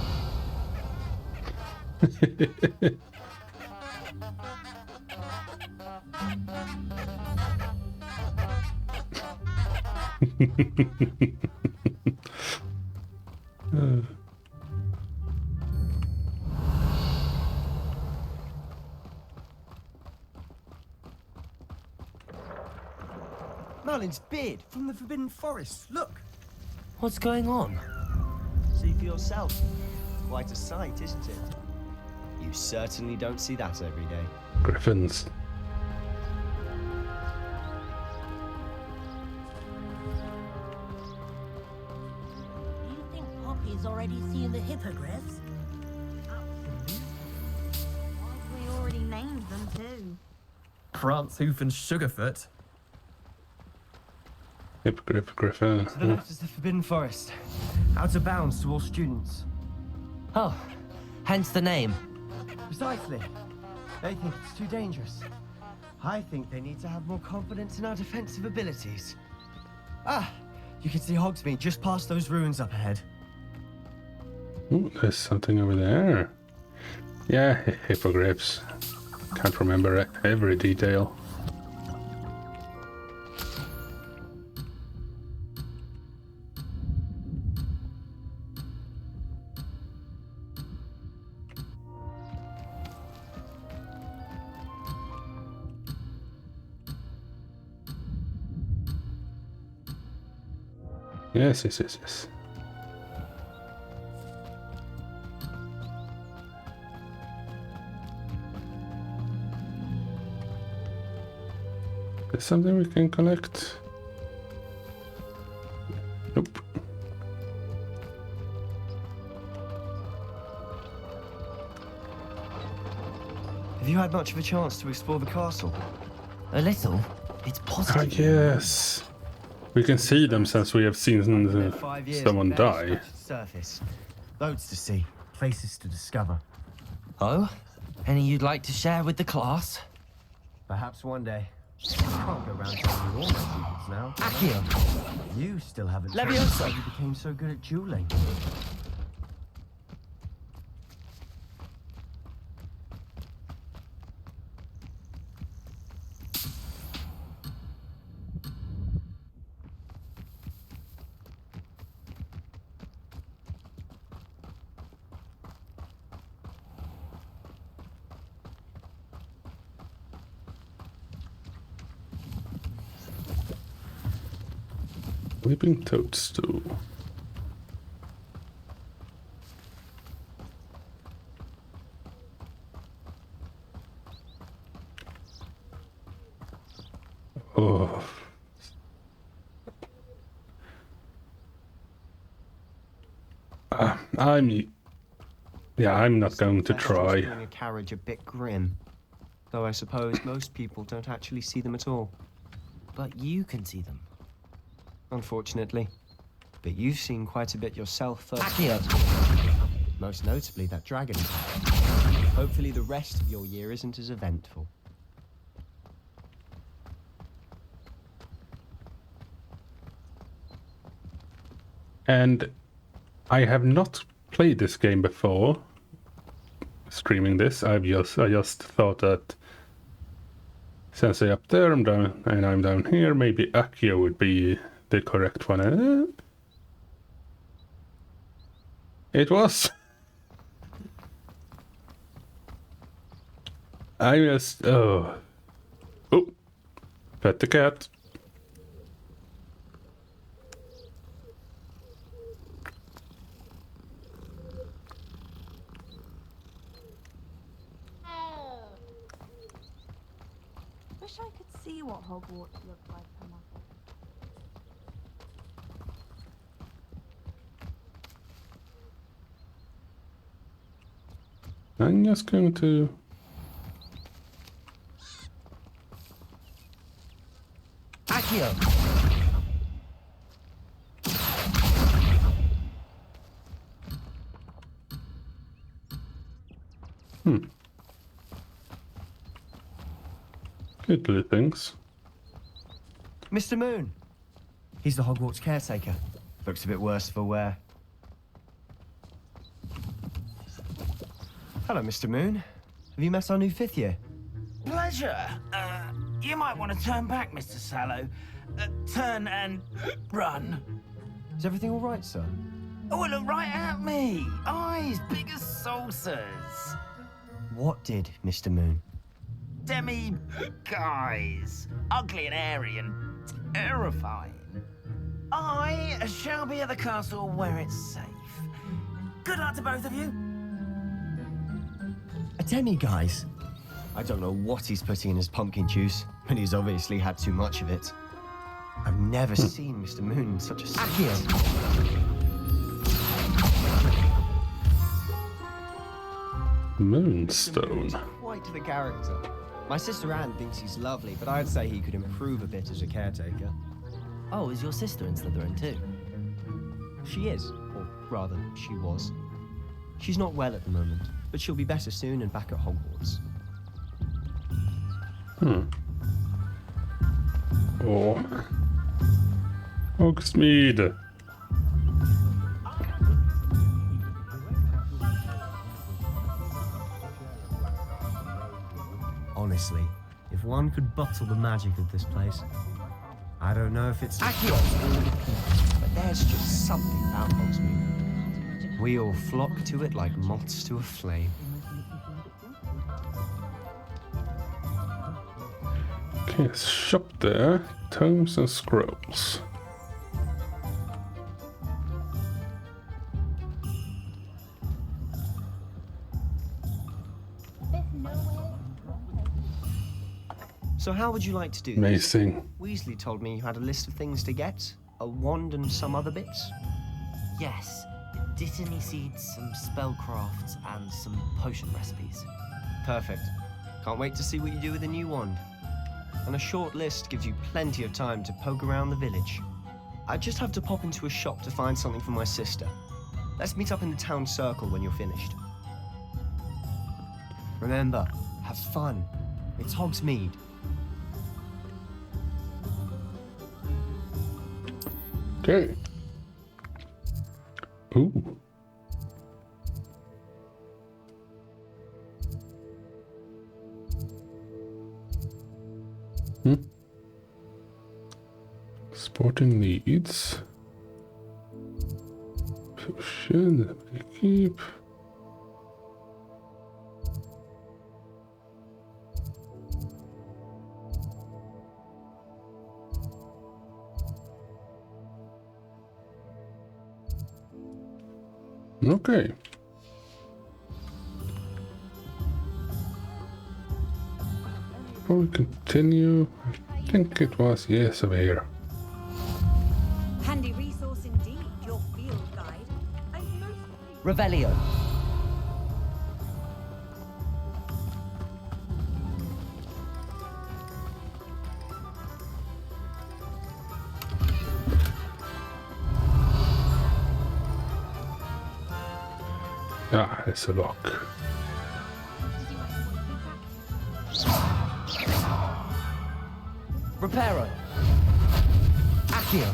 Merlin's beard from the Forbidden Forest. Look. What's going on? See for yourself. Quite a sight, isn't it? You certainly don't see that every day. Griffins. Do you think Poppy's already seen the hippogriffs? Have we already Prancehoof and Sugarfoot. Hippogriff, To the left is the Forbidden Forest. Out of bounds to all students. Oh, hence the name. Precisely. They think it's too dangerous. I think they need to have more confidence in our defensive abilities. Ah, you can see Hogsmeade just past those ruins up ahead. Ooh, there's something over there. Yeah, hippogriffs. Can't remember every detail. Yes. There's something we can collect. Nope. Have you had much of a chance to explore the castle? A little. It's positive. Ah, yes. We can see them since we have seen someone die. Surface. Loads to see. Places to discover. Oh? Any you'd like to share with the class? Perhaps one day. Can't go around telling you all my secrets now. Accio. You still haven't told Leviosa. us how you became so good at dueling. Weeping Toadstool. Oh. I'm not going to try. A carriage a bit grim, though I suppose most people don't actually see them at all. But you can see them. Unfortunately. But you've seen quite a bit yourself. Accio. Most notably that dragon. Hopefully the rest of your year isn't as eventful. And I have not played this game before. Streaming this, I just thought that since I'm up there, I'm down, and I'm down here, maybe Accio would be the correct one. It was. I just oh, pet the cat. Wish I could see what Hogwarts looked like from up. I'm just going to. Accio. Good little things. Mr. Moon. He's the Hogwarts caretaker. Looks a bit worse for wear. Hello, Mr. Moon. Have you met our new 5th year? Pleasure. You might want to turn back, Mr. Sallow. Turn and run. Is everything all right, sir? Oh, look right at me. Eyes big as saucers. What did Mr. Moon? Guys. Ugly and airy and terrifying. I shall be at the castle where it's safe. Good luck to both of you. A demi-guise? I don't know what he's putting in his pumpkin juice, but he's obviously had too much of it. I've never seen Mr. Moon in such a Moonstone. Quite the character. My sister Anne thinks he's lovely, but I'd say he could improve a bit as a caretaker. Oh, is your sister in Slytherin too? She is, or rather, she was. She's not well at the moment, but she'll be better soon and back at Hogwarts. Oh. Hogsmeade. Honestly, if one could bottle the magic of this place, I don't know if it's Accio, but there's just something about Hogsmeade. We all flock to it like moths to a flame. Okay, shop there. Tomes and scrolls. So how would you like to do this? Amazing. Weasley told me you had a list of things to get. A wand and some other bits. Yes. Dittany seeds, some spellcrafts, and some potion recipes. Perfect. Can't wait to see what you do with the new wand. And a short list gives you plenty of time to poke around the village. I just have to pop into a shop to find something for my sister. Let's meet up in the town circle when you're finished. Remember, have fun. It's Hogsmeade. Okay. Ooh. Sporting needs. Potion, keep. Okay. Before we continue, I think it was yes over here. Handy resource indeed, your field guide. Revelio. Ah, it's a lock. Reparo. Accio.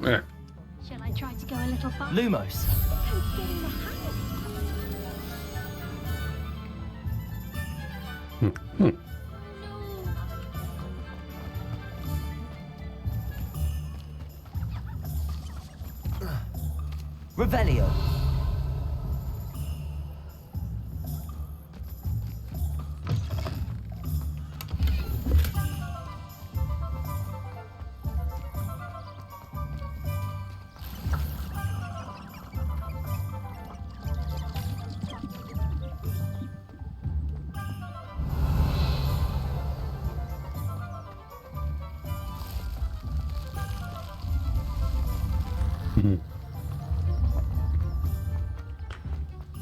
Yeah. Shall I try to go a little faster? Lumos. Revelio.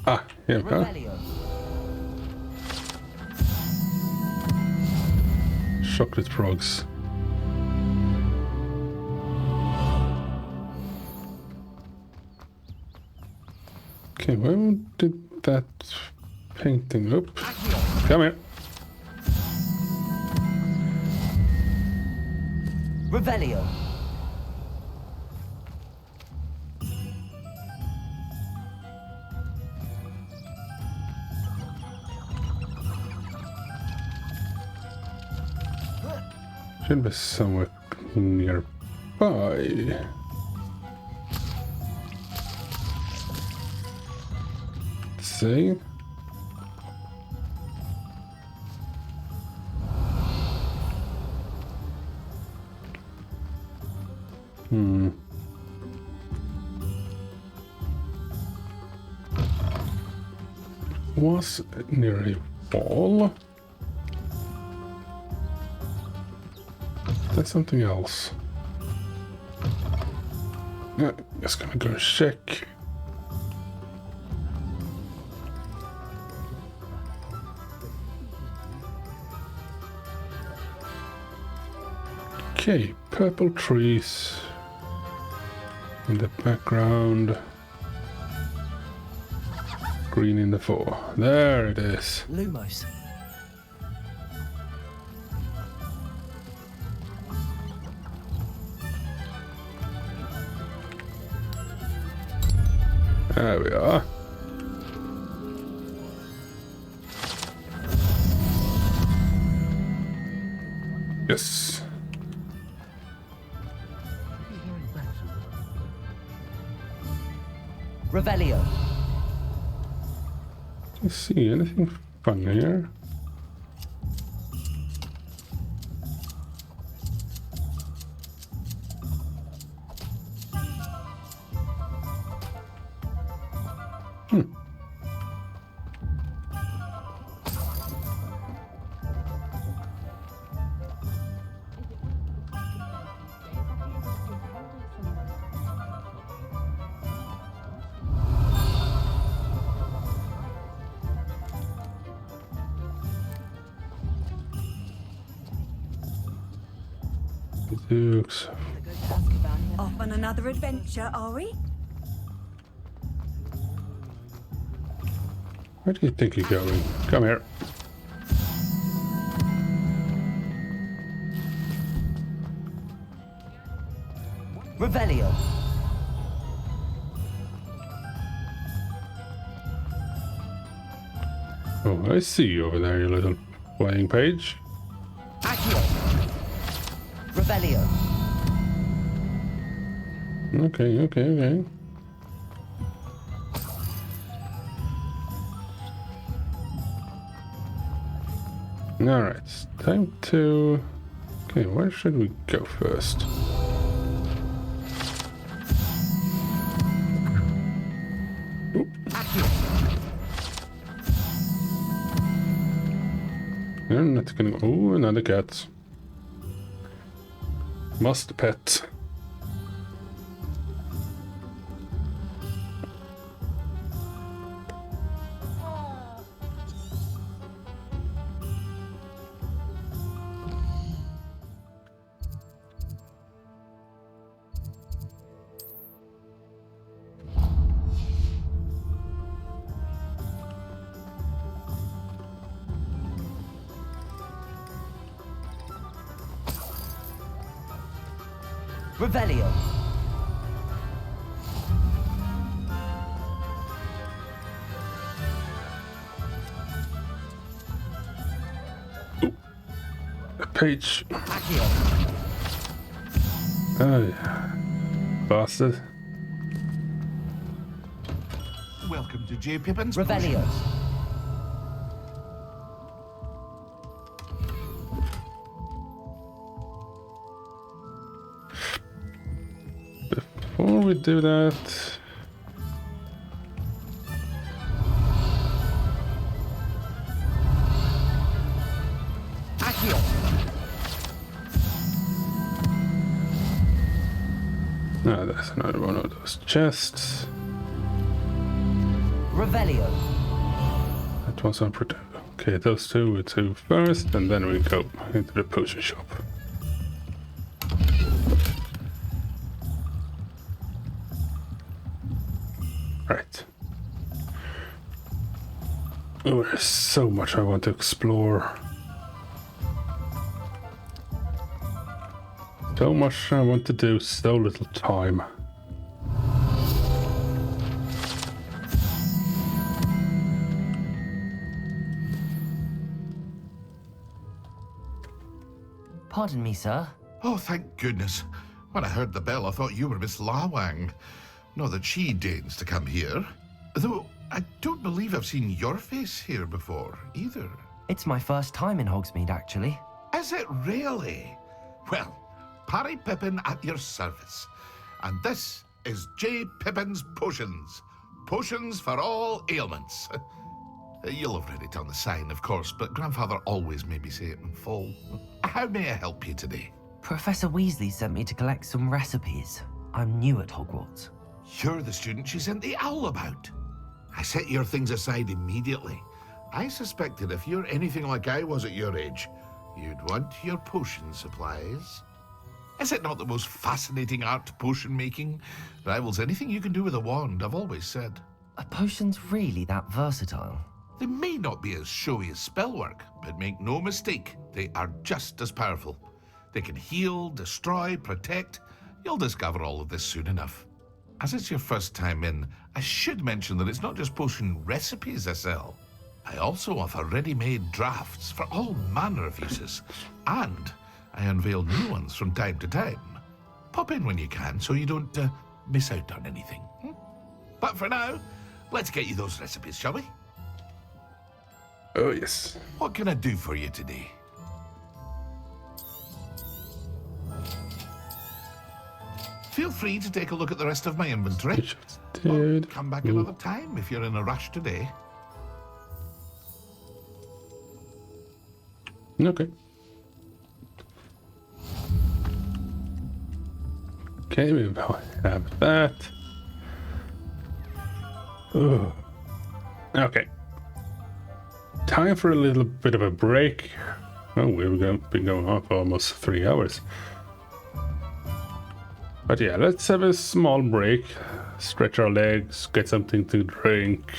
Ah, here we go. Chocolate frogs. Okay, where did that painting up? Come here. Revelio. Should be somewhere nearby. Let's see. Was near a wall. That's something else. Yeah, just gonna go check. Okay, purple trees in the background. Green in the fore. There it is. Lumos. There we are. Yes. Revelio. Let's see, anything fun here? Dukes. Off on another adventure, are we? Where do you think you're going? Come here. Revelio. Oh, I see you over there, you little playing page. Accio. Revelio. Okay. Alright, it's time to... Okay, where should we go first? Oop. And that's gonna go... Oh, another cat. Must pet. Revelio. A page. Accio. Oh yeah. Bastard. Welcome to J. Pippin's Revelio. Before we do that... Accio. Ah, that's another one of those chests. Revelio. That was unprotected. Okay, those two we do first, and then we go into the potion shop. Right. Oh, there's so much I want to explore. So much I want to do, so little time. Pardon me, sir. Oh, thank goodness. When I heard the bell, I thought you were Miss Lawang. Not that she deigns to come here. Though, I don't believe I've seen your face here before, either. It's my first time in Hogsmeade, actually. Is it really? Well, Parry Pippin at your service. And this is J. Pippin's Potions. Potions for all ailments. You'll have read it on the sign, of course, but Grandfather always made me say it in full. How may I help you today? Professor Weasley sent me to collect some recipes. I'm new at Hogwarts. You're the student she sent the owl about. I set your things aside immediately. I suspected if you're anything like I was at your age, you'd want your potion supplies. Is it not the most fascinating art, potion making? Rivals anything you can do with a wand, I've always said. Are potions really that versatile? They may not be as showy as spellwork, but make no mistake, they are just as powerful. They can heal, destroy, protect. You'll discover all of this soon enough. As it's your first time in, I should mention that it's not just potion recipes I sell. I also offer ready-made drafts for all manner of uses, and I unveil new ones from time to time. Pop in when you can so you don't miss out on anything. But for now, let's get you those recipes, shall we? Oh, yes. What can I do for you today? Feel free to take a look at the rest of my inventory. Or come back another time if you're in a rush today. Okay. Okay, we have that. Ugh. Okay. Time for a little bit of a break. Oh, we've been going on for almost 3 hours. But yeah, let's have a small break. Stretch our legs, get something to drink.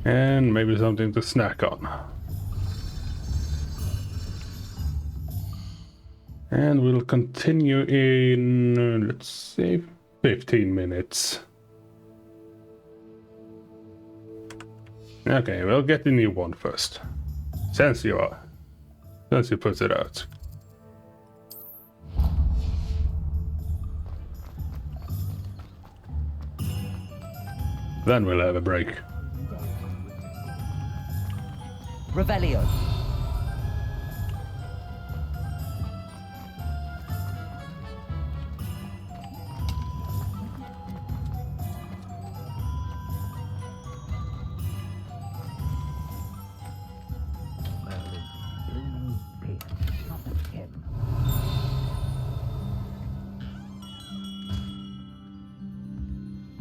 And maybe something to snack on. And we'll continue in, let's see, 15 minutes. Okay, we'll get the new one first. Since you put it out. Then we'll have a break. Revelio.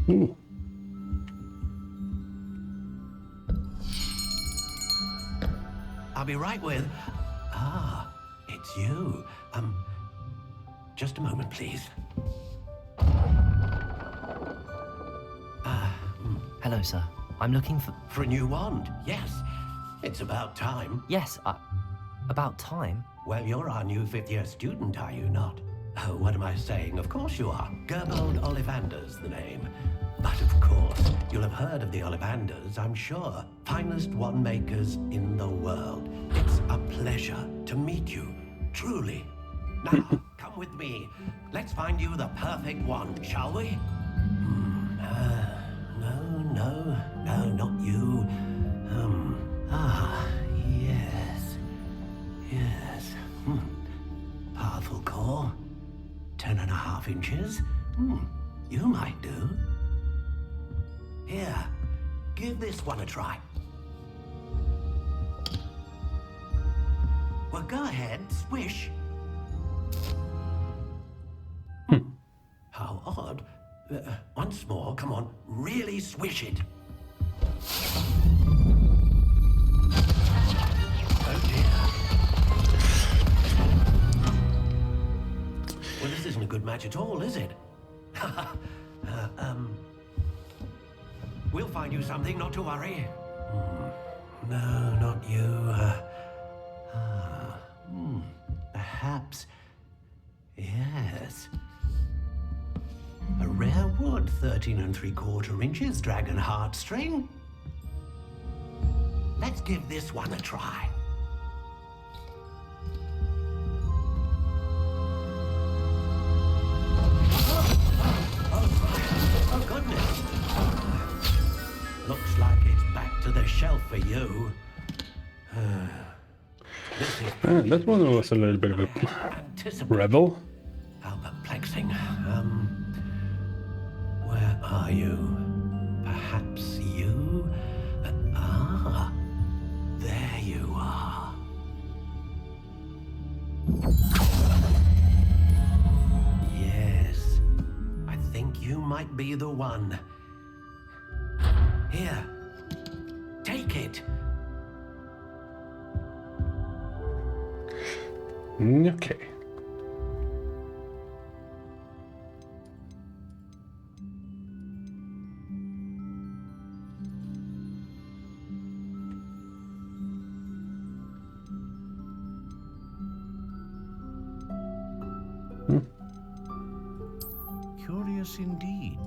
Ooh. I'll be right with... Ah, it's you. Just a moment, please. Hello, sir. I'm looking for... For a new wand, yes. It's about time. Yes, about time? Well, you're our new 5th-year student, are you not? Oh, what am I saying? Of course you are. Gerbold Ollivander's the name. But of course, you'll have heard of the Ollivanders, I'm sure. Finest wand makers in the world. It's a pleasure to meet you, truly. Now, come with me. Let's find you the perfect wand, shall we? No, not you. Yes. Powerful core. 10.5 inches. You might do. Here, give this one a try. Well, go ahead, swish. How odd. Once more, come on, really swish it. Oh dear. Well, this isn't a good match at all, is it? We'll find you something, not to worry. No, not you. Perhaps. Yes. A rare wood, 13 3/4 inches, dragon heartstring. Let's give this one a try. Oh goodness. Looks like it's back to the shelf for you. That one was a little bit of a rebel. How perplexing. Where are you? Perhaps you? There you are. Yes, I think you might be the one. Here, take it. Okay. Curious indeed.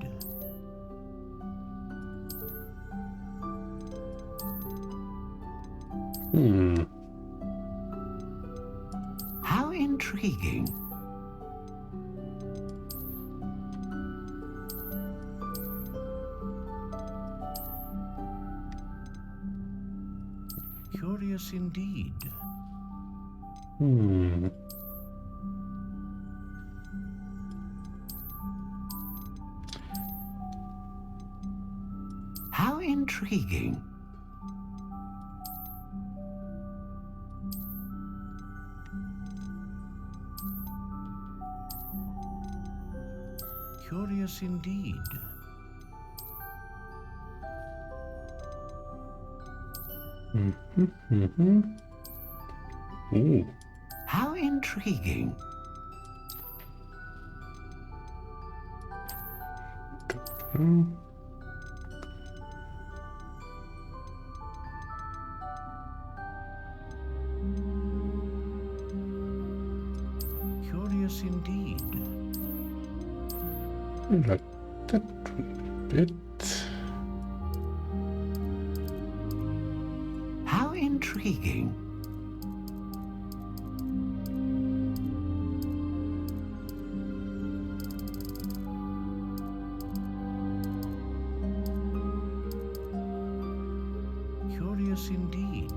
How intriguing. Curious indeed. How intriguing. Curious indeed. Ooh. How intriguing. Curious indeed. Like that bit. How intriguing. Curious indeed.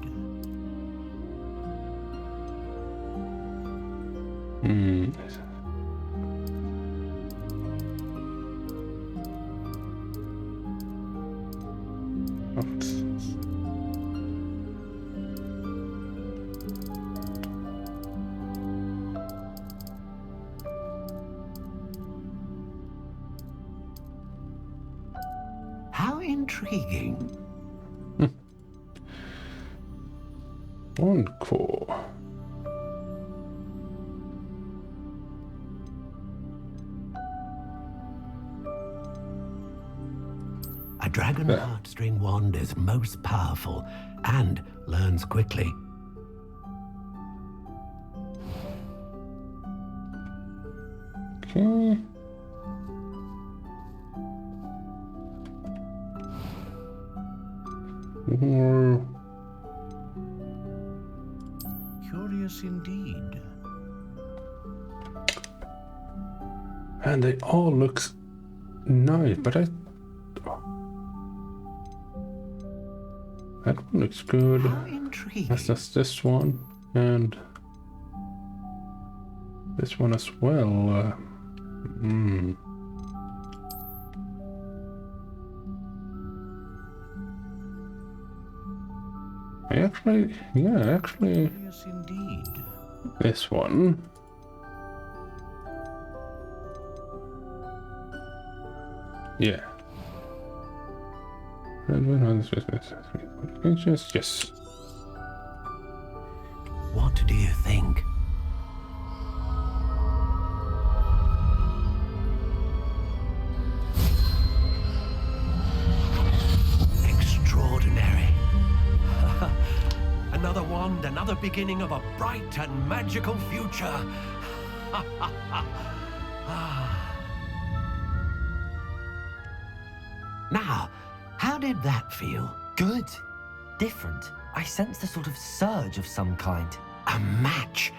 How intriguing. Encore. A dragon heartstring wand is most powerful and learns quickly. Okay. Or Curious indeed. and they all look nice, but that one looks good. That's just this one and this one as well. Actually, Curious indeed. this one. Yeah. Yes. What do you think? Extraordinary. Another wand, another beginning of a bright and magical future. Now, how did that feel? Good. Different. I sensed a sort of surge of some kind. A match.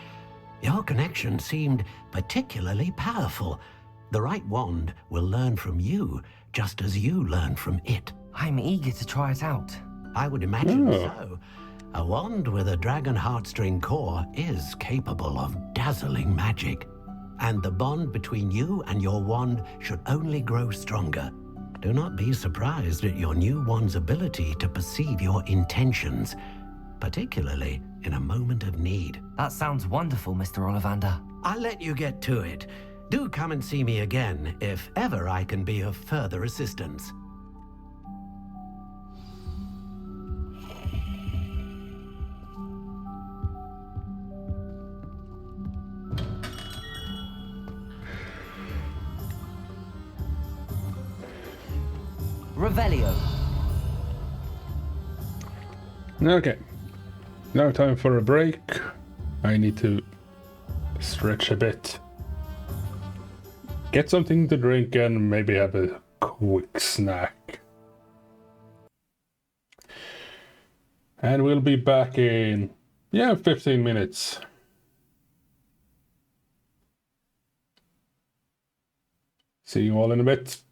Your connection seemed particularly powerful. The right wand will learn from you, just as you learn from it. I'm eager to try it out. I would imagine so. A wand with a dragon heartstring core is capable of dazzling magic. And the bond between you and your wand should only grow stronger. Do not be surprised at your new wand's ability to perceive your intentions, particularly in a moment of need. That sounds wonderful, Mr. Ollivander. I'll let you get to it. Do come and see me again if ever I can be of further assistance. Revelio. Okay. Now time for a break. I need to stretch a bit. Get something to drink and maybe have a quick snack. And we'll be back in, 15 minutes. See you all in a bit.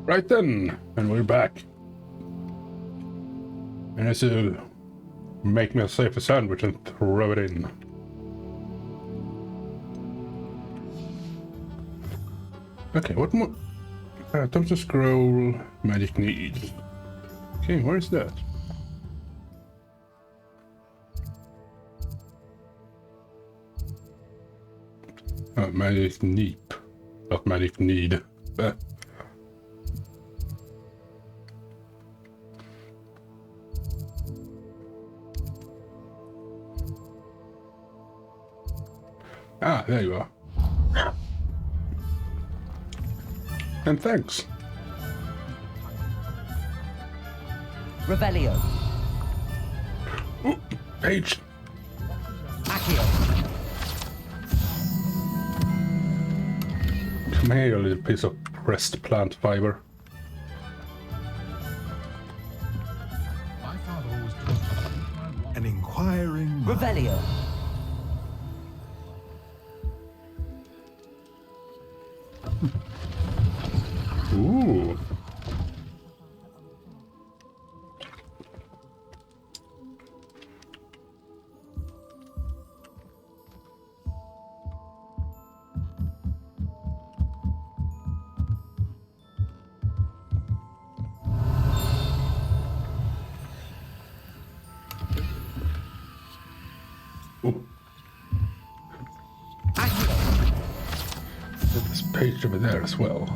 Right then, and we're back. And I should make myself a sandwich and throw it in. Okay, what more? Thompson Scroll, Magic Need. Okay, where is that? Oh, Magic Neep, not Magic Need. Ah, there you are. And thanks. Revelio. Ooh, page. Accio. Come here, you little piece of pressed plant fiber. An inquiring Revelio. Ooh. There's this page over there as well.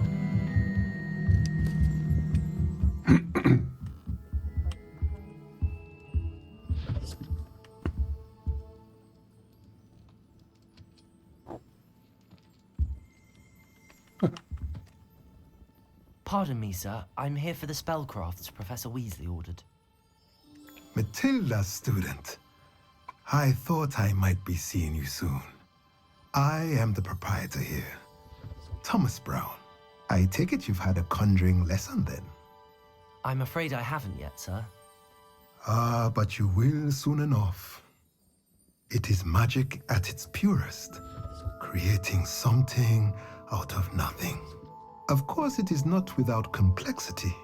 Pardon me, sir. I'm here for the spellcrafts Professor Weasley ordered. Matilda, student. I thought I might be seeing you soon. I am the proprietor here, Thomas Brown. I take it you've had a conjuring lesson then? I'm afraid I haven't yet, sir. Ah, but you will soon enough. It is magic at its purest, creating something out of nothing. Of course, it is not without complexity,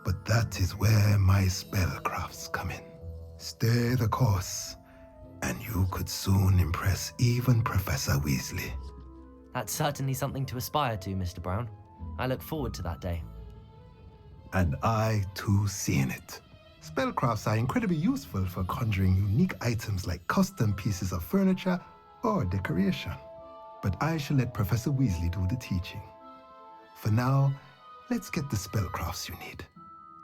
but that is where my spellcrafts come in. Stay the course, and you could soon impress even Professor Weasley. That's certainly something to aspire to, Mr. Brown. I look forward to that day. And I, too, seeing it. Spellcrafts are incredibly useful for conjuring unique items like custom pieces of furniture or decoration. But I shall let Professor Weasley do the teaching. For now, let's get the spellcrafts you need.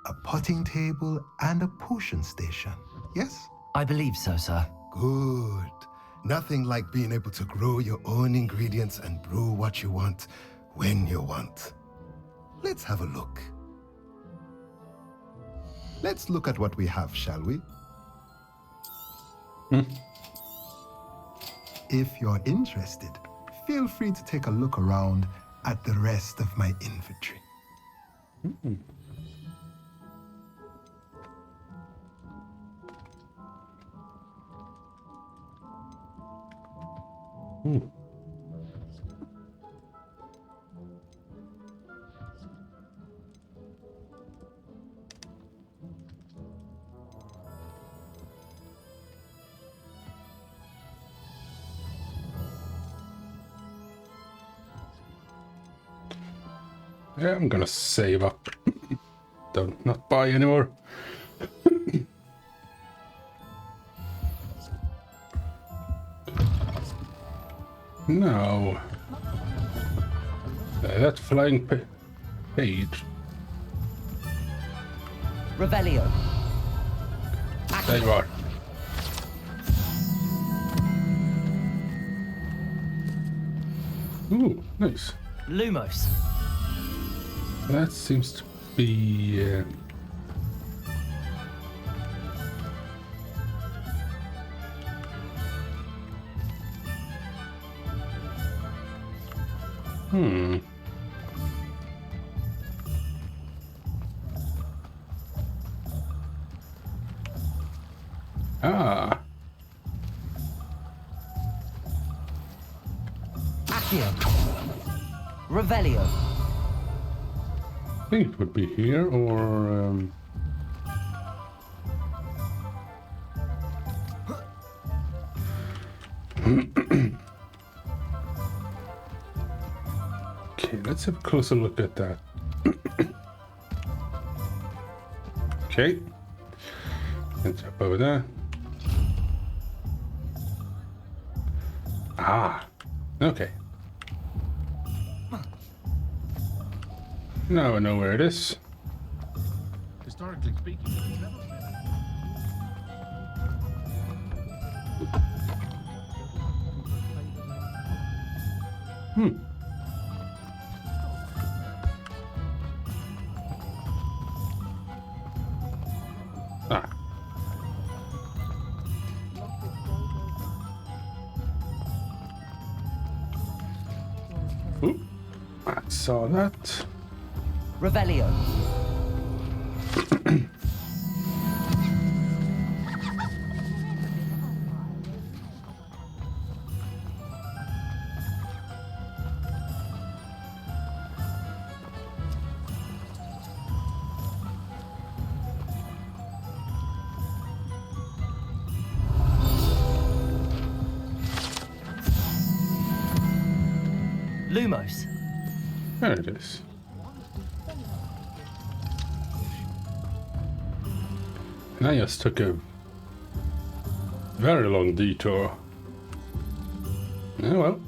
A potting table and a potion station, yes? I believe so, sir. Good. Nothing like being able to grow your own ingredients and brew what you want when you want. Let's have a look. Let's look at what we have, shall we? If you're interested, feel free to take a look around at the rest of my inventory. Yeah, I'm gonna save up. Don't not buy anymore. No. That flying page. Revelio. There you are. Ooh, nice. Lumos. That seems to be... Ah. Accio. Revelio. I think it would be here or... Okay, let's have a closer look at that. Okay. Let's up over there. Ah, okay. Now I know where it is. Historically speaking, it's never Hmm. Ah. Ooh. I saw that. Revelio. Lumos. There it is. And I just took a very long detour. Oh well.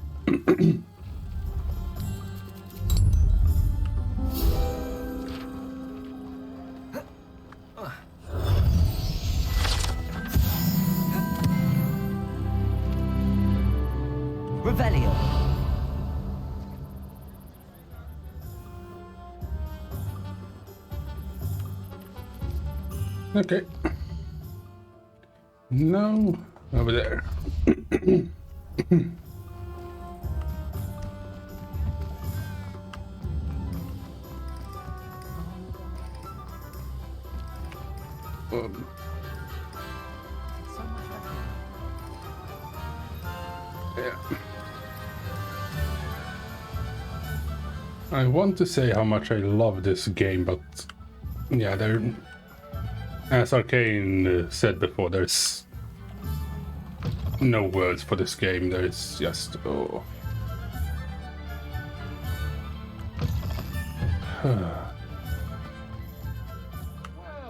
Revelio. Okay. Now, over there. Yeah. I want to say how much I love this game, but yeah, there, as Arcane said before, there's no words for this game. There's just oh. Well,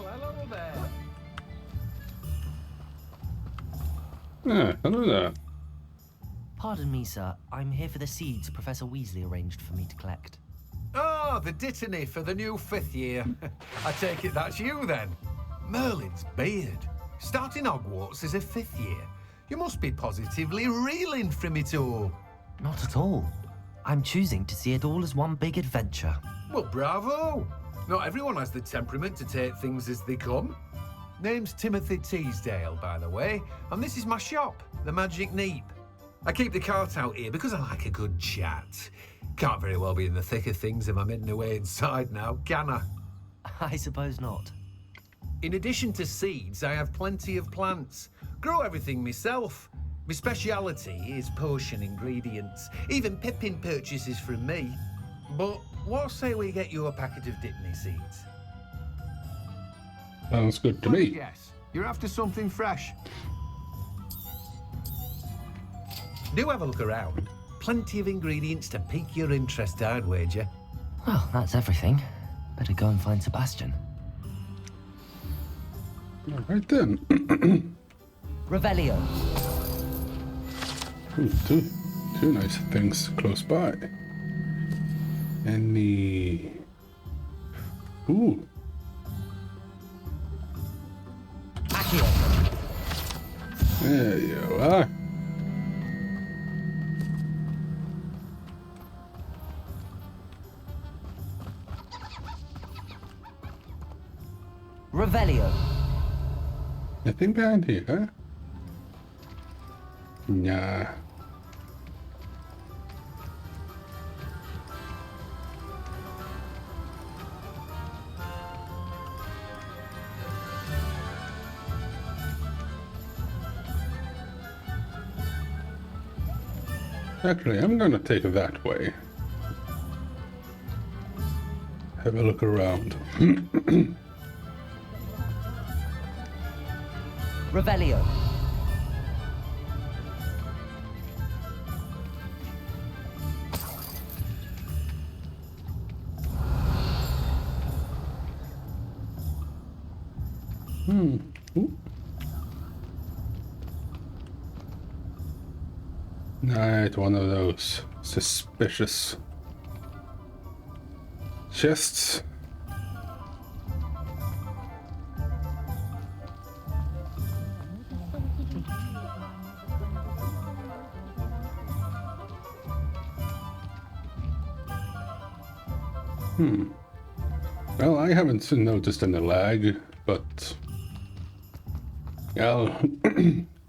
hello there. Yeah, hello there. Pardon me, sir. I'm here for the seeds Professor Weasley arranged for me to collect. Oh, the dittany for the new 5th year. I take it that's you then. Merlin's beard. Starting Hogwarts as a 5th year. You must be positively reeling from it all. Not at all. I'm choosing to see it all as one big adventure. Well, bravo. Not everyone has the temperament to take things as they come. Name's Timothy Teasdale, by the way, and this is my shop, the Magic Neep. I keep the cart out here because I like a good chat. Can't very well be in the thick of things if I'm hidden away inside now, can I? I suppose not. In addition to seeds, I have plenty of plants. Grow everything myself. My speciality is potion ingredients. Even Pippin purchases from me. But what say we get you a packet of Dittany seeds? Sounds good to Let me. guess. You're after something fresh. Do have a look around. Plenty of ingredients to pique your interest, I'd wager. Well, that's everything. Better go and find Sebastian. All right then. Revelio. Ooh, two nice things close by. Any... Ooh. Accio. There you are. Revelio. Nothing behind here, huh? Nah. Actually, I'm gonna take it that way. have a look around. Revelio. Ooh. Right, one of those suspicious chests. Well, I haven't noticed any lag, but I'll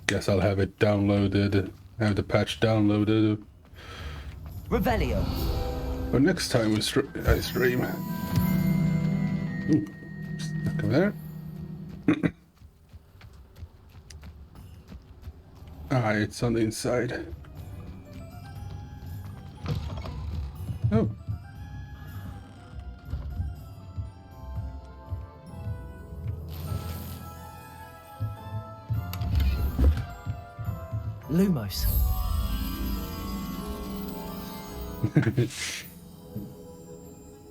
guess I'll have it downloaded, have the patch downloaded. Revelio. But next time I stream. Ooh, stuck over there. Ah, it's on the inside. Oh. Lumos.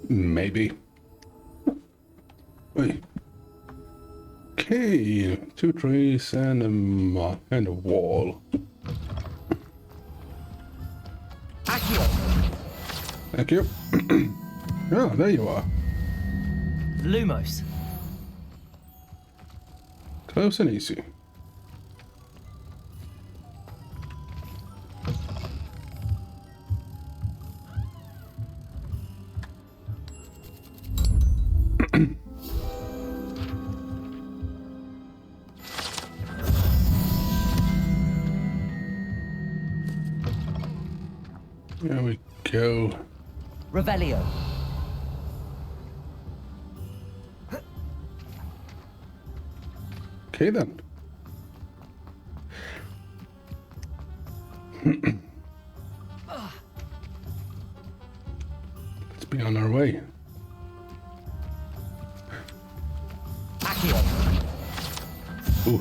Maybe. Wait. Okay, 2 trees and a wall. Accio. Thank you. Oh, there you are. Lumos. Close and easy. There we go. Revelio. Okay then. Let's be on our way. Accio. Ooh.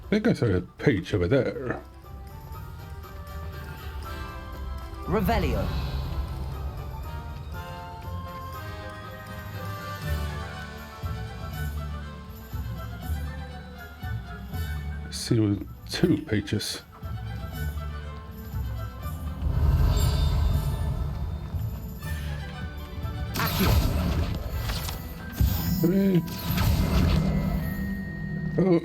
I think I saw a page over there. Revelio. See, with 2 pages. Accio. 3. Oh.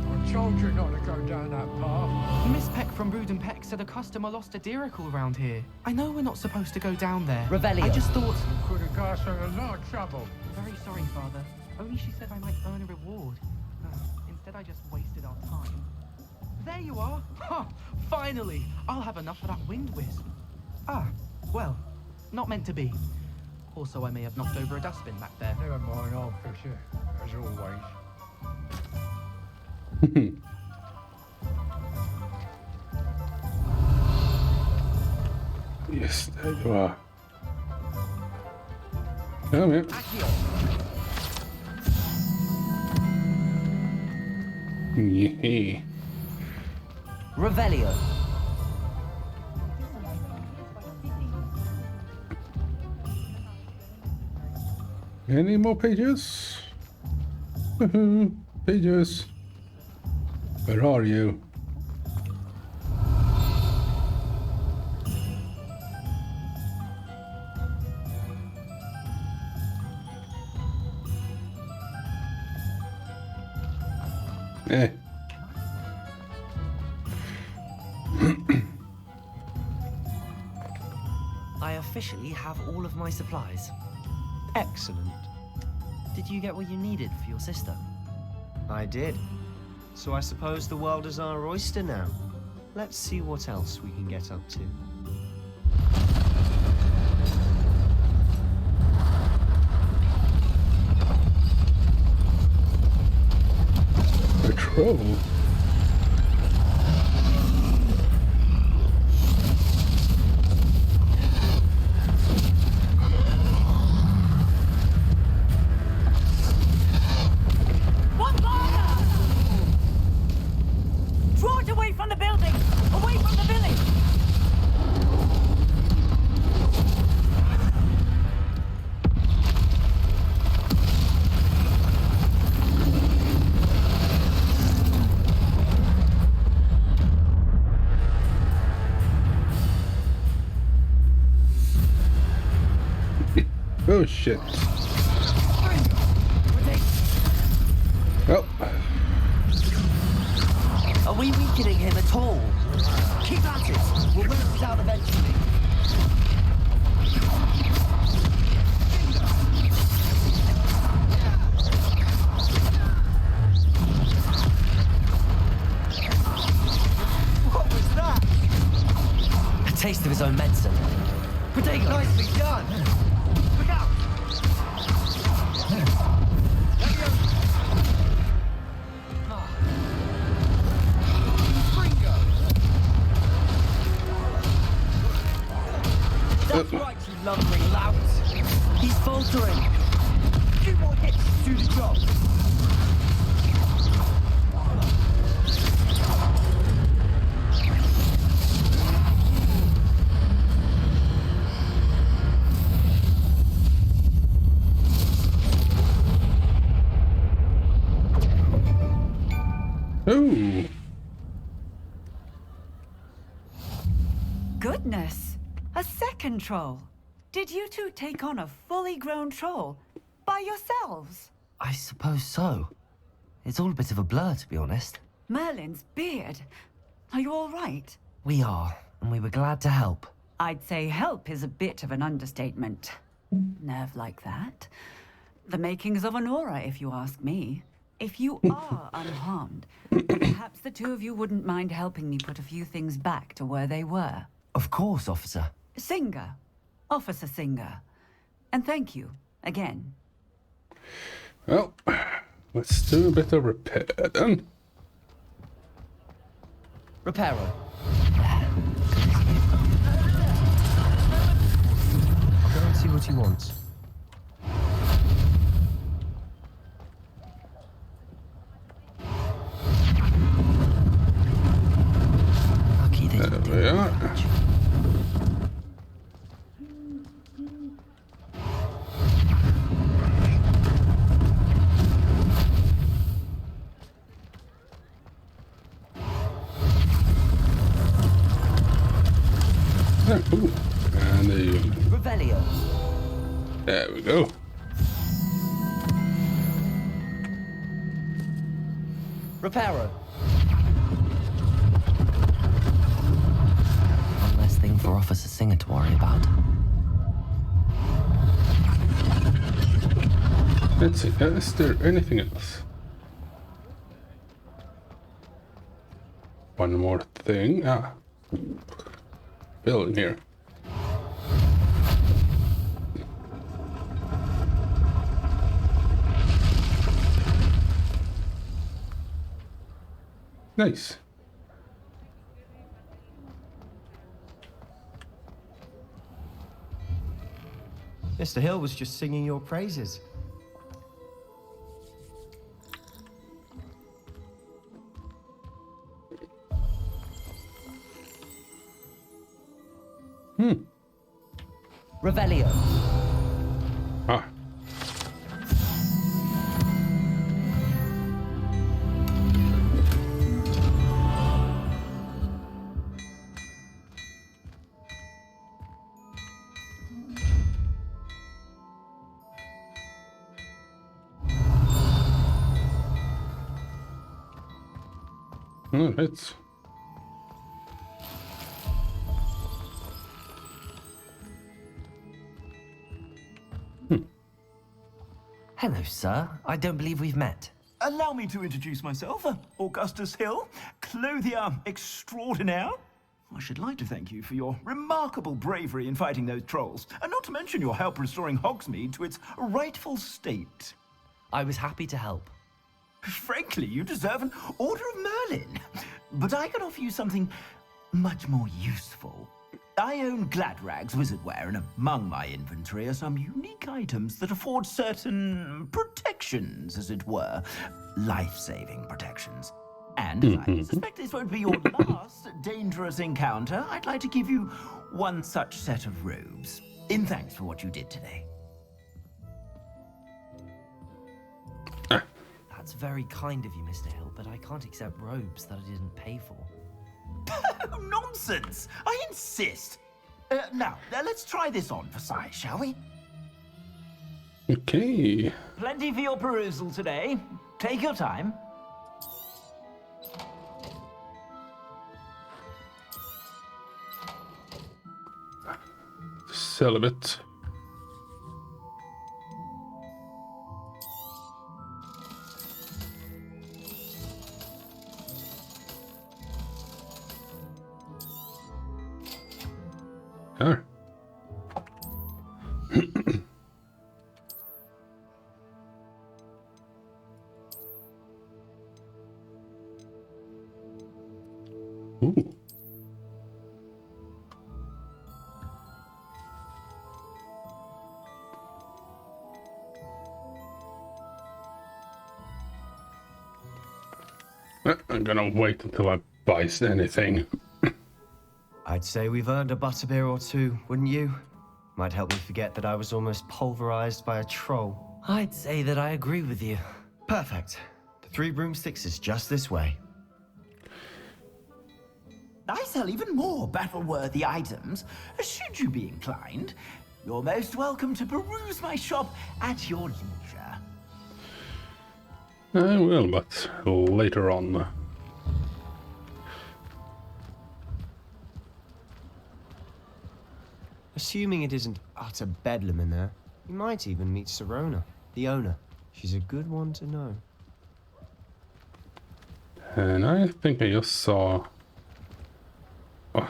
I told you not to go down that path. Miss Peck from Brood and Peck said a customer lost a deeracle around here. I know we're not supposed to go down there. Revelio. I just thought... You could have got her in a lot of trouble. Very sorry, Father. Only she said I might earn a reward. Instead, I just wasted our time. There you are! Ha! Finally! I'll have enough for that wind wisp. Ah, well, not meant to be. Also, I may have knocked over a dustbin back there. Never mind, I'll fix it, as always. Yes, there you are. Come here. Yeah. Revelio. Any more pages? Pages. Where are you? Eh. I officially have all of my supplies. Excellent. Did you get what you needed for your sister? I did. So I suppose the world is our oyster now. Let's see what else we can get up to. A troll? Oh shit. Well. Are we weakening him at all? Keep at it. We'll wear him down eventually. What was that? A taste of his own medicine. Protego! Nicely done. Look out! That's right, you lumbering louts. He's faltering. 2 more hits to do the job. Ooh. Goodness! A second troll. Did you two take on a fully grown troll by yourselves? I suppose so. It's all a bit of a blur, to be honest. Merlin's beard. Are you all right? We are, and we were glad to help. I'd say help is a bit of an understatement. Nerve like that. The makings of an aura, if you ask me. If you are unharmed, perhaps the two of you wouldn't mind helping me put a few things back to where they were. Of course, officer. Singer. Officer Singer. And thank you, again. Well, let's do a bit of repair then. Reparo. I'll go and see what he wants. Lucky they There we are. Ooh. And the Revelio. there we go. Reparo. One less thing for Officer Singer to worry about. Let's see, is there anything else? One more thing. Ah. Building here. Nice. Mr. Hill was just singing your praises. Revelio. Ah. Oh, hits. Hello, sir. I don't believe we've met. Allow me to introduce myself, Augustus Hill, clothier extraordinaire. I should like to thank you for your remarkable bravery in fighting those trolls, and not to mention your help restoring Hogsmeade to its rightful state. I was happy to help. Frankly, you deserve an Order of Merlin. But I can offer you something much more useful. I own Gladrag's wizardware, and among my inventory are some unique items that afford certain protections, as it were. Life-saving protections. And as I suspect this won't be your last dangerous encounter, I'd like to give you one such set of robes, in thanks for what you did today. That's very kind of you, Mr. Hill, but I can't accept robes that I didn't pay for. Nonsense! I insist! Now, let's try this on for size, shall we? Okay. Plenty for your perusal today. Take your time. Celibate. There. Ooh. I'm gonna wait until I buy anything. I'd say we've earned a butterbeer or two, wouldn't you? Might help me forget that I was almost pulverized by a troll. I'd say that I agree with you. Perfect. The 3 broomsticks is just this way. I sell even more battle-worthy items, should you be inclined. You're most welcome to peruse my shop at your leisure. I will, but later on. Assuming it isn't utter bedlam in there, you might even meet Sirona, the owner. She's a good one to know. And I think I just saw... Oh.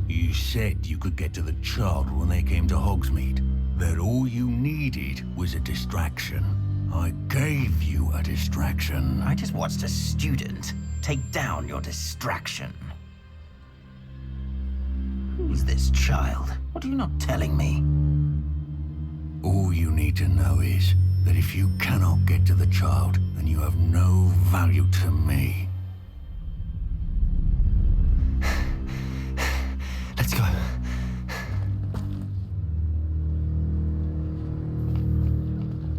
You said you could get to the child when they came to Hogsmeade. That all you needed was a distraction. I gave you a distraction. I just watched a student take down your distraction. Who's this child? What are you not telling me? All you need to know is that if you cannot get to the child, then you have no value to me. Let's go.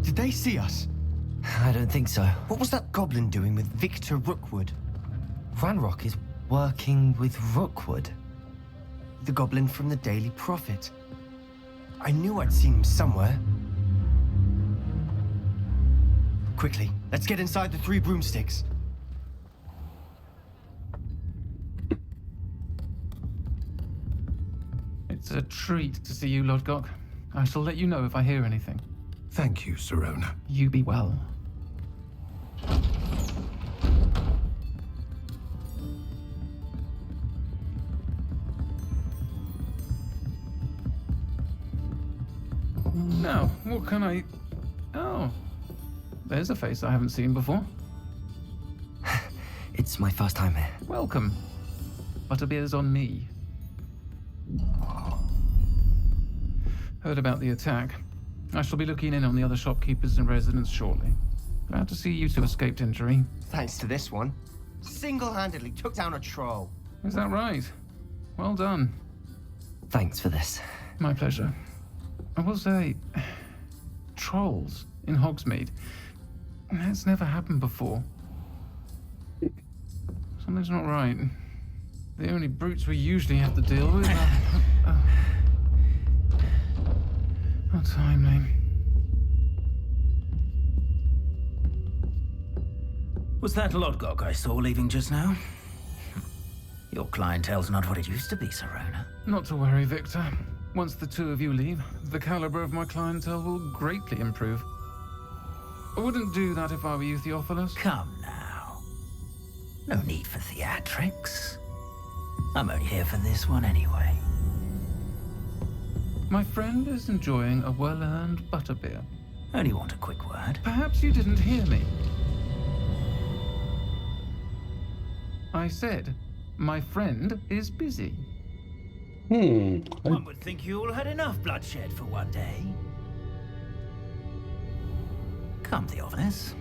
Did they see us? I don't think so. What was that goblin doing with Victor Rookwood? Ranrock is working with Rookwood. The goblin from the Daily Prophet. I knew I'd seen him somewhere. Quickly, let's get inside the 3 broomsticks. It's a treat to see you, Lodgok. I shall let you know if I hear anything. Thank you, Sirona. You be well. Now, what can I... Oh, there's a face I haven't seen before. It's my first time here. Welcome. Butterbeer's on me. Heard about the attack. I shall be looking in on the other shopkeepers and residents shortly. Glad to see you two escaped injury. Thanks to this one. Single-handedly took down a troll. Is that right? Well done. Thanks for this. My pleasure. I will say, trolls in Hogsmeade. That's never happened before. Something's not right. The only brutes we usually have to deal with are... How timely. Was that Lodgok I saw leaving just now? Your clientele's not what it used to be, Sirona. Not to worry, Victor. Once the 2 of you leave, the caliber of my clientele will greatly improve. I wouldn't do that if I were you, Theophilus. Come now. No need for theatrics. I'm only here for this one anyway. My friend is enjoying a well-earned butterbeer. Only want a quick word. Perhaps you didn't hear me. I said, my friend is busy. One would think you all had enough bloodshed for one day. Come, Theophilus.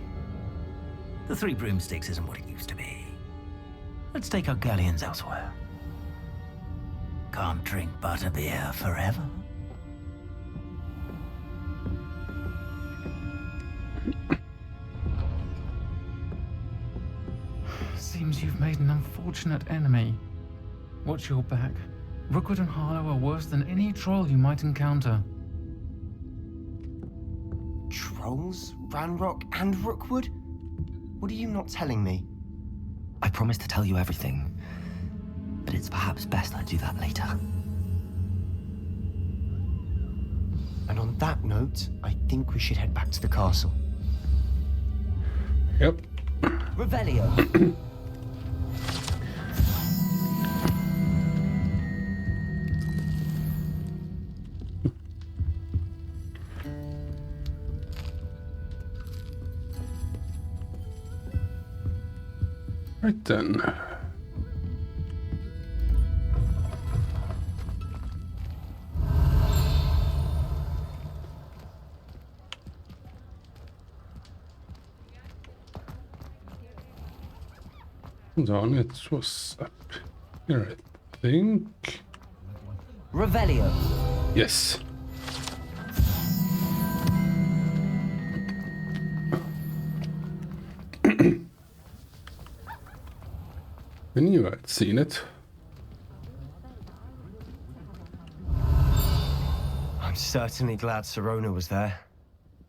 The 3 broomsticks isn't what it used to be. Let's take our galleons elsewhere. Can't drink butterbeer forever. Seems you've made an unfortunate enemy. Watch your back. Rookwood and Harlow are worse than any troll you might encounter. Trolls? Ranrock and Rookwood? What are you not telling me? I promised to tell you everything, but it's perhaps best I do that later. And on that note, I think we should head back to the castle. Yep. Revelio. Right then. Hold on, it was up here, I think. Revelio. Yes. I knew I'd seen it. I'm certainly glad Sirona was there.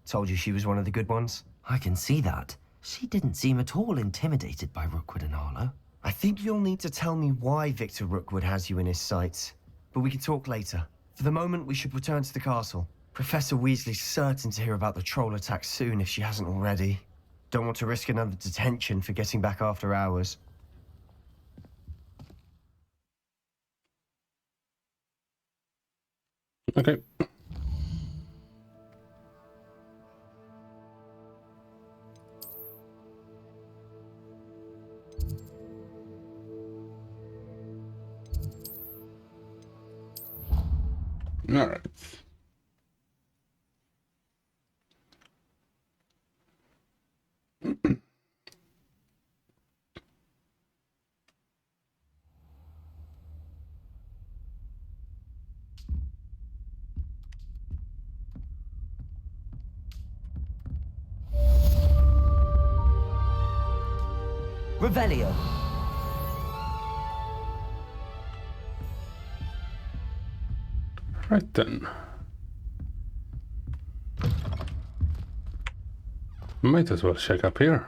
Told you she was one of the good ones. I can see that. She didn't seem at all intimidated by Rookwood and Harlow. I think you'll need to tell me why Victor Rookwood has you in his sights. But we can talk later. For the moment, we should return to the castle. Professor Weasley's certain to hear about the troll attack soon if she hasn't already. Don't want to risk another detention for getting back after hours. Okay. All right. Revelio. Right then. Might as well check up here.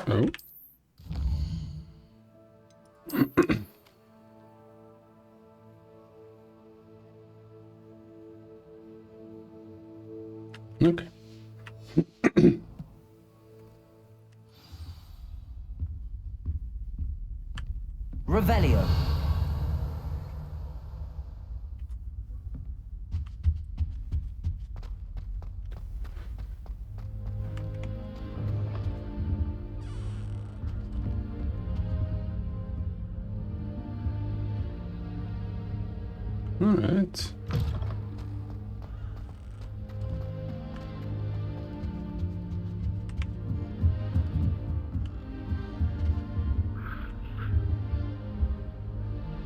Oh. Okay. Revelio. All right.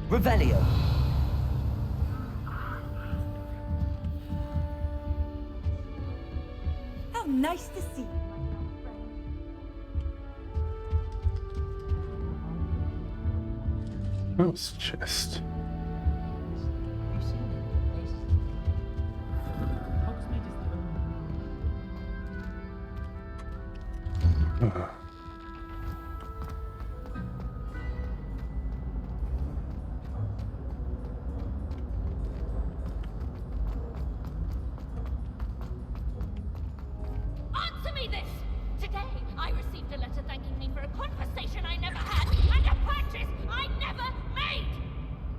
Revelio. How nice to see you. Mouse chest. Answer me this! Today, I received a letter thanking me for a conversation I never had and a purchase I never made!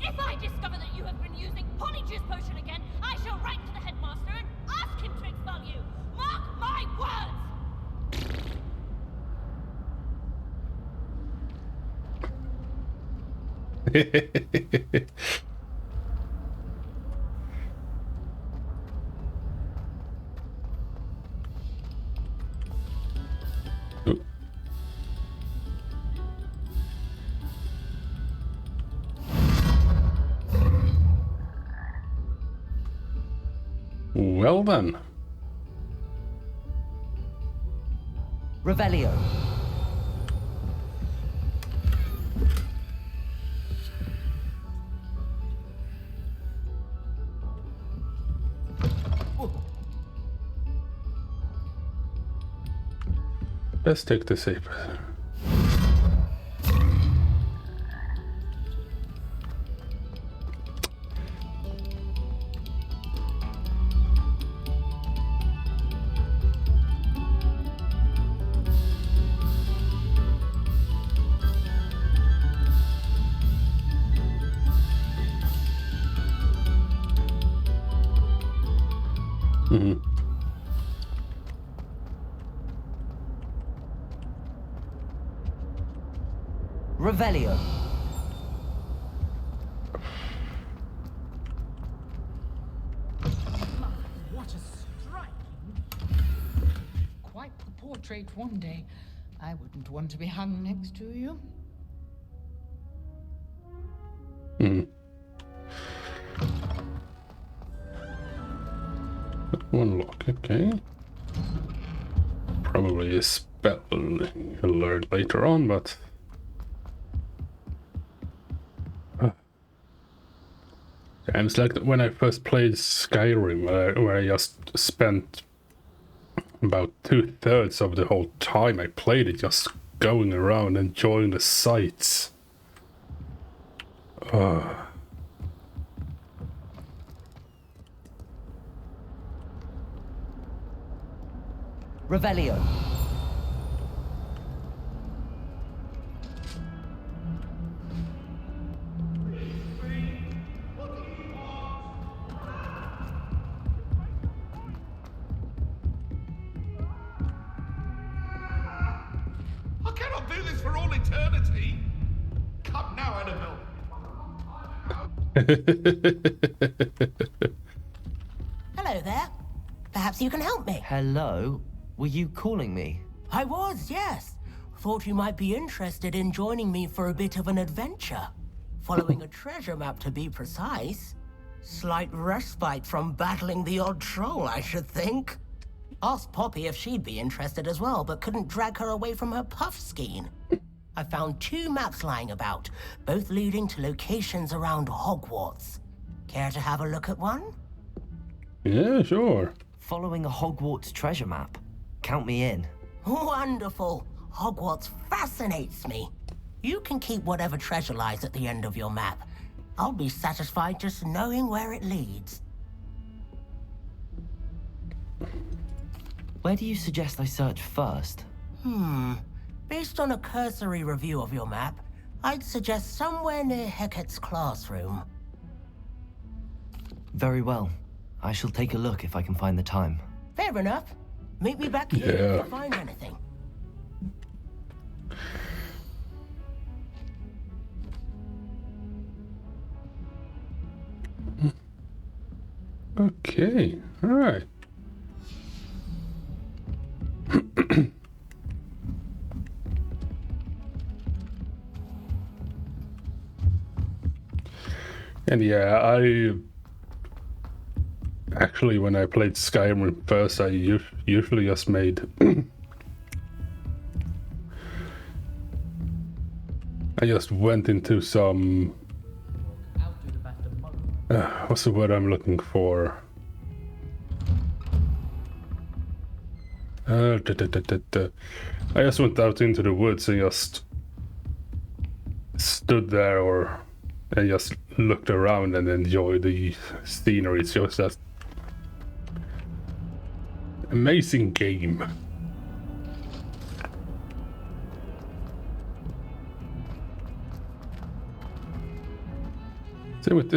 If I discover that you have been using Polyjuice Potion again, I shall write to the headmaster and ask him to expel you! Mark my words! Well then. Revelio. Let's take the saber. Revelio. What a striking. Quite the portrait one day. I wouldn't want to be hung next to you. One lock, okay. Probably a spell you'll learn later on, but... Yeah, it's like when I first played Skyrim, where I just spent about 2/3 of the whole time I played it just going around enjoying the sights. Revelio. I cannot do this for all eternity. Come now, Annabelle. Hello there. Perhaps you can help me. Hello? Were you calling me? I was, yes. Thought you might be interested in joining me for a bit of an adventure. Following a treasure map, to be precise. Slight respite from battling the odd troll, I should think. Asked Poppy if she'd be interested as well, but couldn't drag her away from her puff skein. I found 2 maps lying about, both leading to locations around Hogwarts. Care to have a look at one? Yeah, sure. Following a Hogwarts treasure map. Count me in. Wonderful. Hogwarts fascinates me. You can keep whatever treasure lies at the end of your map. I'll be satisfied just knowing where it leads. Where do you suggest I search first? Based on a cursory review of your map, I'd suggest somewhere near Hecate's classroom. Very well. I shall take a look if I can find the time. Fair enough. Meet me back here if you find anything. Okay, alright. And yeah, I actually, when I played Skyrim first, I usually just made I just went into some what's the word I'm looking for? I just went out into the woods and just stood there and just looked around and enjoyed the scenery. It's just that amazing game. Same with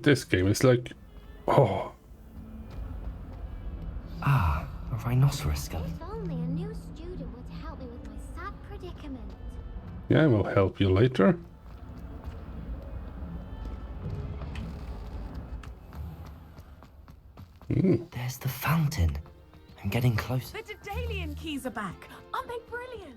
this game. It's like, oh. Ah, a rhinoceros skull. If only a new student would help me with my sad predicament. Yeah, we'll help you later. There's the fountain. I'm getting close. The Daedalian keys are back. Aren't they brilliant?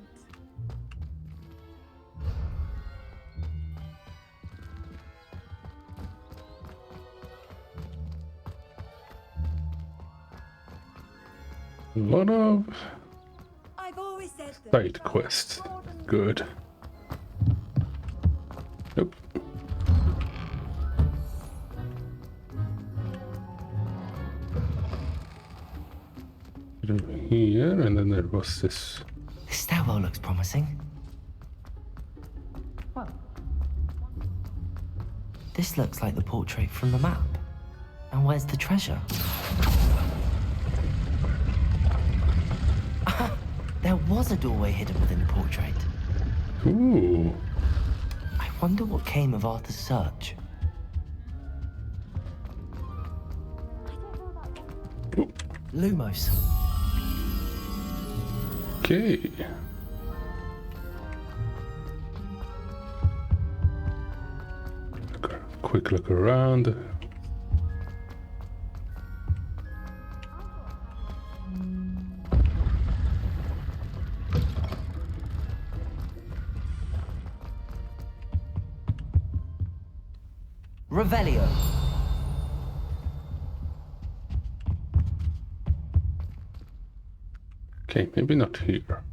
A lot of I've always said that. side quests. Good. Nope. Here, and then there was this. This stairwell looks promising. This looks like the portrait from the map. And where's the treasure? There was a doorway hidden within the portrait. Ooh. I wonder what came of Arthur's search. Ooh. Lumos. Okay. Quick look around. Revelio. Okay, maybe not here.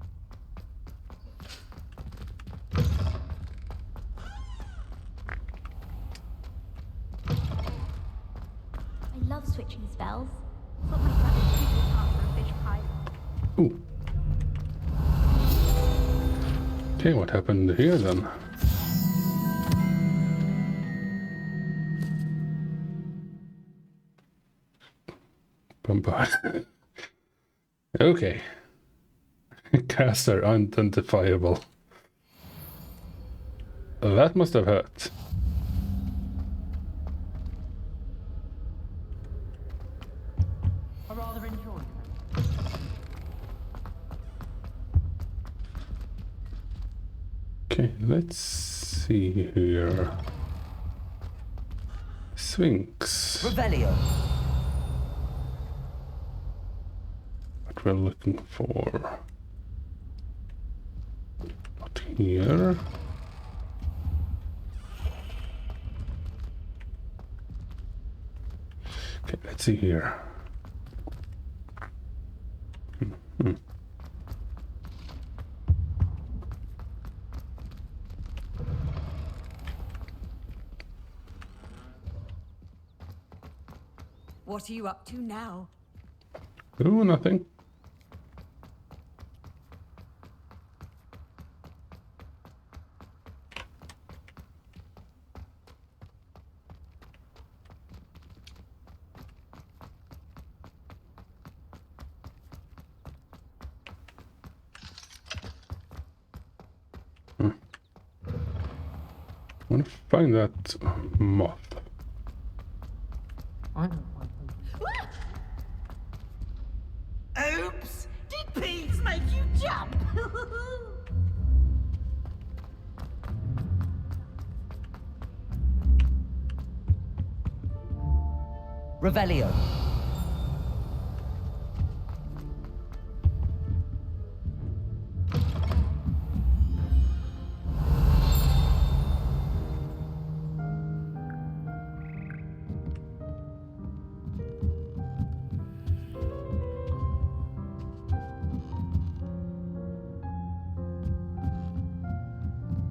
I love switching spells. It's what my brother's people part for a fish pie. Ooh. Okay, what happened here then? Bombard. Okay. Caster unidentifiable. That must have hurt. I rather enjoy Okay, let's see here. Sphinx. Revelio. What we're looking for. Not here. Okay, let's see here. Hmm. What are you up to now? Ooh, nothing. I want to find that moth. I don't Oops! Did peas make you jump? Revelio.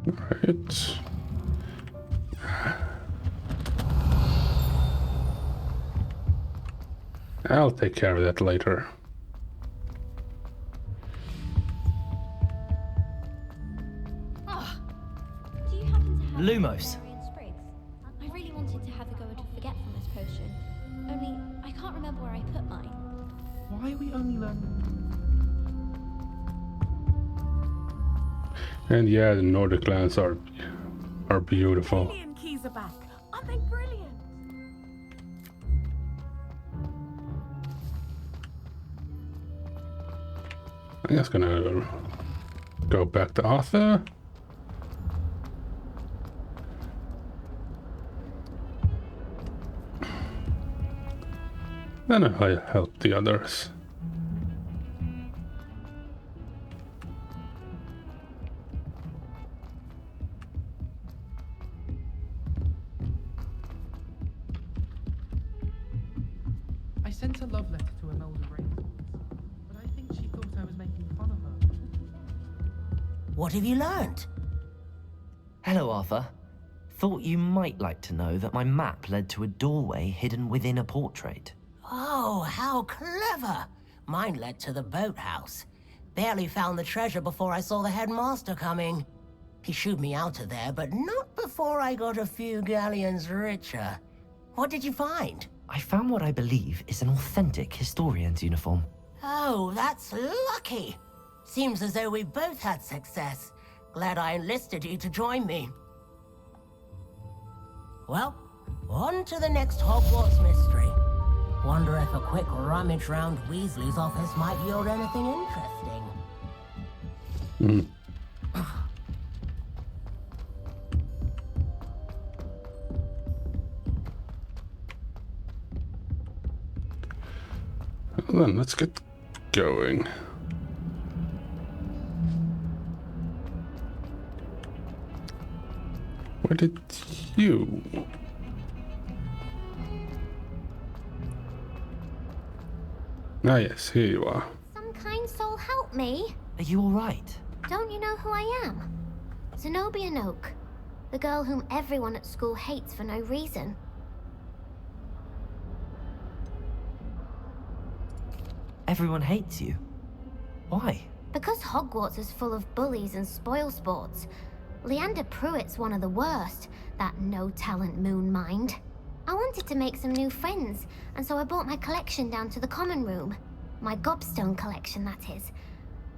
Right. I'll take care of that later. Do you happen to have Lumos. Marion Sprigs? I really wanted to have a go at a forgetfulness potion. Only I can't remember where I put mine. Why are we only learning? And yeah, the Nordic lands are beautiful. Alien keys are back. Aren't they brilliant? I'm just gonna go back to Arthur. Then I'll help the others. I sent a love letter to Imelda Rain, but I What have you learned? Hello, Arthur. Thought you might like to know that my map led to a doorway hidden within a portrait. Oh, how clever! Mine led to the boathouse. Barely found the treasure before I saw the headmaster coming. He shooed me out of there, but not before I got a few galleons richer. What did you find? I found what I believe is an authentic historian's uniform. Oh, that's lucky. Seems as though we both had success. Glad I enlisted you to join me. Well, on to the next Hogwarts mystery. Wonder if a quick rummage round Weasley's office might yield anything interesting. Well then, let's get going. Where did you? Ah yes, here you are. Some kind soul help me. Are you alright? Don't you know who I am? Zenobia Noak, the girl whom everyone at school hates for no reason. Everyone hates you. Why? Because Hogwarts is full of bullies and spoilsports. Leander Pruitt's one of the worst, that no-talent moon mind. I wanted to make some new friends, and so I brought my collection down to the common room. My gobstone collection, that is.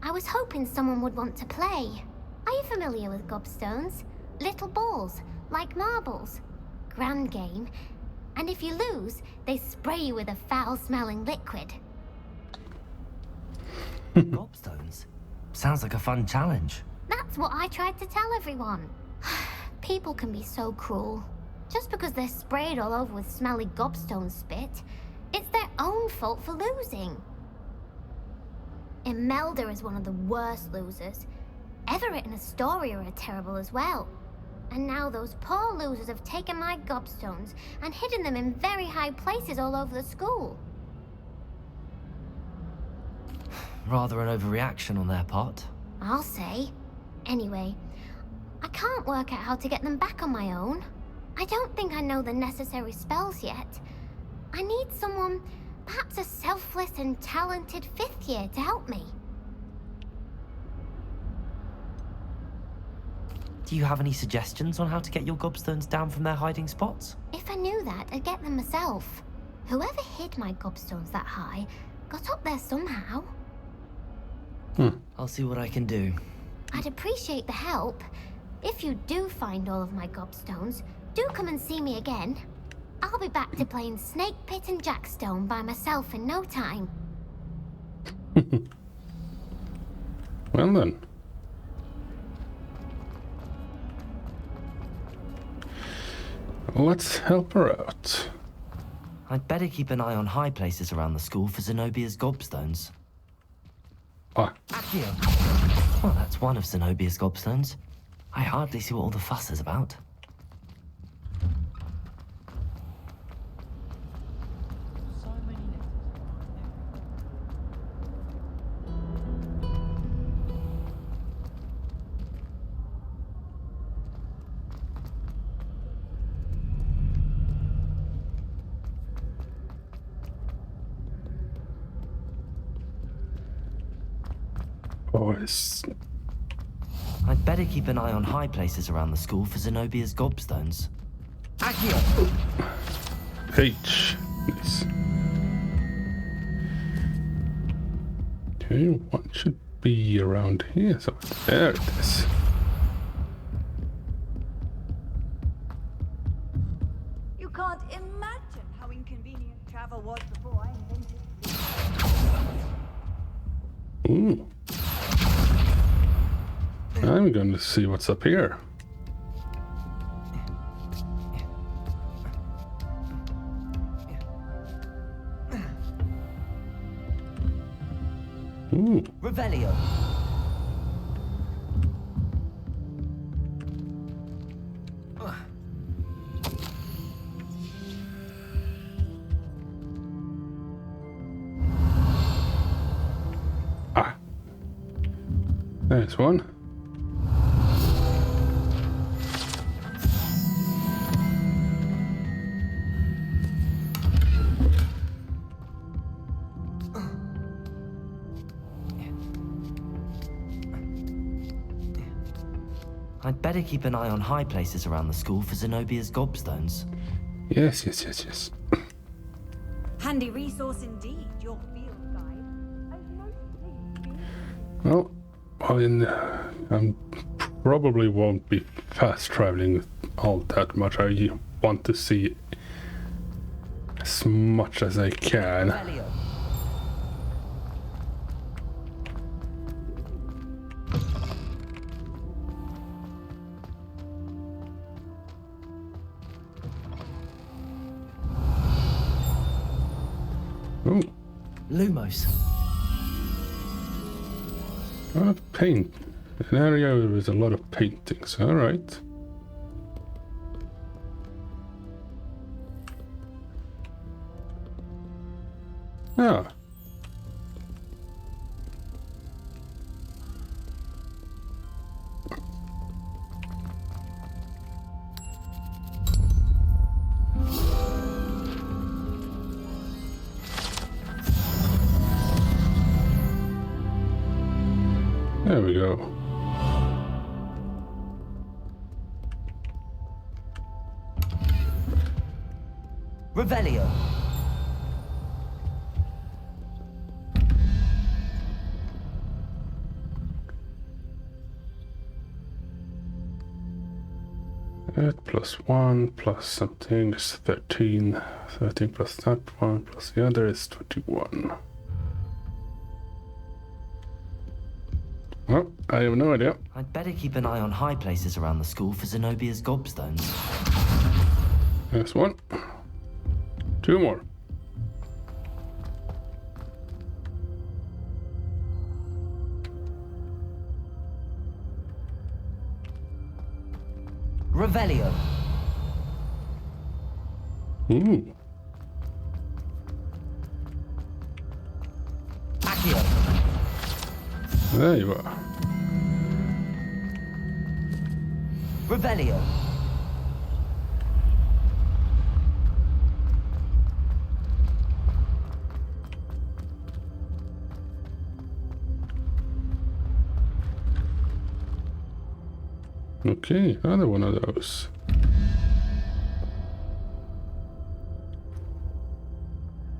I was hoping someone would want to play. Are you familiar with gobstones? Little balls, like marbles. Grand game. And if you lose, they spray you with a foul-smelling liquid. Gobstones? Sounds like a fun challenge. That's what I tried to tell everyone. People can be so cruel. Just because they're sprayed all over with smelly gobstone spit, it's their own fault for losing. Imelda is one of the worst losers. Everett and Astoria are terrible as well. And now those poor losers have taken my gobstones and hidden them in very high places all over the school. Rather an overreaction on their part. I'll say. Anyway, I can't work out how to get them back on my own. I don't think I know the necessary spells yet. I need someone, perhaps a selfless and talented 5th year to help me. Do you have any suggestions on how to get your gobstones down from their hiding spots? If I knew that, I'd get them myself. Whoever hid my gobstones that high got up there somehow. I'll see what I can do. I'd appreciate the help. If you do find all of my gobstones, do come and see me again. I'll be back to playing Snake Pit and Jackstone by myself in no time. Well then. Let's help her out. I'd better keep an eye on high places around the school for Zenobia's gobstones. Ah. Well, that's one of Zenobia's gobstones. I hardly see what all the fuss is about. I'd better keep an eye on high places around the school for Zenobia's gobstones. H. Nice. Okay, one should be around here. So there it is. You can't imagine how inconvenient travel was before I invented it. Ooh. I'm going to see what's up here. Ooh. Revelio. Ah. There's one. I'd better keep an eye on high places around the school for Zenobia's gobstones. Yes, yes, yes, yes. Handy resource indeed, your field guide. I've noticed things. Well, I probably won't be fast traveling all that much. I want to see as much as I can. Ooh. Lumos. Paint. An area with a lot of paintings. All right. Ah. There we go. Revelio. That plus 1 plus something is 13. 13 plus that one plus the other is 21. Well, I have no idea. I'd better keep an eye on high places around the school for Zenobia's gobstones. There's one. 2 more. Revelio. Ooh. Accio. There you are. Revelio. Okay, another one of those.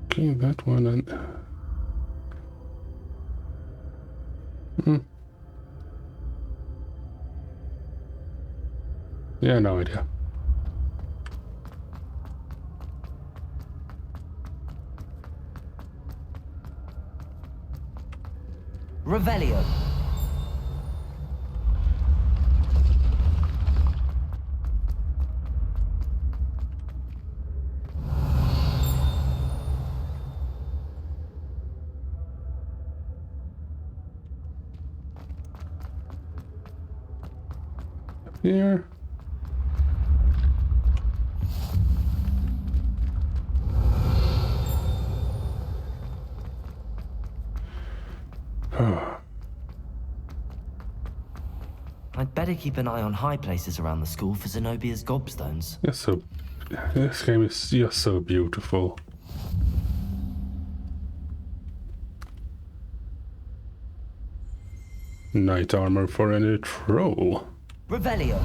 Okay, that one and... Yeah, no idea. Revelio. Here. I'd better keep an eye on high places around the school for Zenobia's gobstones. Yes, so this game is just so beautiful. Knight armor for any troll. Revelio.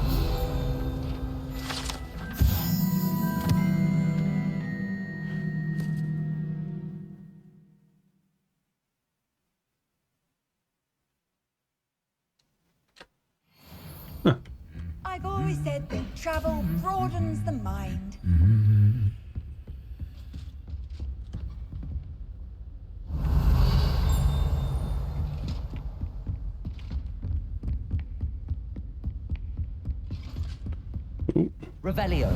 I've always said that travel broadens the mind. Revelio.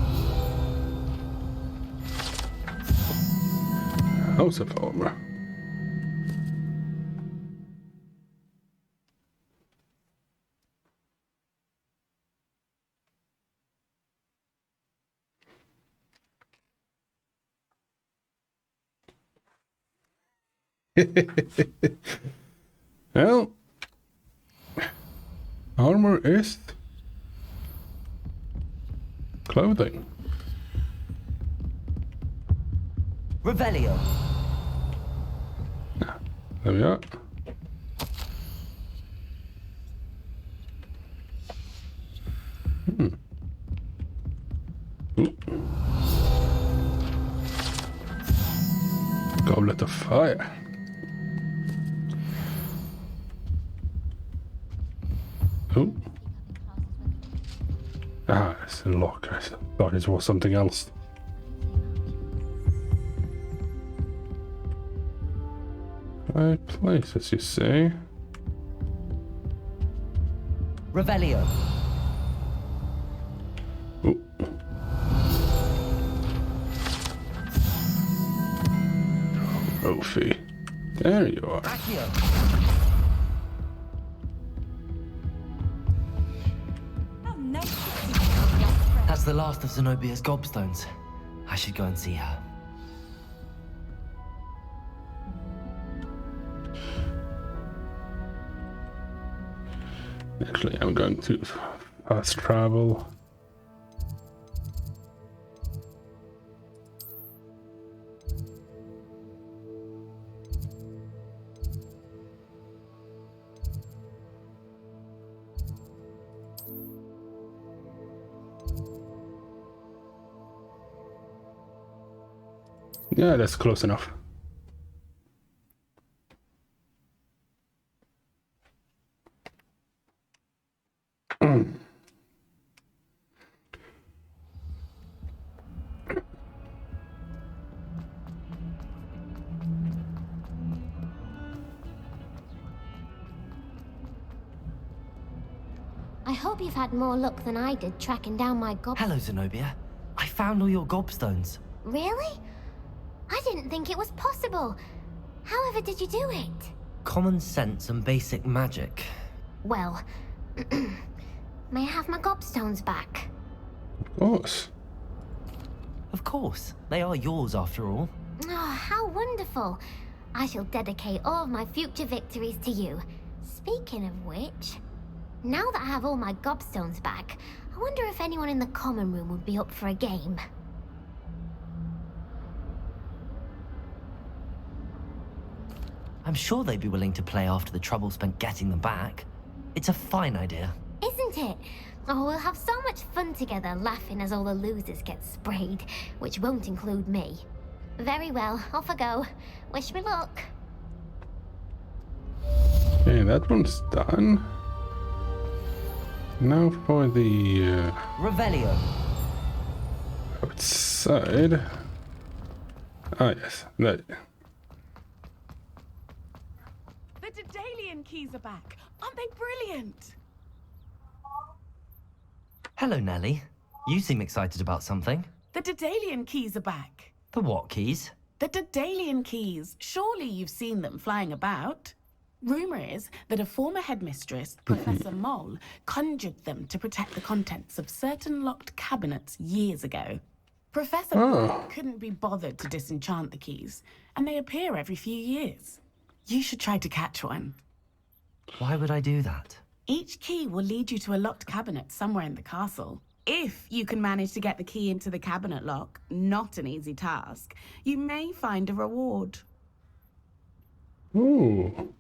House of armor. Well, armor is clothing. Revelio. There we are. goblet of fire. Oh. Ah, it's a lock. I thought it was something else. Right place, as you say. Revelio. Oh. Ophi. There you are. That's the last of Zenobia's gobstones. I should go and see her. Actually, I'm going to fast travel. Yeah, that's close enough. I hope you've had more luck than I did tracking down my gob. Hello, Zenobia. I found all your gobstones. Really? I didn't think it was possible. However did you do it? Common sense and basic magic. Well, may I have my gobstones back? Of course. Of course. They are yours after all. Oh, how wonderful. I shall dedicate all of my future victories to you. Speaking of which, now that I have all my gobstones back, I wonder if anyone in the common room would be up for a game. I'm sure they'd be willing to play after the trouble spent getting them back. It's a fine idea. Isn't it? Oh, we'll have so much fun together, laughing as all the losers get sprayed, which won't include me. Very well, off I go. Wish me luck. Okay, that one's done. Now for the Revelio. outside. Ah, yes, that. The Daedalian keys are back. Aren't they brilliant? Hello, Nellie. You seem excited about something. The Daedalian keys are back. The what keys? The Daedalian keys. Surely you've seen them flying about. Rumor is that a former headmistress, Professor Moll, conjured them to protect the contents of certain locked cabinets years ago. Professor Moll couldn't be bothered to disenchant the keys, and they appear every few years. You should try to catch one. Why would I do that? Each key will lead you to a locked cabinet somewhere in the castle. If you can manage to get the key into the cabinet lock, not an easy task, you may find a reward. Ooh.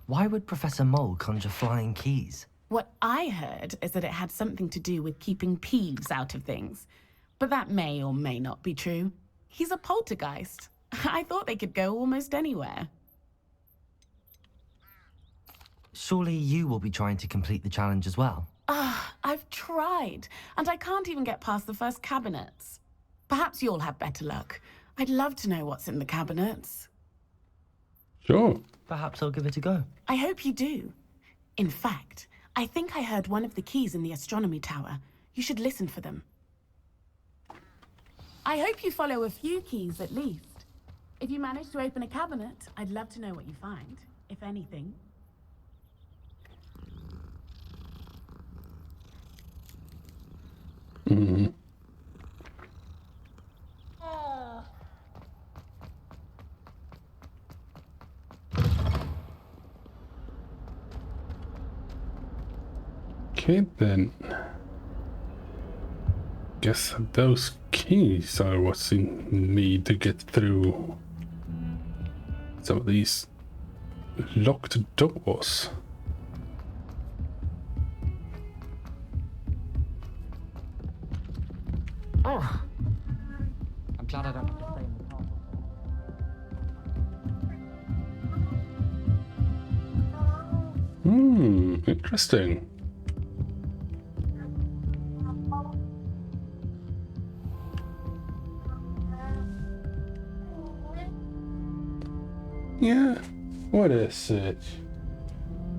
Why would Professor Moll conjure flying keys? What I heard is that it had something to do with keeping Peeves out of things. But that may or may not be true. He's a poltergeist. I thought they could go almost anywhere. Surely you will be trying to complete the challenge as well. I've tried, and I can't even get past the first cabinets. Perhaps you'll have better luck. I'd love to know what's in the cabinets. Sure. Perhaps I'll give it a go. I hope you do. In fact, I think I heard one of the keys in the astronomy tower. You should listen for them. I hope you follow a few keys at least. If you manage to open a cabinet, I'd love to know what you find, if anything. Mm-hmm. Okay, then. Guess those keys are what's in need to get through some of these locked doors. I'm glad I don't have to play Interesting. Yeah, what is it?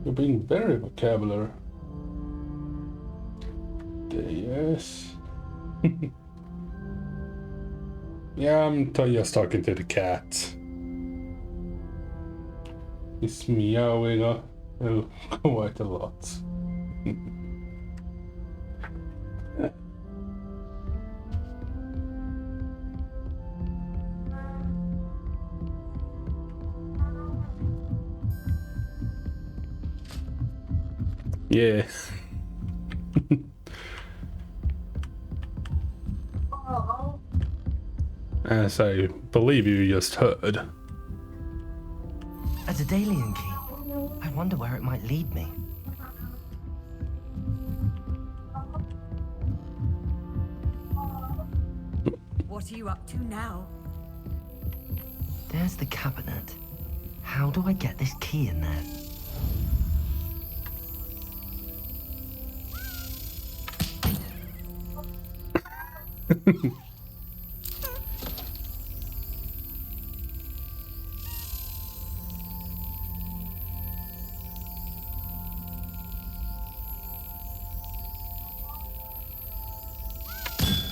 You're being very vocabulary. Yes. Yeah, I'm just talking to the cat. He's meowing quite a lot. Yeah. As I believe you just heard. A Daedalian key. I wonder where it might lead me. What are you up to now? There's the cabinet. How do I get this key in there?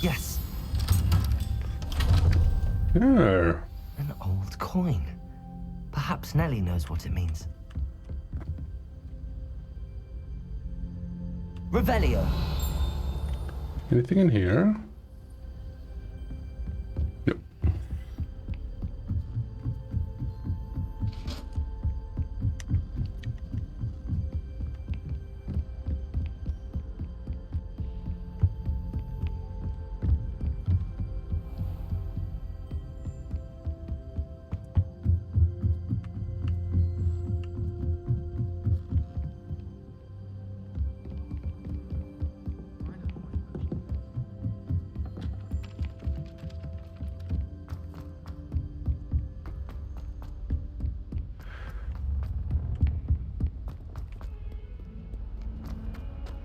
Yes. Yeah. An old coin. Perhaps Nellie knows what it means. Revelio. Anything in here? Nope.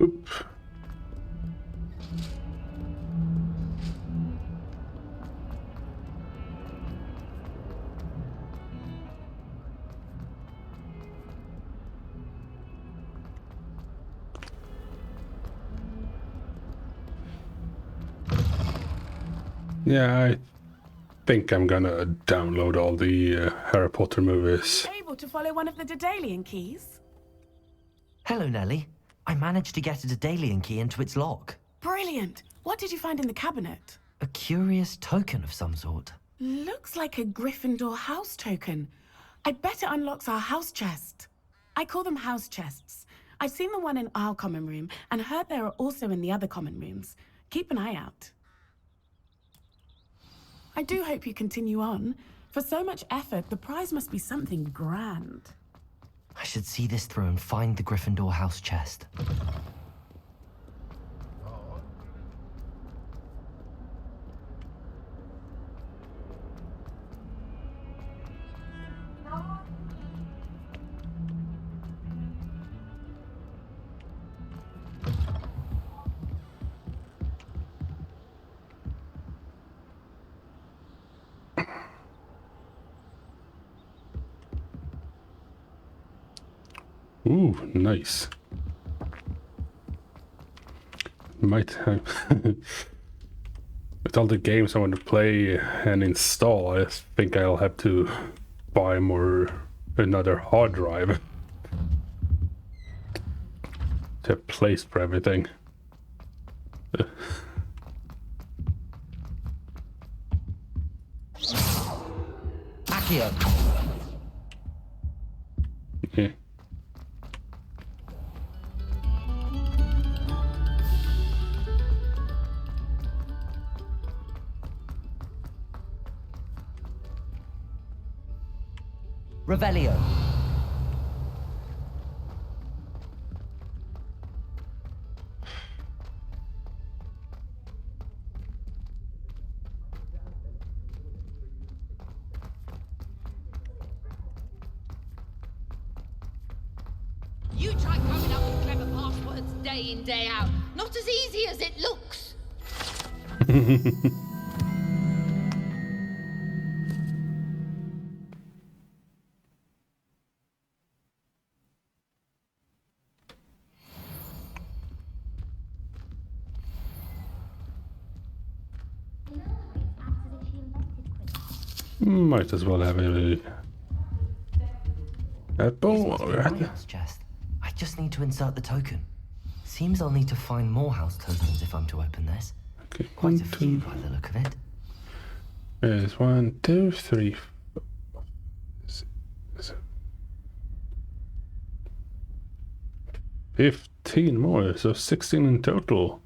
Oop. Yeah, I think I'm gonna download all the Harry Potter movies. Able to follow one of the Daedalian keys? Hello, Nellie. I managed to get a Daedalian key into its lock. Brilliant. What did you find in the cabinet? A curious token of some sort. Looks like a Gryffindor house token. I bet it unlocks our house chest. I call them house chests. I've seen the one in our common room and heard there are also in the other common rooms. Keep an eye out. I do hope you continue on. For so much effort, the prize must be something grand. I should see this through and find the Gryffindor house chest. Ooh, nice. Might have... With all the games I want to play and install, I think I'll have to buy another hard drive to have place for everything. Accio. Yeah. Revelio. You You try coming up with clever passwords day in, day out. Not as easy as it looks. Might as well have a apple. House chest. I just need to insert the token. Seems I'll need to find more house tokens if I'm to open this. Okay, Quite a few by the look of it. There's 1, 2, 3, 4, 6, 15 more, so 16 in total.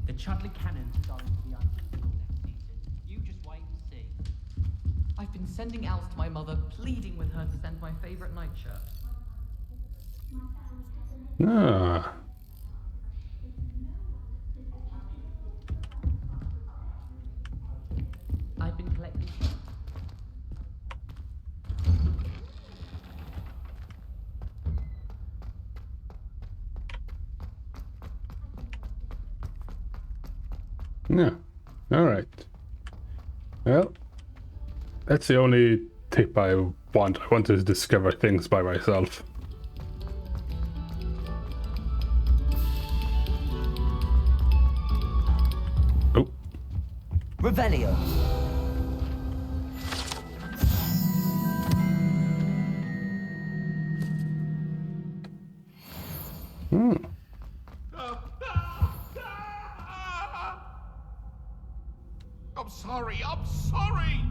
The Chudley cannons are going to be unbeatable next season. You just wait and see. I've been sending owls to my mother, pleading with her to send my favourite nightshirt. Ah. I've been collecting. Yeah. All right. Well, that's the only tip I want. I want to discover things by myself. Oh. Revelio. Hmm. I'm sorry, I'm sorry!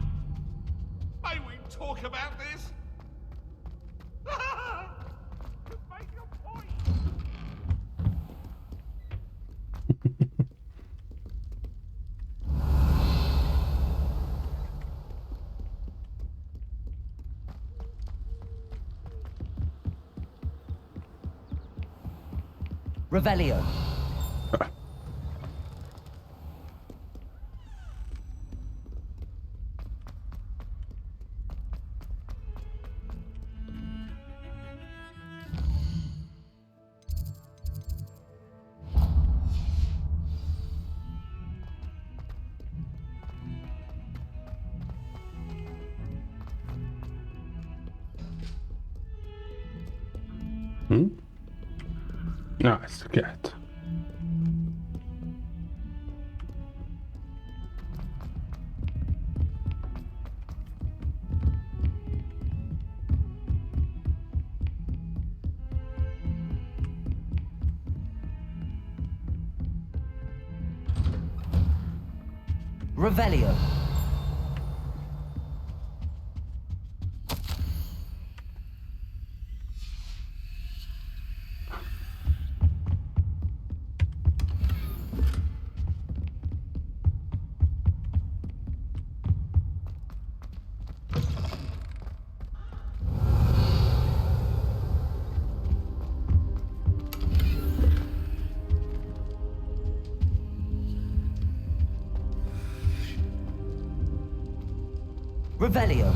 May we talk about this? Just make your point! Revelio. Hmm? No, it's the cat. Revelio. Revelio.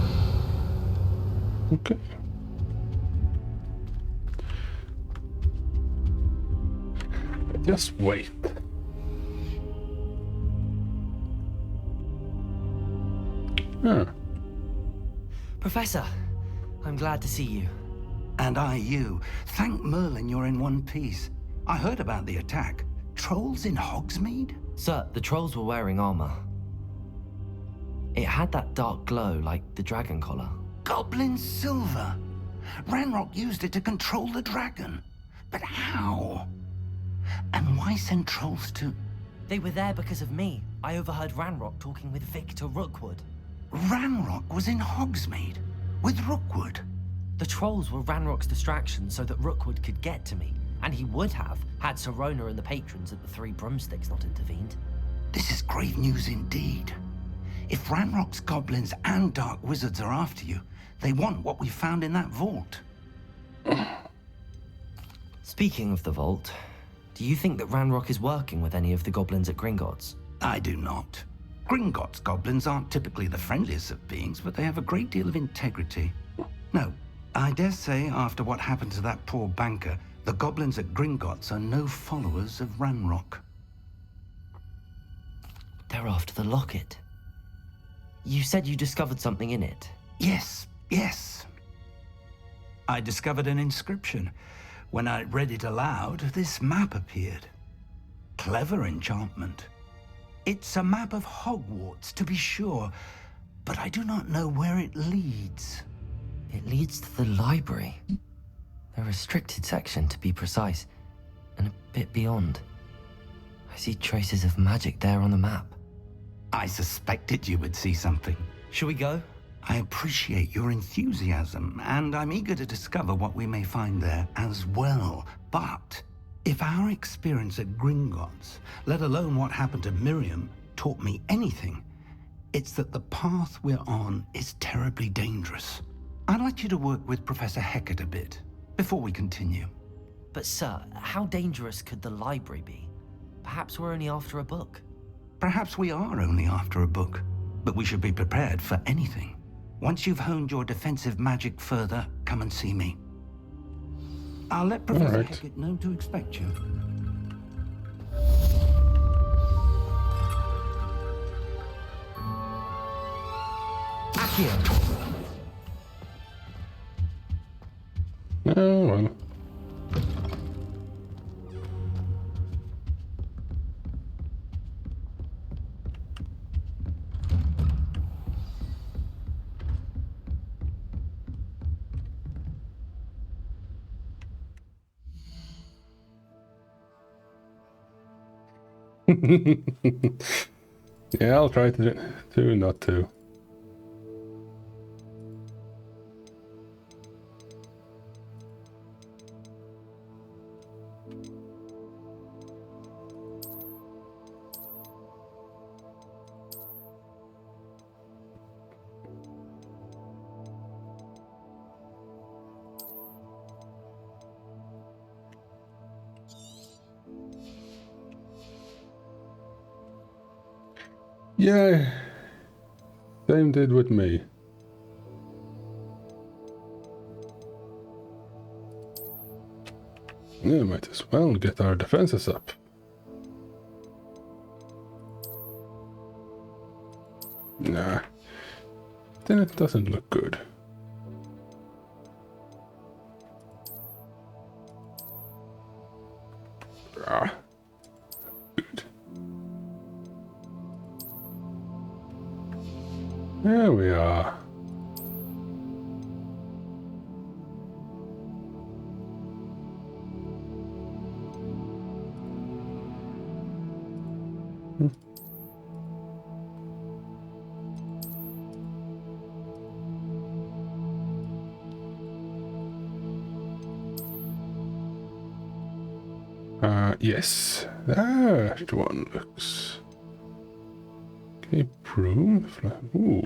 Okay. Just wait. Huh. Professor, I'm glad to see you. And I you. Thank Merlin you're in one piece. I heard about the attack. Trolls in Hogsmeade? Sir, the trolls were wearing armor. It had that dark glow like the dragon collar. Goblin silver. Ranrock used it to control the dragon. But how? And why send trolls to... They were there because of me. I overheard Ranrock talking with Victor Rookwood. Ranrock was in Hogsmeade? With Rookwood? The trolls were Ranrock's distraction so that Rookwood could get to me. And he would have, had Sirona and the patrons at the Three Broomsticks not intervened. This is grave news indeed. If Ranrock's goblins and dark wizards are after you, they want what we found in that vault. Speaking of the vault, do you think that Ranrock is working with any of the goblins at Gringotts? I do not. Gringotts goblins aren't typically the friendliest of beings, but they have a great deal of integrity. No, I dare say after what happened to that poor banker, the goblins at Gringotts are no followers of Ranrock. They're after the locket. You said you discovered something in it. Yes, yes. I discovered an inscription. When I read it aloud, this map appeared. Clever enchantment. It's a map of Hogwarts, to be sure, but I do not know where it leads. It leads to the library. The restricted section, to be precise, and a bit beyond. I see traces of magic there on the map. I suspected you would see something. Shall we go? I appreciate your enthusiasm, and I'm eager to discover what we may find there as well. But if our experience at Gringotts, let alone what happened to Miriam, taught me anything, it's that the path we're on is terribly dangerous. I'd like you to work with Professor Hecat a bit before we continue. But sir, how dangerous could the library be? Perhaps we're only after a book. Perhaps we are only after a book, but we should be prepared for anything. Once you've honed your defensive magic further, come and see me. I'll let Professor Hecat know to expect you. Accio. Oh, well. Yeah, I'll try to not to. Yeah, same did with me. Yeah, might as well get our defenses up. Nah, then it doesn't look good. Ah. There we are. Yes, that one looks. Okay, broom. Ooh.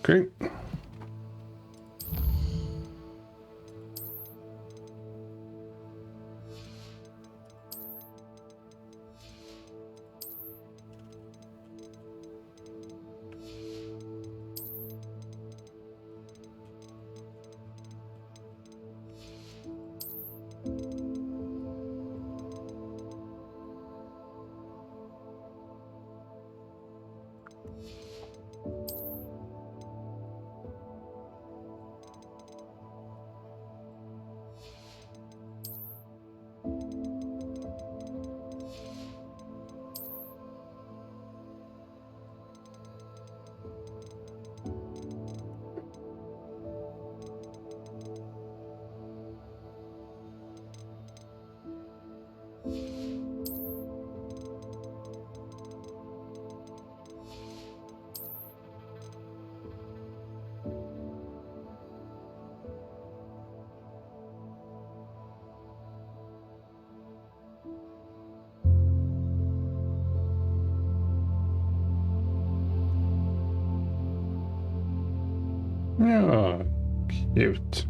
Okay. Yeah, cute.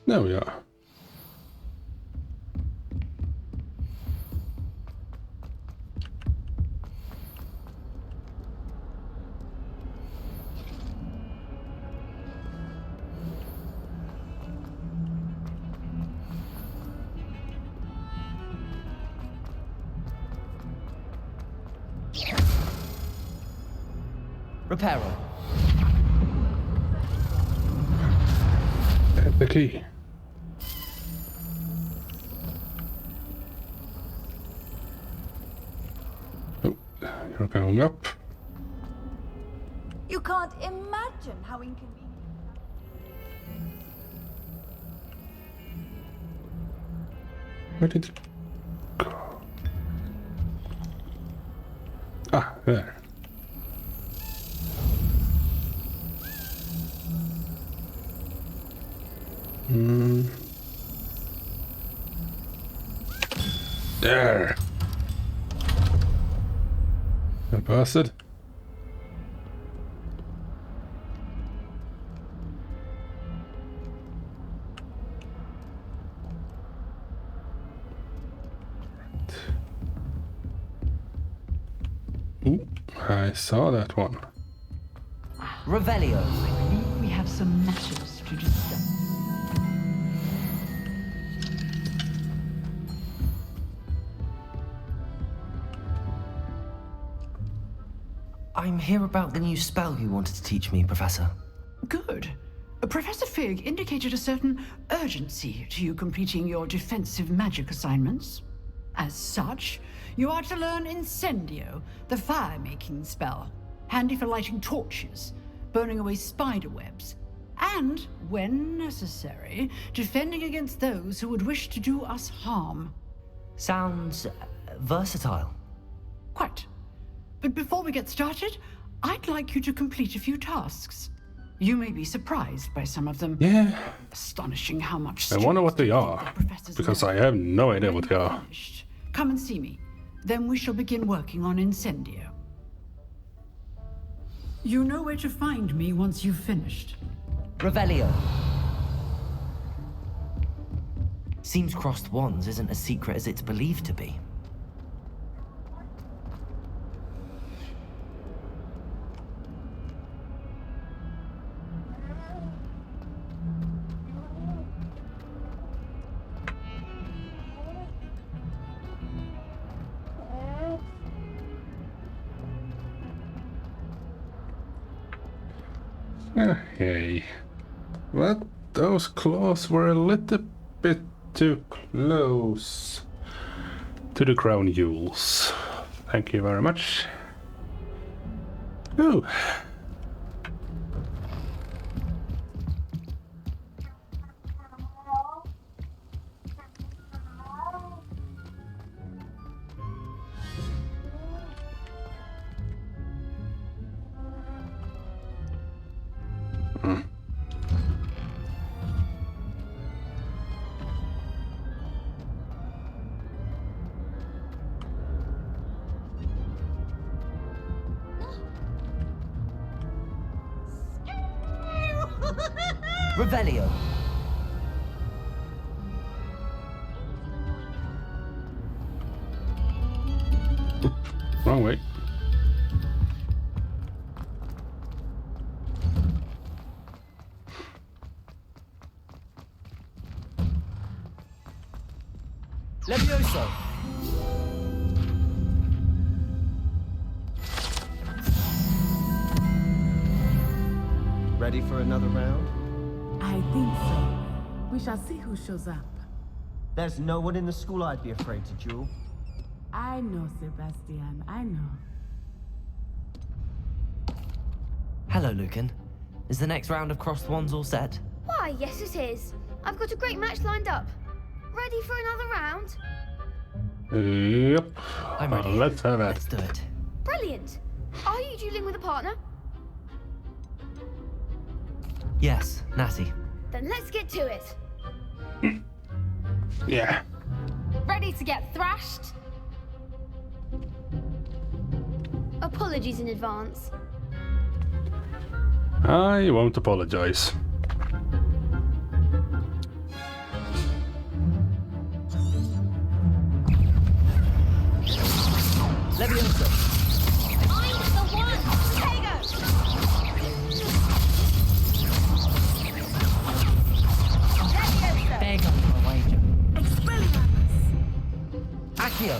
There we are. Reparo. Get the key. Oh, you're going up. You can't imagine how inconvenient. Where did it go? Ah, there. There. I busted. Ooh, I saw that one. Revelio. I believe we have some matters to discuss. I'm here about the new spell you wanted to teach me, Professor. Good. Professor Fig indicated a certain urgency to you completing your defensive magic assignments. As such, you are to learn Incendio, the fire-making spell, handy for lighting torches, burning away spider webs, and, when necessary, defending against those who would wish to do us harm. Sounds versatile. Quite. But before we get started, I'd like you to complete a few tasks. You may be surprised by some of them. Yeah. Astonishing how much. I wonder what they are, because I have no idea what they are. Come and see me. Then we shall begin working on Incendio. You know where to find me once you've finished. Revelio. Seems crossed wands isn't as secret as it's believed to be. Okay. But those claws were a little bit too close to the crown jewels. Thank you very much. Ooh. Revelio. Wrong way. Levioso. Ready for another round? I think so. We shall see who shows up. There's no one in the school I'd be afraid to duel. I know, Sebastian. I know. Hello, Lucan. Is the next round of Crossed Wands all set? Why, yes it is. I've got a great match lined up. Ready for another round? Yep. I'm ready. Let's have it. Let's do it. Brilliant. Are you dueling with a partner? Yes, Natty. Then let's get to it. Yeah. Ready to get thrashed? Apologies in advance. I won't apologize. Leviosa. I'm the one! Tego! Leviosa! There goes my wager. Expelliarmus! Accio.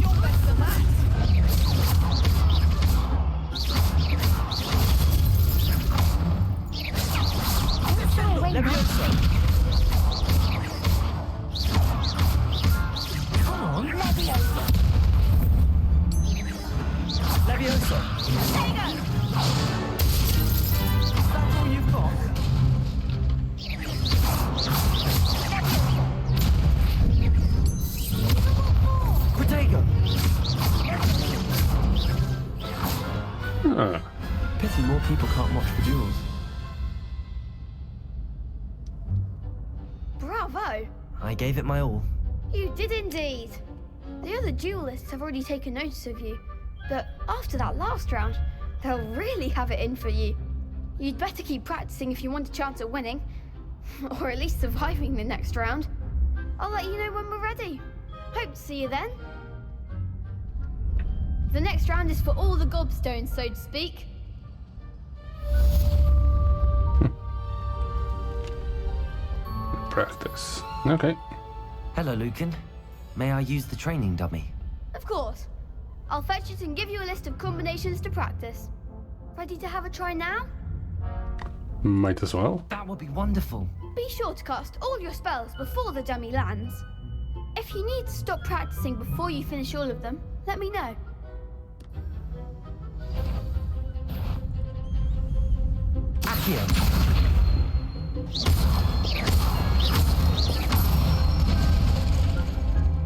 You're less than that! Leviosa. Come on. Leviosa! Leviosa. Tego! That's all you've got? Protego. Pity more people can't watch the duels. Bravo! I gave it my all. You did indeed. The other duelists have already taken notice of you, but after that last round, they'll really have it in for you. You'd better keep practicing if you want a chance at winning, or at least surviving the next round. I'll let you know when we're ready. Hope to see you then. The next round is for all the gobstones, so to speak. Practice. Okay. Hello, Lucan. May I use the training dummy? Of course. I'll fetch it and give you a list of combinations to practice. Ready to have a try now? Might as well. That would be wonderful. Be sure to cast all your spells before the dummy lands. If you need to stop practicing before you finish all of them, let me know. Accio.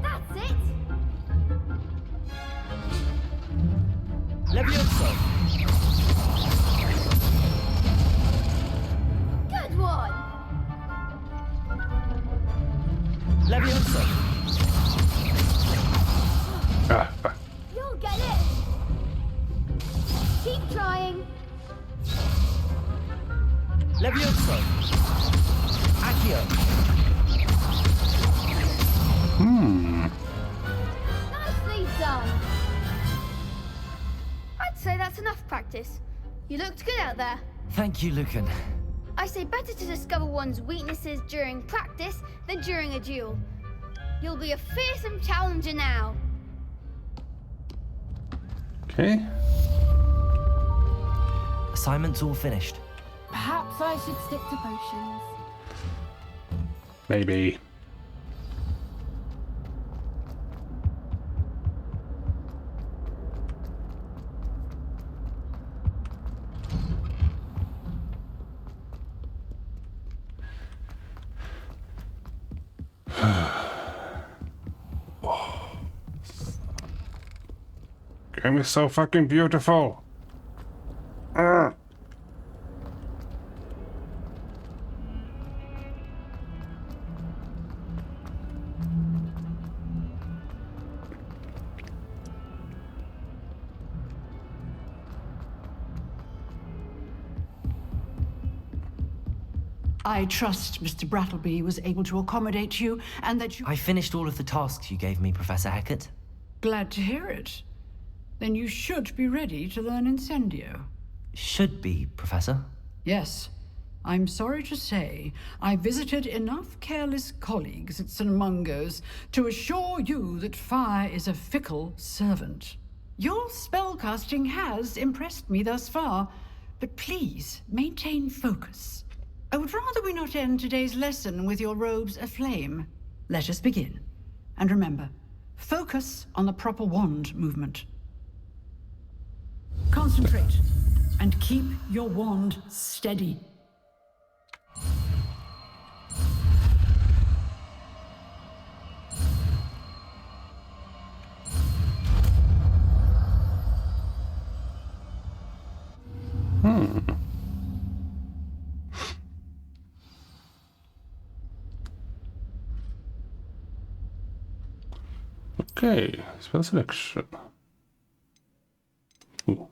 That's it! Leviosa. Good one! Leviosa. You'll get it! Keep trying! Leviosa. Accio. Nicely done! I'd say that's enough practice. You looked good out there. Thank you, Lucan. I say better to discover one's weaknesses during practice than during a duel. You'll be a fearsome challenger now. Okay. Assignment's all finished. Perhaps I should stick to potions. Maybe. Game is so fucking beautiful. I trust Mr. Brattleby was able to accommodate you and that you... I finished all of the tasks you gave me, Professor Hecat. Glad to hear it. Then you should be ready to learn Incendio. Should be, Professor. Yes. I'm sorry to say, I visited enough careless colleagues at St. Mungo's to assure you that fire is a fickle servant. Your spellcasting has impressed me thus far, but please maintain focus. I would rather we not end today's lesson with your robes aflame. Let us begin. And remember, focus on the proper wand movement. Concentrate, and keep your wand steady. Okay, spell selection. Ooh.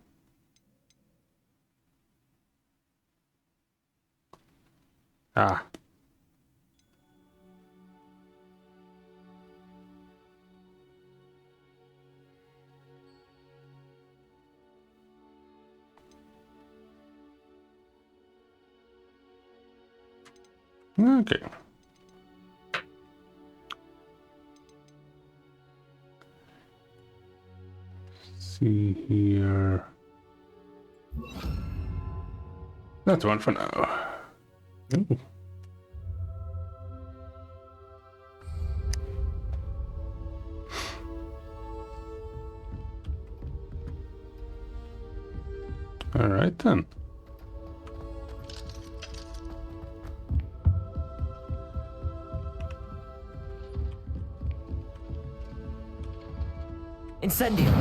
Ah. Okay. See here. That's one for now. Ooh. All right then. Incendio.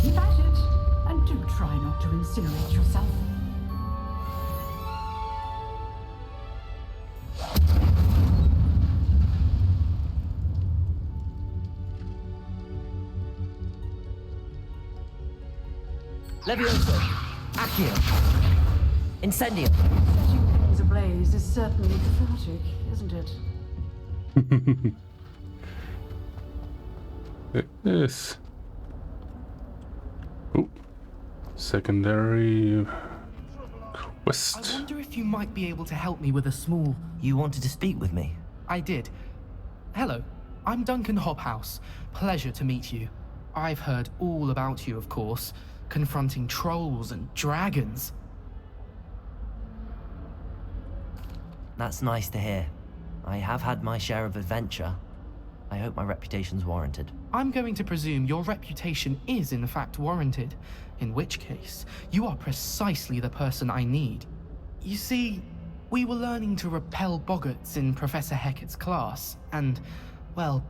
Keep at it, and do try not to incinerate yourself. Levioso. Accio. Incendio. Setting things ablaze is certainly cathartic, isn't it? It is. Oh, secondary quest. I wonder if you might be able to help me with a small... You wanted to speak with me? I did. Hello, I'm Duncan Hobhouse. Pleasure to meet you. I've heard all about you, of course, confronting trolls and dragons. That's nice to hear. I have had my share of adventure. I hope my reputation's warranted. I'm going to presume your reputation is in fact warranted, in which case, you are precisely the person I need. You see, we were learning to repel boggarts in Professor Hecat's class, and, well,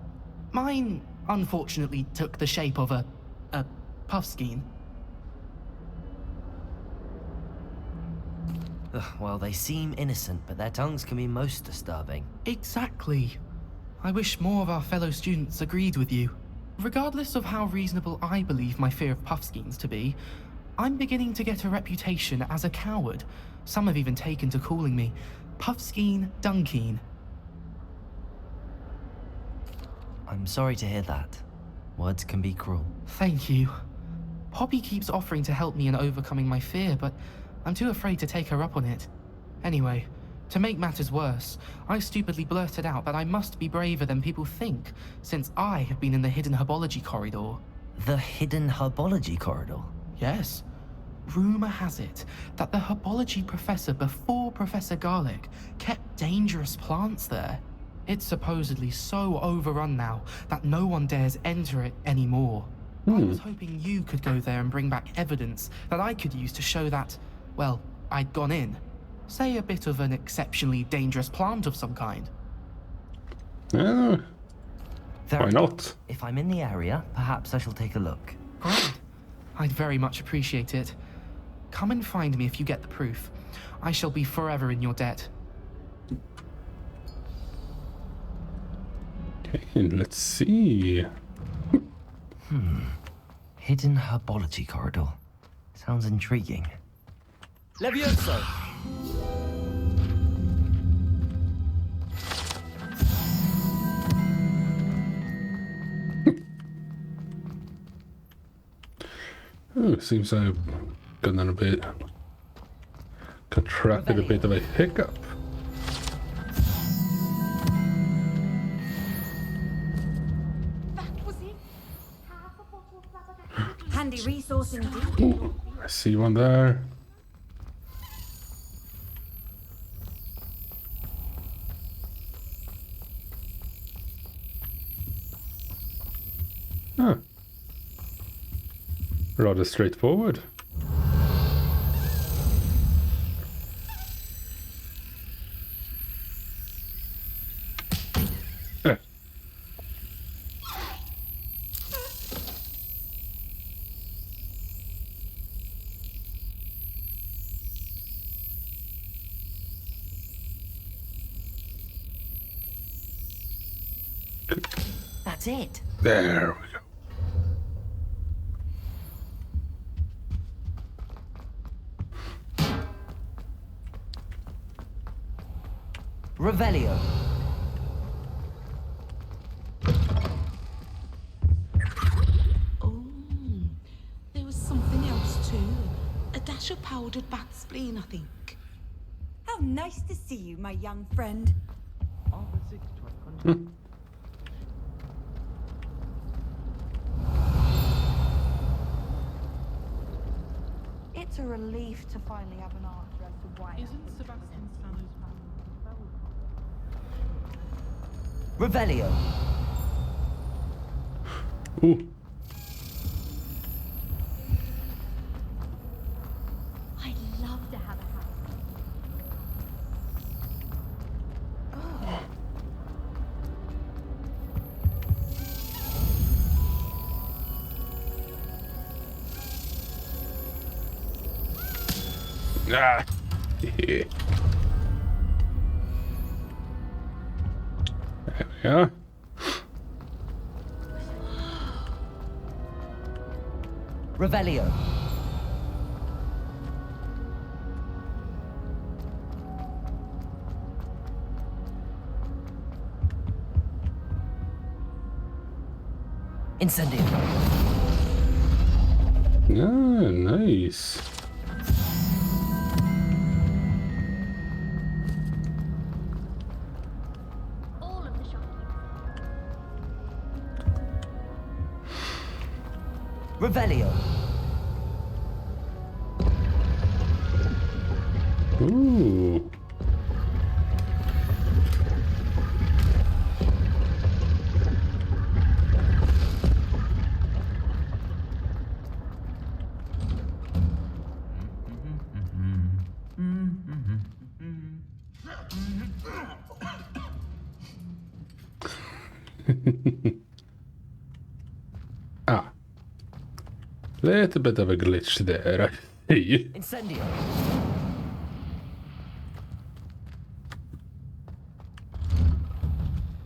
mine unfortunately took the shape of a puffskein. Well, they seem innocent, but their tongues can be most disturbing. Exactly. I wish more of our fellow students agreed with you. Regardless of how reasonable I believe my fear of puffskeins to be, I'm beginning to get a reputation as a coward. Some have even taken to calling me Puffskeen Dunkeen. I'm sorry to hear that. Words can be cruel. Thank you. Poppy keeps offering to help me in overcoming my fear, but I'm too afraid to take her up on it. Anyway, to make matters worse, I stupidly blurted out that I must be braver than people think, since I have been in the hidden herbology corridor. The hidden herbology corridor? Yes. Rumor has it that the herbology professor before Professor Garlic kept dangerous plants there. It's supposedly so overrun now that no one dares enter it anymore. I was hoping you could go there and bring back evidence that I could use to show that, well, I'd gone in. Say a bit of an exceptionally dangerous plant of some kind. Yeah. Why not? If I'm in the area, perhaps I shall take a look. Great. I'd very much appreciate it. Come and find me if you get the proof. I shall be forever in your debt. Okay, let's see. Hidden herbology corridor. Sounds intriguing. Levioso! Oh, seems I've gotten a bit... contracted a bit of a hiccup. resource indeed. Ooh, I see one there. Huh. Rather straightforward. That's it. There we go. Revelio. Oh, there was something else too. A dash of powdered bat spleen, I think. How nice to see you, my young friend. It's a relief to finally have an answer as to why. Isn't Sebastian Stallo's Revelio. Ooh. I'd love to have a house. Ah. Yeah. There we are. Revelio. Incendio. Ah, nice. All of the shopkeepers. Revelio. Ooh. Ah. Little bit of a glitch there, I see. Incendio.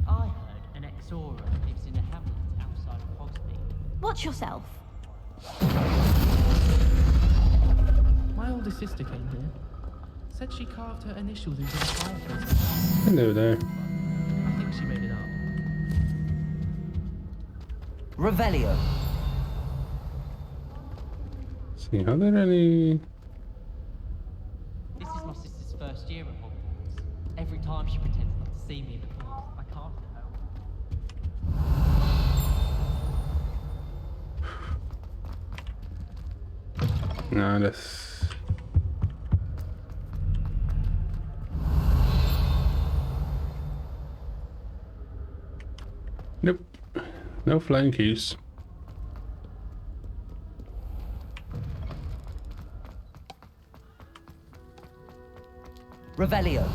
I heard an ex-Aura lives in a hamlet outside of Hogsmeade. Watch yourself. My older sister came here. Said she carved her initials into the fireplace. Hello there. I think she made it up. Revelio. See, are there any... This is my sister's first year at Hogwarts. Every time she pretends not to see me in the halls, I can't help. No, that's... Nope. No flying keys. Revelio.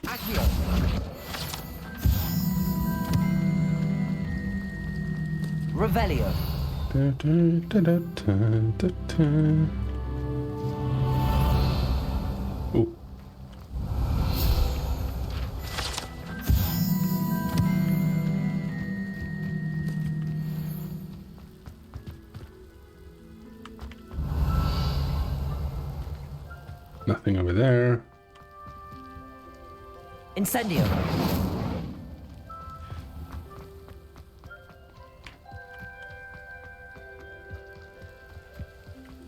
Accio. Revelio. Da, da, da, da, da, da. Ooh. Nothing over there. Incendio.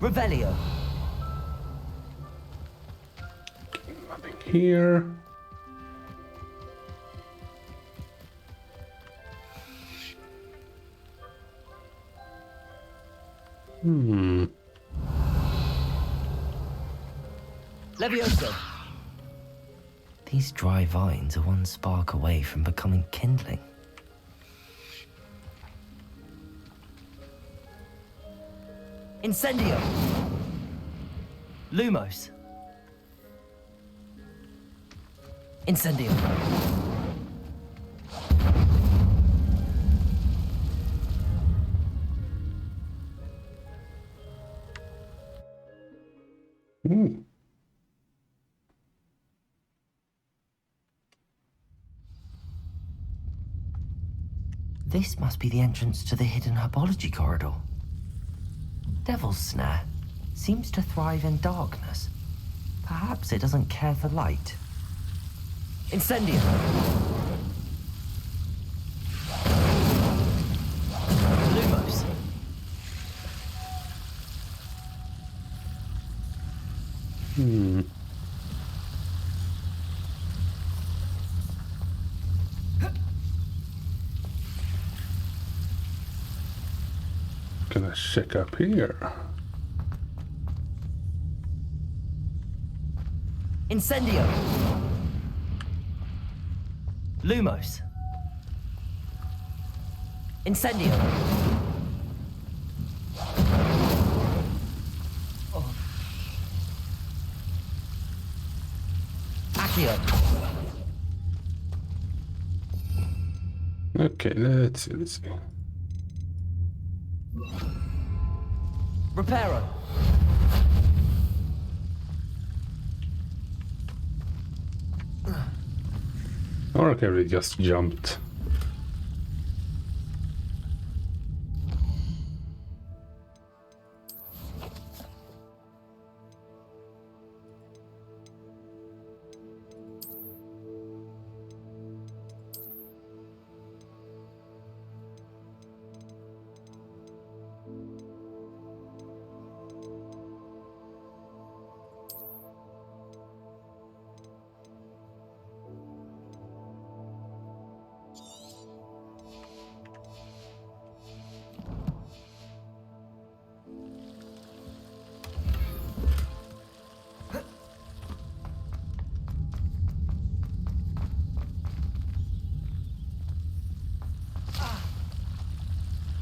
Revelio. Nothing here. Levioso. These dry vines are one spark away from becoming kindling. Incendio. Lumos. Incendio. This must be the entrance to the hidden herbology corridor. Devil's Snare seems to thrive in darkness. Perhaps it doesn't care for light. Incendio. Lumos. Gonna check up here. Incendio. Lumos. Incendio. Oh. Accio. Okay, let's see. Reparo. Or okay, we just jumped.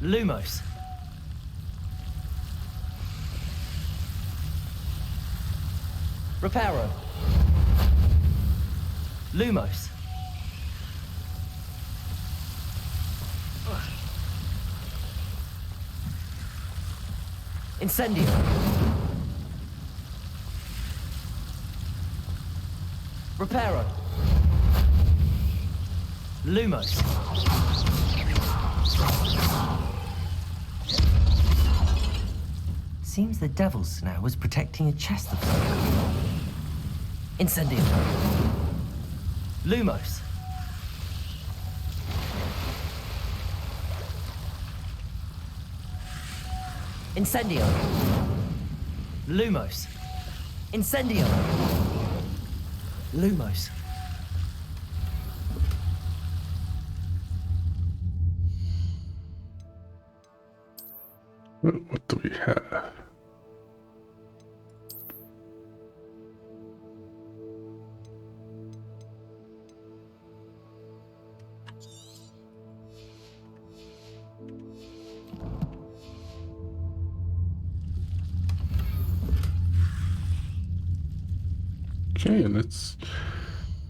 Lumos. Reparo. Lumos. Incendio. Reparo. Lumos. Seems the Devil's Snare was protecting a chest of folk. Incendio. Lumos. Incendio. Lumos. Incendio. Lumos. What do we have? Okay, let's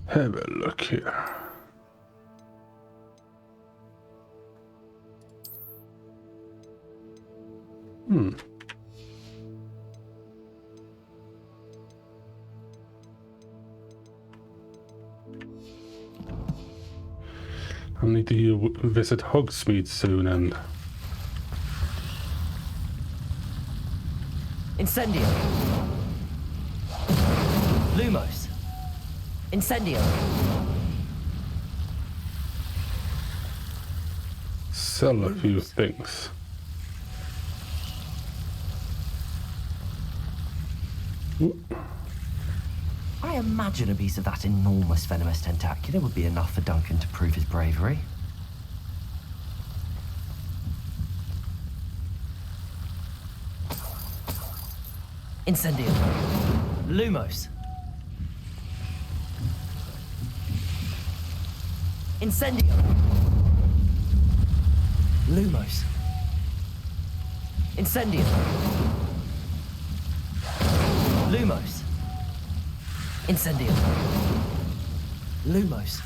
have a look here. I need to visit Hogsmeade soon and... Incendio. Lumos. Incendio. Sell a few things. I imagine a piece of that enormous venomous tentacula would be enough for Duncan to prove his bravery. Incendio. Lumos. Incendio. Lumos. Incendio. Lumos. Incendio. Lumos.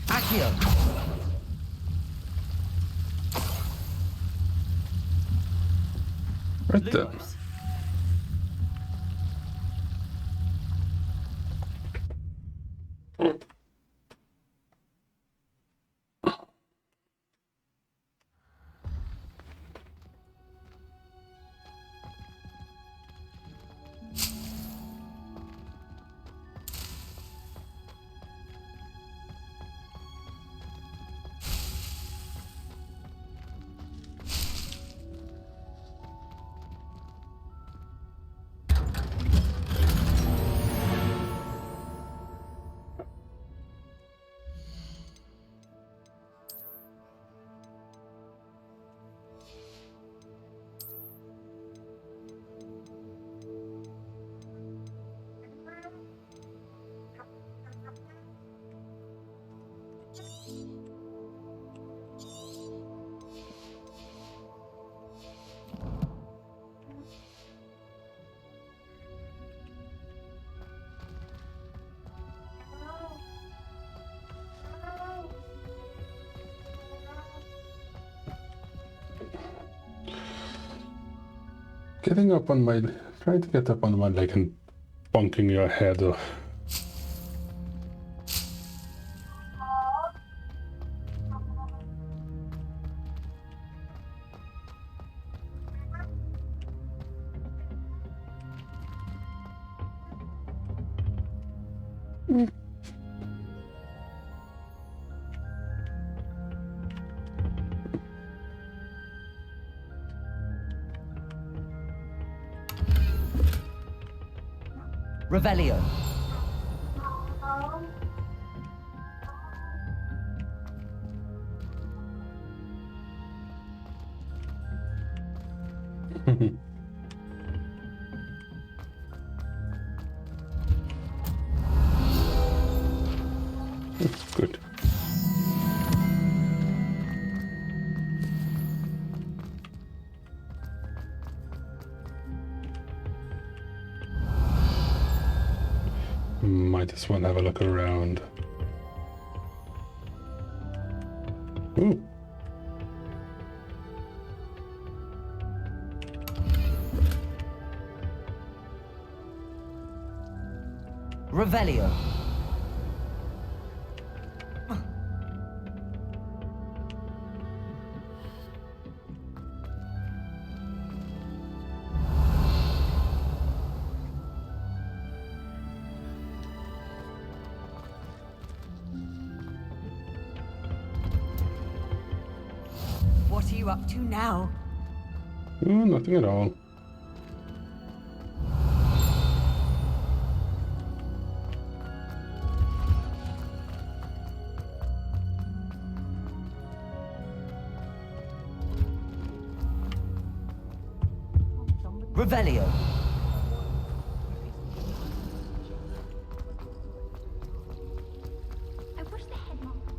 Accio. Right there. Lumos. Getting up on my... Trying to get up on my leg and bonking your head off. Revelio. That's good. Might as well have a look around. Ooh. Revelio. What are you up to now? Oh, nothing at all. Revelio. I wish the headmaster.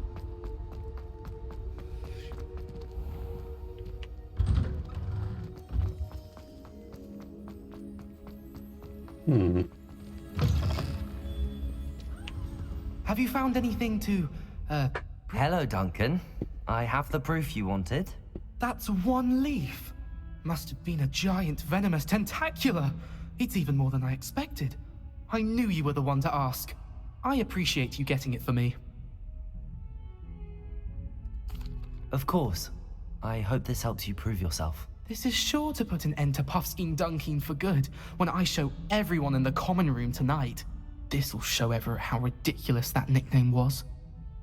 Have you found anything to, Hello, Duncan. I have the proof you wanted. That's one leaf. Must have been a giant venomous tentacula. It's even more than I expected. I knew you were the one to ask. I appreciate you getting it for me. Of course. I hope this helps you prove yourself. This is sure to put an end to Puffskein Dunkin for good when I show everyone in the common room tonight. This'll show Everett how ridiculous that nickname was.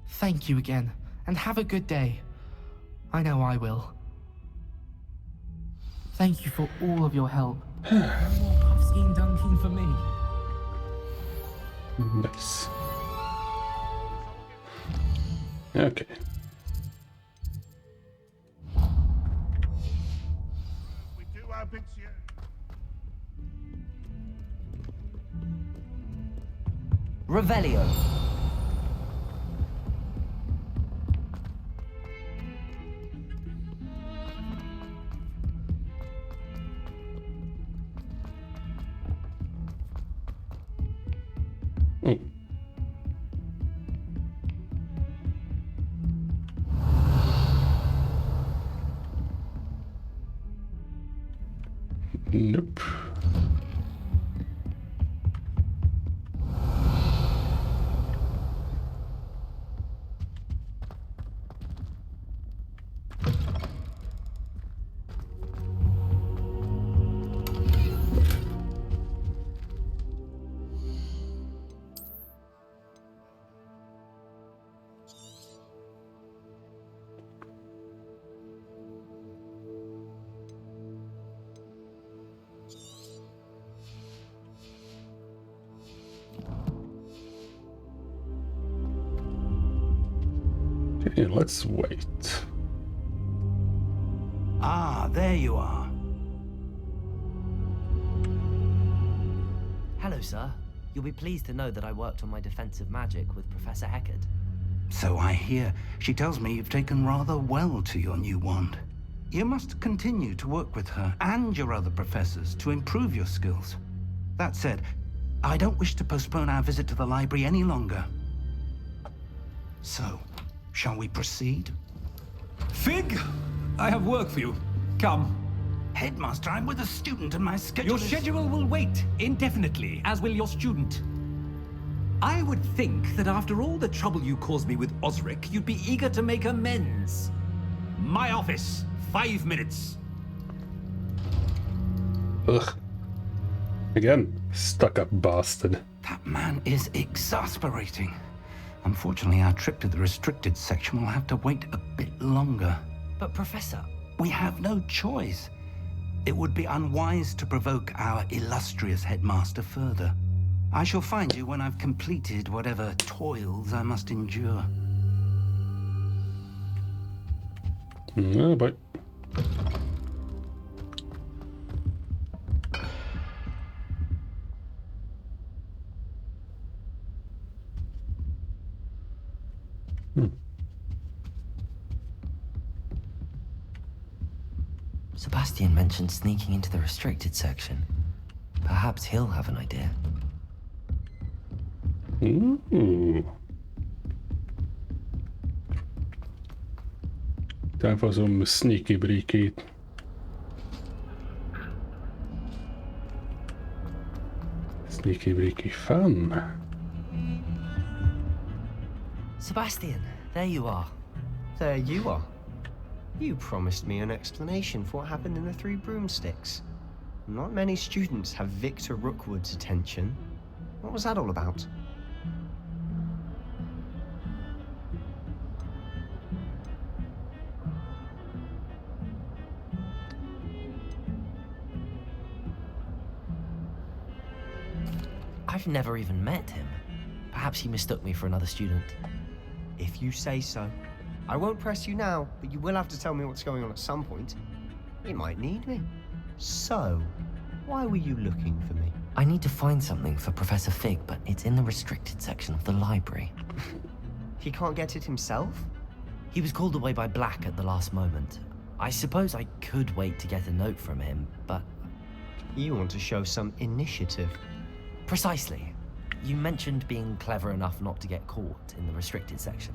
Thank you again, and have a good day. I know I will. Thank you for all of your help. No more puffskein dunking for me. Nice. Okay. We do our bits here. Revelio. Nope. Okay, let's wait. Ah, there you are. Hello, sir. You'll be pleased to know that I worked on my defensive magic with Professor Heckard. So I hear. She tells me you've taken rather well to your new wand. You must continue to work with her and your other professors to improve your skills. That said, I don't wish to postpone our visit to the library any longer. So, shall we proceed? Fig, I have work for you. Come. Headmaster, I'm with a student and my schedule Your schedule will wait indefinitely, as will your student. I would think that after all the trouble you caused me with Osric, you'd be eager to make amends. My office, 5 minutes. Ugh. Again, stuck-up bastard. That man is exasperating. Unfortunately, our trip to the restricted section will have to wait a bit longer. But Professor... We have no choice. It would be unwise to provoke our illustrious headmaster further. I shall find you when I've completed whatever toils I must endure. No, but... Sebastian mentioned sneaking into the restricted section. Perhaps he'll have an idea. Ooh. Time for some sneaky breaky. Sneaky breaky fun. Sebastian, there you are. There you are. You promised me an explanation for what happened in the Three Broomsticks. Not many students have Victor Rookwood's attention. What was that all about? I've never even met him. Perhaps he mistook me for another student. If you say so. I won't press you now, but you will have to tell me what's going on at some point. You might need me. So, why were you looking for me? I need to find something for Professor Fig, but it's in the restricted section of the library. He can't get it himself? He was called away by Black at the last moment. I suppose I could wait to get a note from him, but... You want to show some initiative. Precisely. You mentioned being clever enough not to get caught in the restricted section.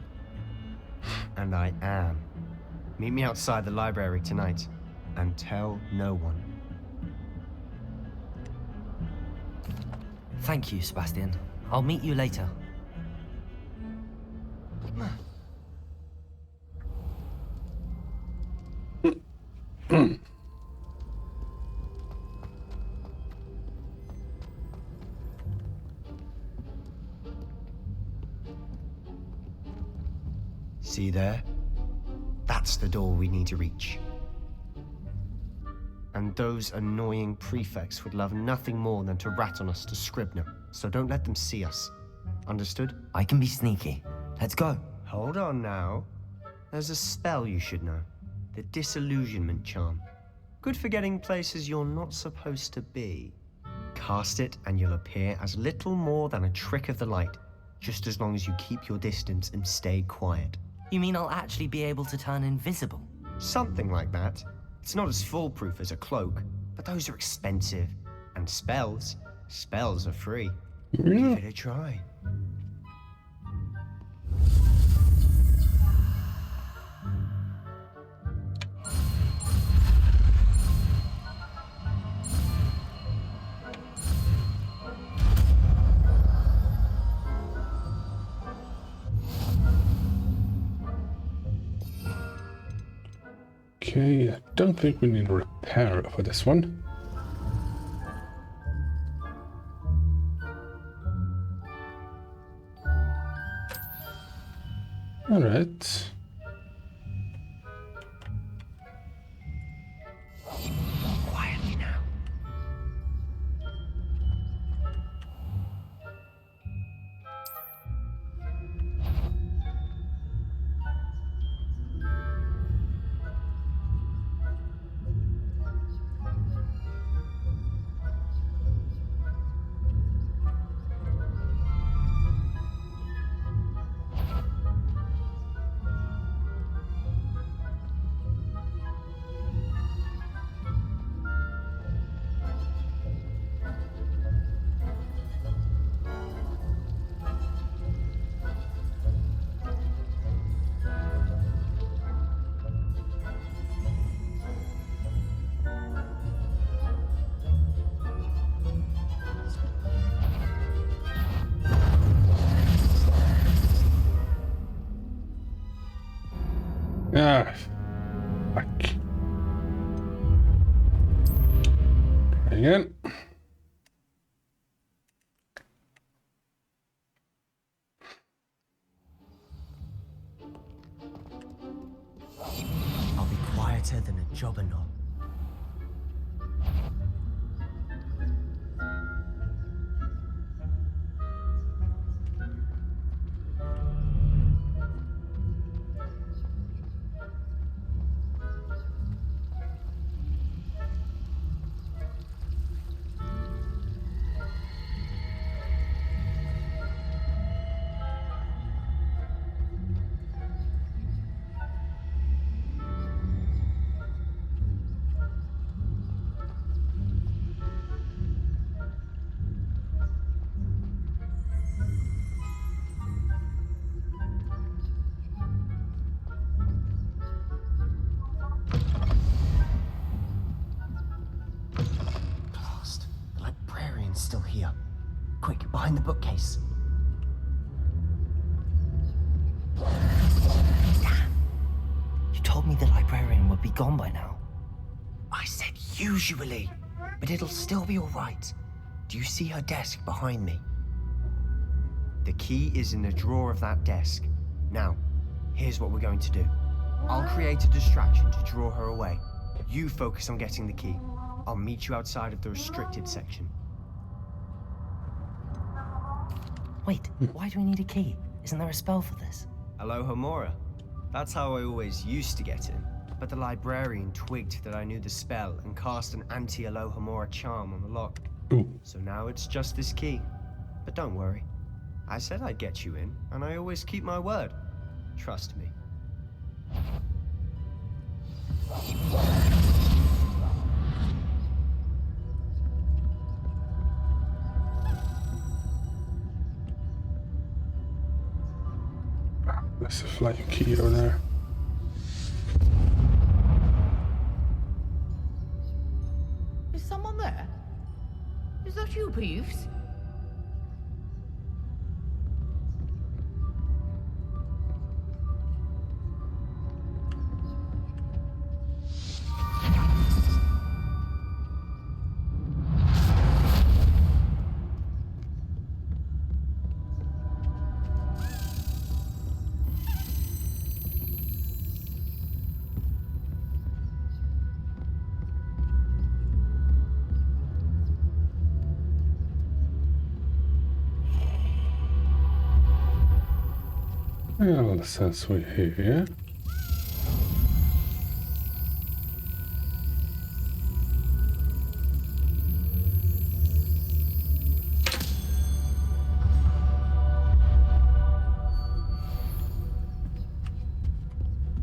And I am. Meet me outside the library tonight, and tell no one. Thank you, Sebastian. I'll meet you later. See there? That's the door we need to reach. And those annoying prefects would love nothing more than to rat on us to Scribner, so don't let them see us. Understood? I can be sneaky. Let's go. Hold on now. There's a spell you should know. The Disillusionment Charm. Good for getting places you're not supposed to be. Cast it and you'll appear as little more than a trick of the light, just as long as you keep your distance and stay quiet. You mean I'll actually be able to turn invisible? Something like that. It's not as foolproof as a cloak, but those are expensive. And spells are free. Give it a try. Okay, I don't think we need a repair for this one. All right. Quietly now. Ah, fuck. Try again. I'll be quieter than a jobberknoll. Still here. Quick, behind the bookcase. Damn! You told me the librarian would be gone by now. I said usually, but it'll still be all right. Do you see her desk behind me? The key is in the drawer of that desk. Now, here's what we're going to do. I'll create a distraction to draw her away. You focus on getting the key. I'll meet you outside of the restricted section. Wait, why do we need a key? Isn't there a spell for this? Alohomora. That's how I always used to get in. But the librarian twigged that I knew the spell and cast an anti-Alohomora charm on the lock. Ooh. So now it's just this key. But don't worry. I said I'd get you in, and I always keep my word. Trust me. There's a flying key over there. Is someone there? Is that you, Peeves? Well, since we're here...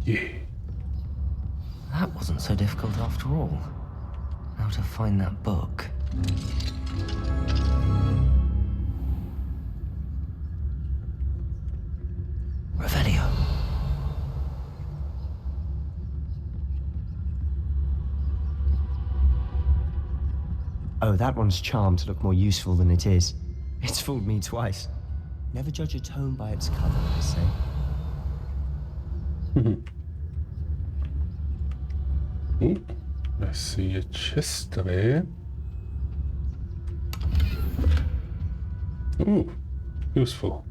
Yeah. That wasn't so difficult after all. How to find that book. Revelio. Oh, that one's charmed to look more useful than it is. It's fooled me twice. Never judge a tome by its cover, I say. Ooh, I see a chest there. Ooh, useful.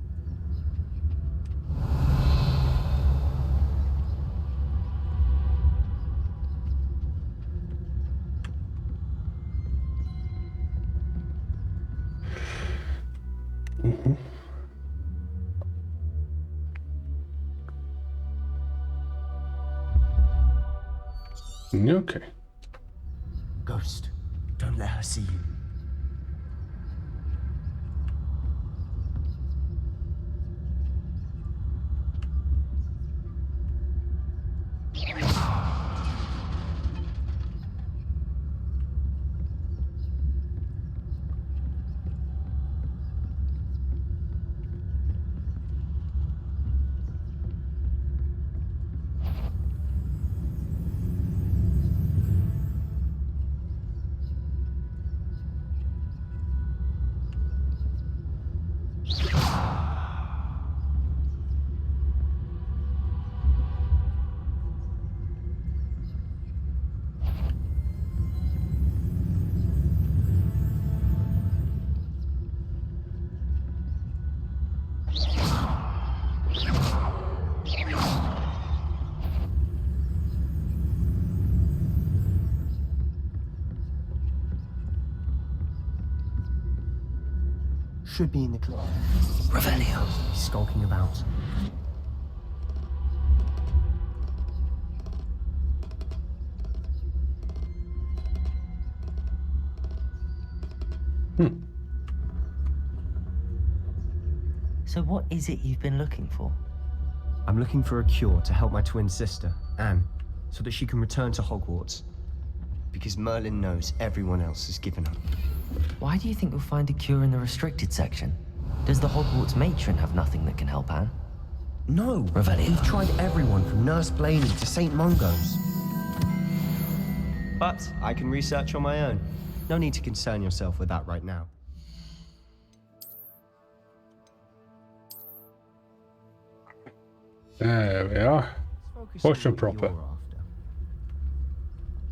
Okay. Ghost, don't let her see you. Should be in the club. Revelio. Skulking about. So what is it you've been looking for? I'm looking for a cure to help my twin sister, Anne, so that she can return to Hogwarts. Because Merlin knows everyone else has given up. Why do you think you'll find a cure in the restricted section? Does the Hogwarts matron have nothing that can help Anne? No! Revelio. We've tried everyone from Nurse Blaney to St. Mungo's. But I can research on my own. No need to concern yourself with that right now. There we are. Potion proper.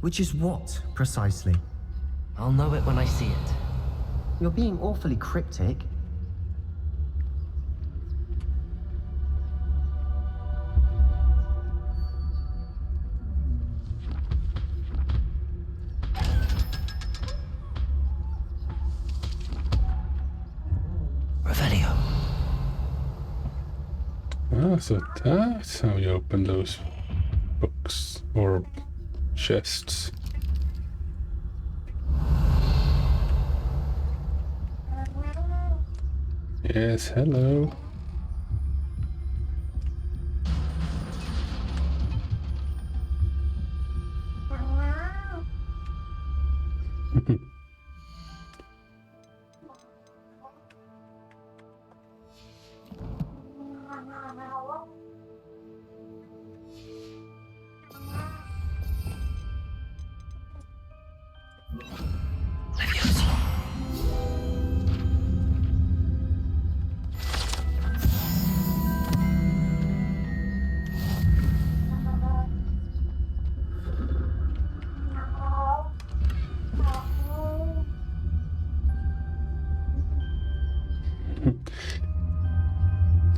Which is what, precisely? I'll know it when I see it. You're being awfully cryptic. Revelio. Ah, so that's how you open those books or chests. Yes, hello.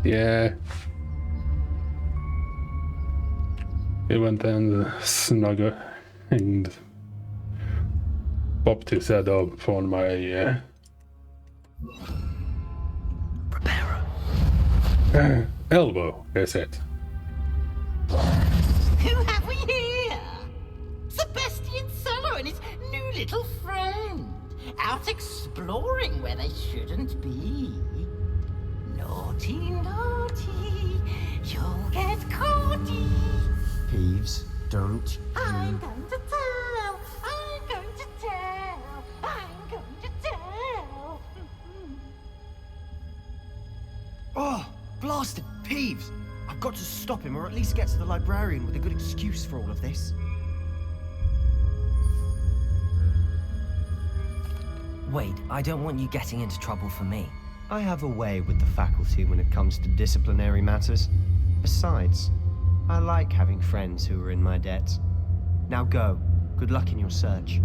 Yeah. He went and snuggled and popped his head up on my Preparo. elbow, is it? Who have we here? Sebastian Solo and his new little friend. Out exploring where they shouldn't be. Naughty, naughty, you'll get caughty. Peeves, don't I'm going to tell, I'm going to tell, I'm going to tell. Oh, blasted Peeves! I've got to stop him, or at least get to the librarian with a good excuse for all of this. Wait, I don't want you getting into trouble for me. I have a way with the faculty when it comes to disciplinary matters. Besides, I like having friends who are in my debt. Now go. Good luck in your search.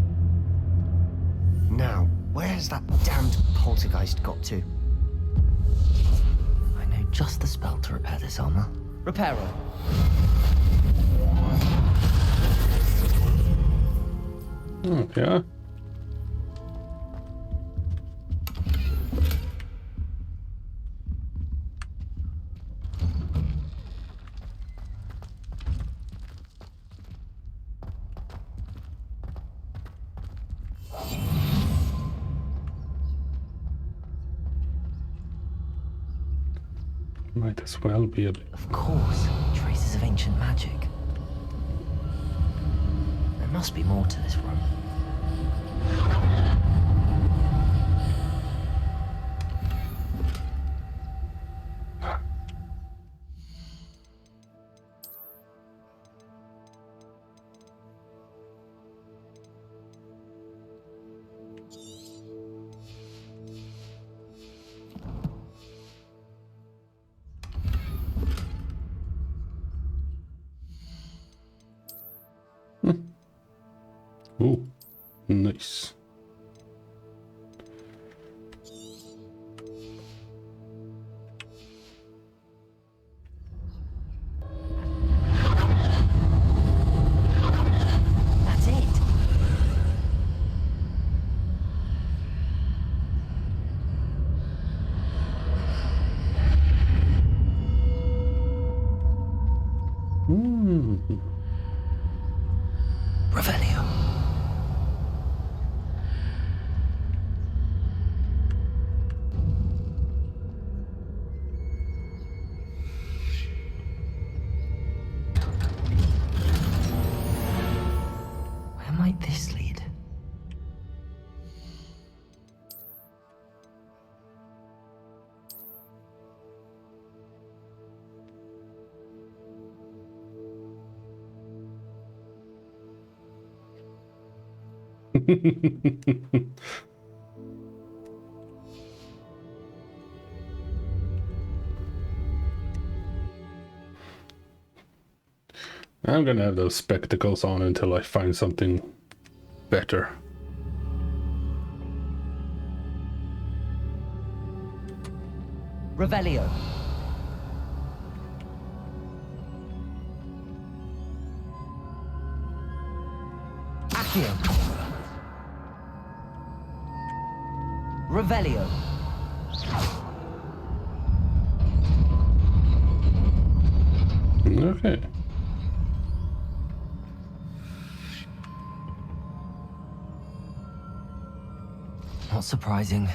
Now, where's that damned poltergeist got to? I know just the spell to repair this armor. Reparo. Okay. Might as well be a bit. Of course, traces of ancient magic. There must be more to this room. Ooh, nice. That's it. Revelio. Where might this lead? I'm gonna have those spectacles on until I find something better. Revelio. Accio. Revelio. Okay. Not surprising.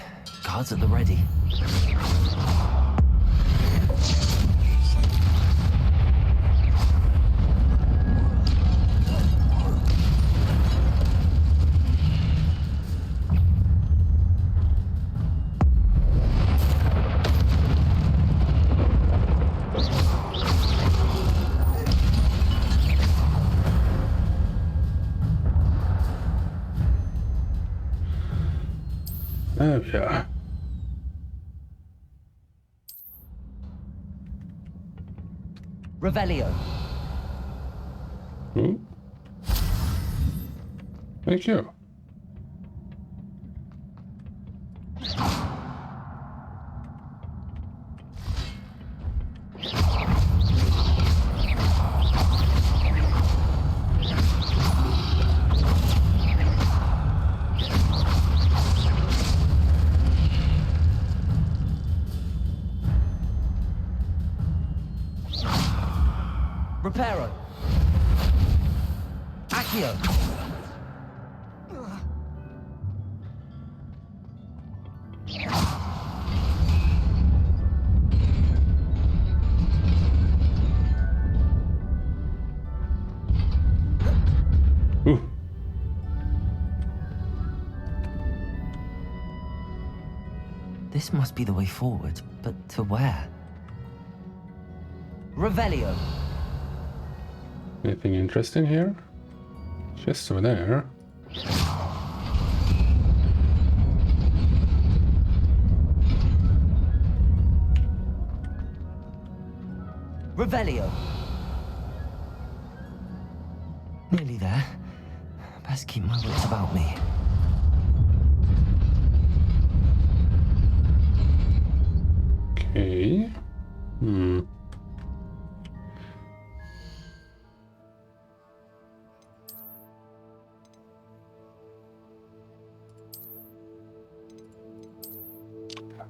Guards at the ready. Oh yeah. Revelio. Ooh. Thank you. Reparo. Accio. Ooh. This must be the way forward, but to where? Revelio. Anything interesting here? Just over there. Revelio. Nearly there. Best keep my wits about me. Okay.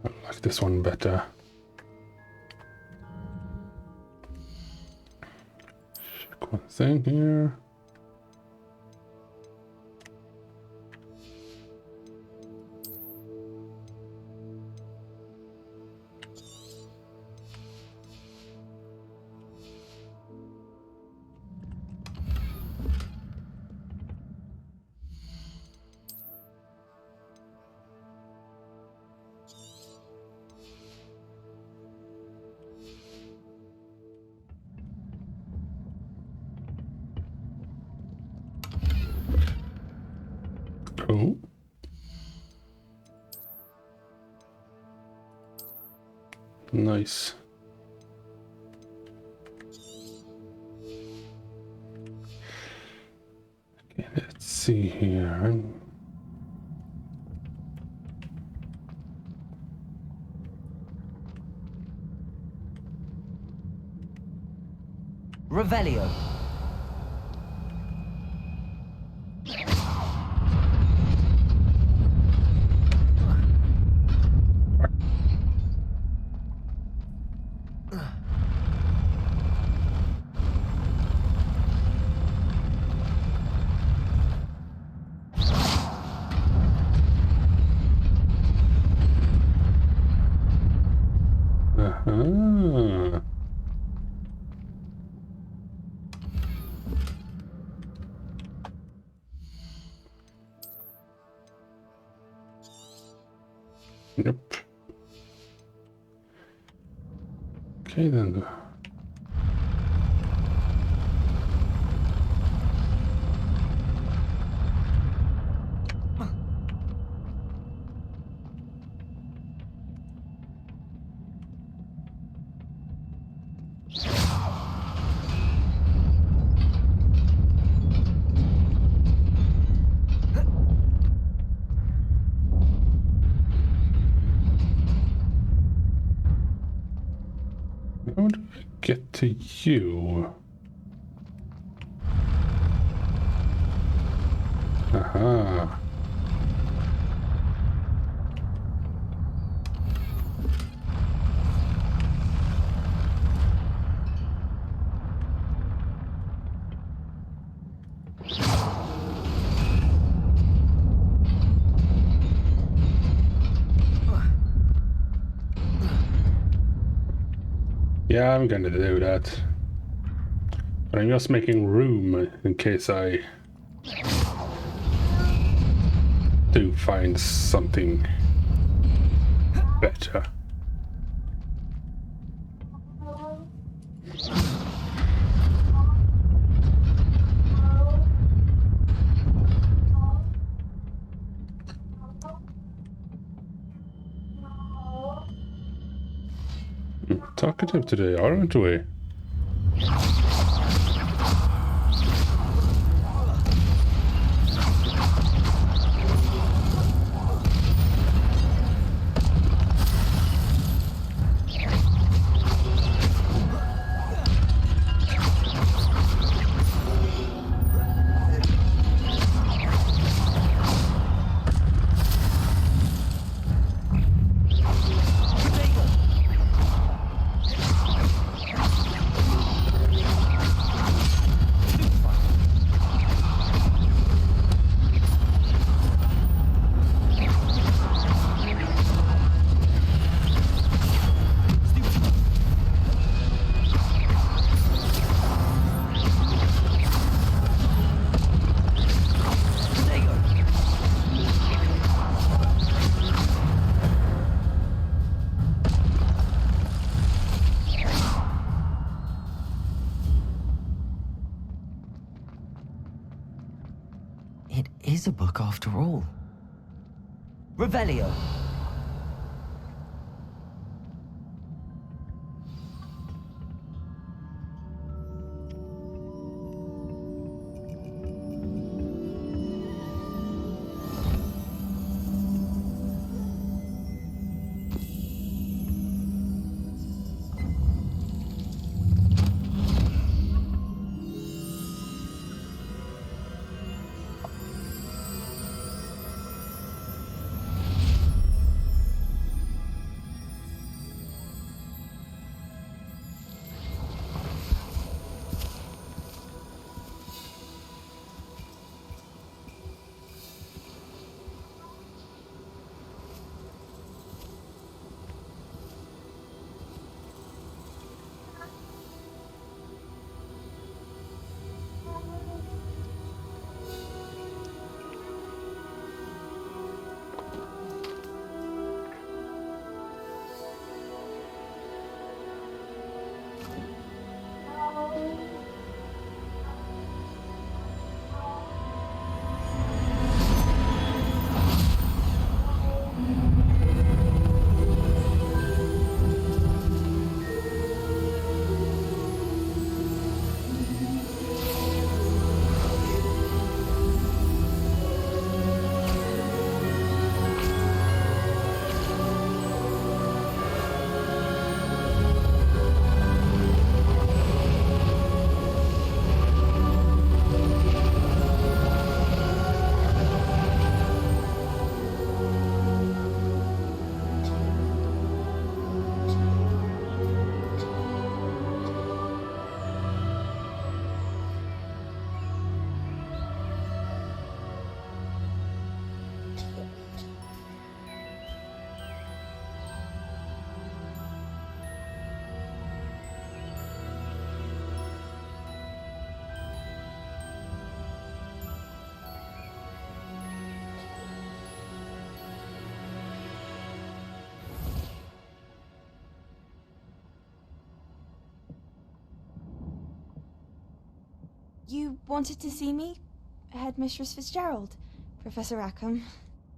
I like this one better. Check one thing here. Cool. Nice. Okay, let's see here. Revelio. Uh-huh. Yep. Okay then. How do I get to you? Aha. Yeah, I'm gonna do that. But I'm just making room in case I do find something better. Talkative today, aren't we? is a book after all. Revelio. You wanted to see me? Headmistress Fitzgerald, Professor Rackham.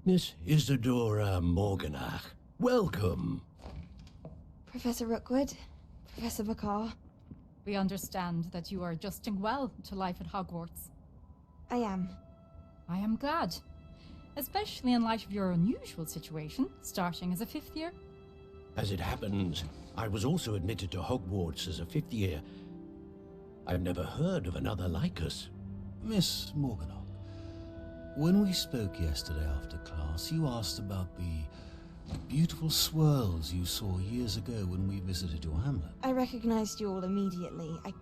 Miss Isadora Morganach, welcome. Professor Rookwood, Professor Bakar. We understand that you are adjusting well to life at Hogwarts. I am. I am glad. Especially in light of your unusual situation, starting as a 5th year. As it happens, I was also admitted to Hogwarts as a 5th year. I've never heard of another like us. Miss Morganach, when we spoke yesterday after class, you asked about the beautiful swirls you saw years ago when we visited your hamlet. I recognized you all immediately. I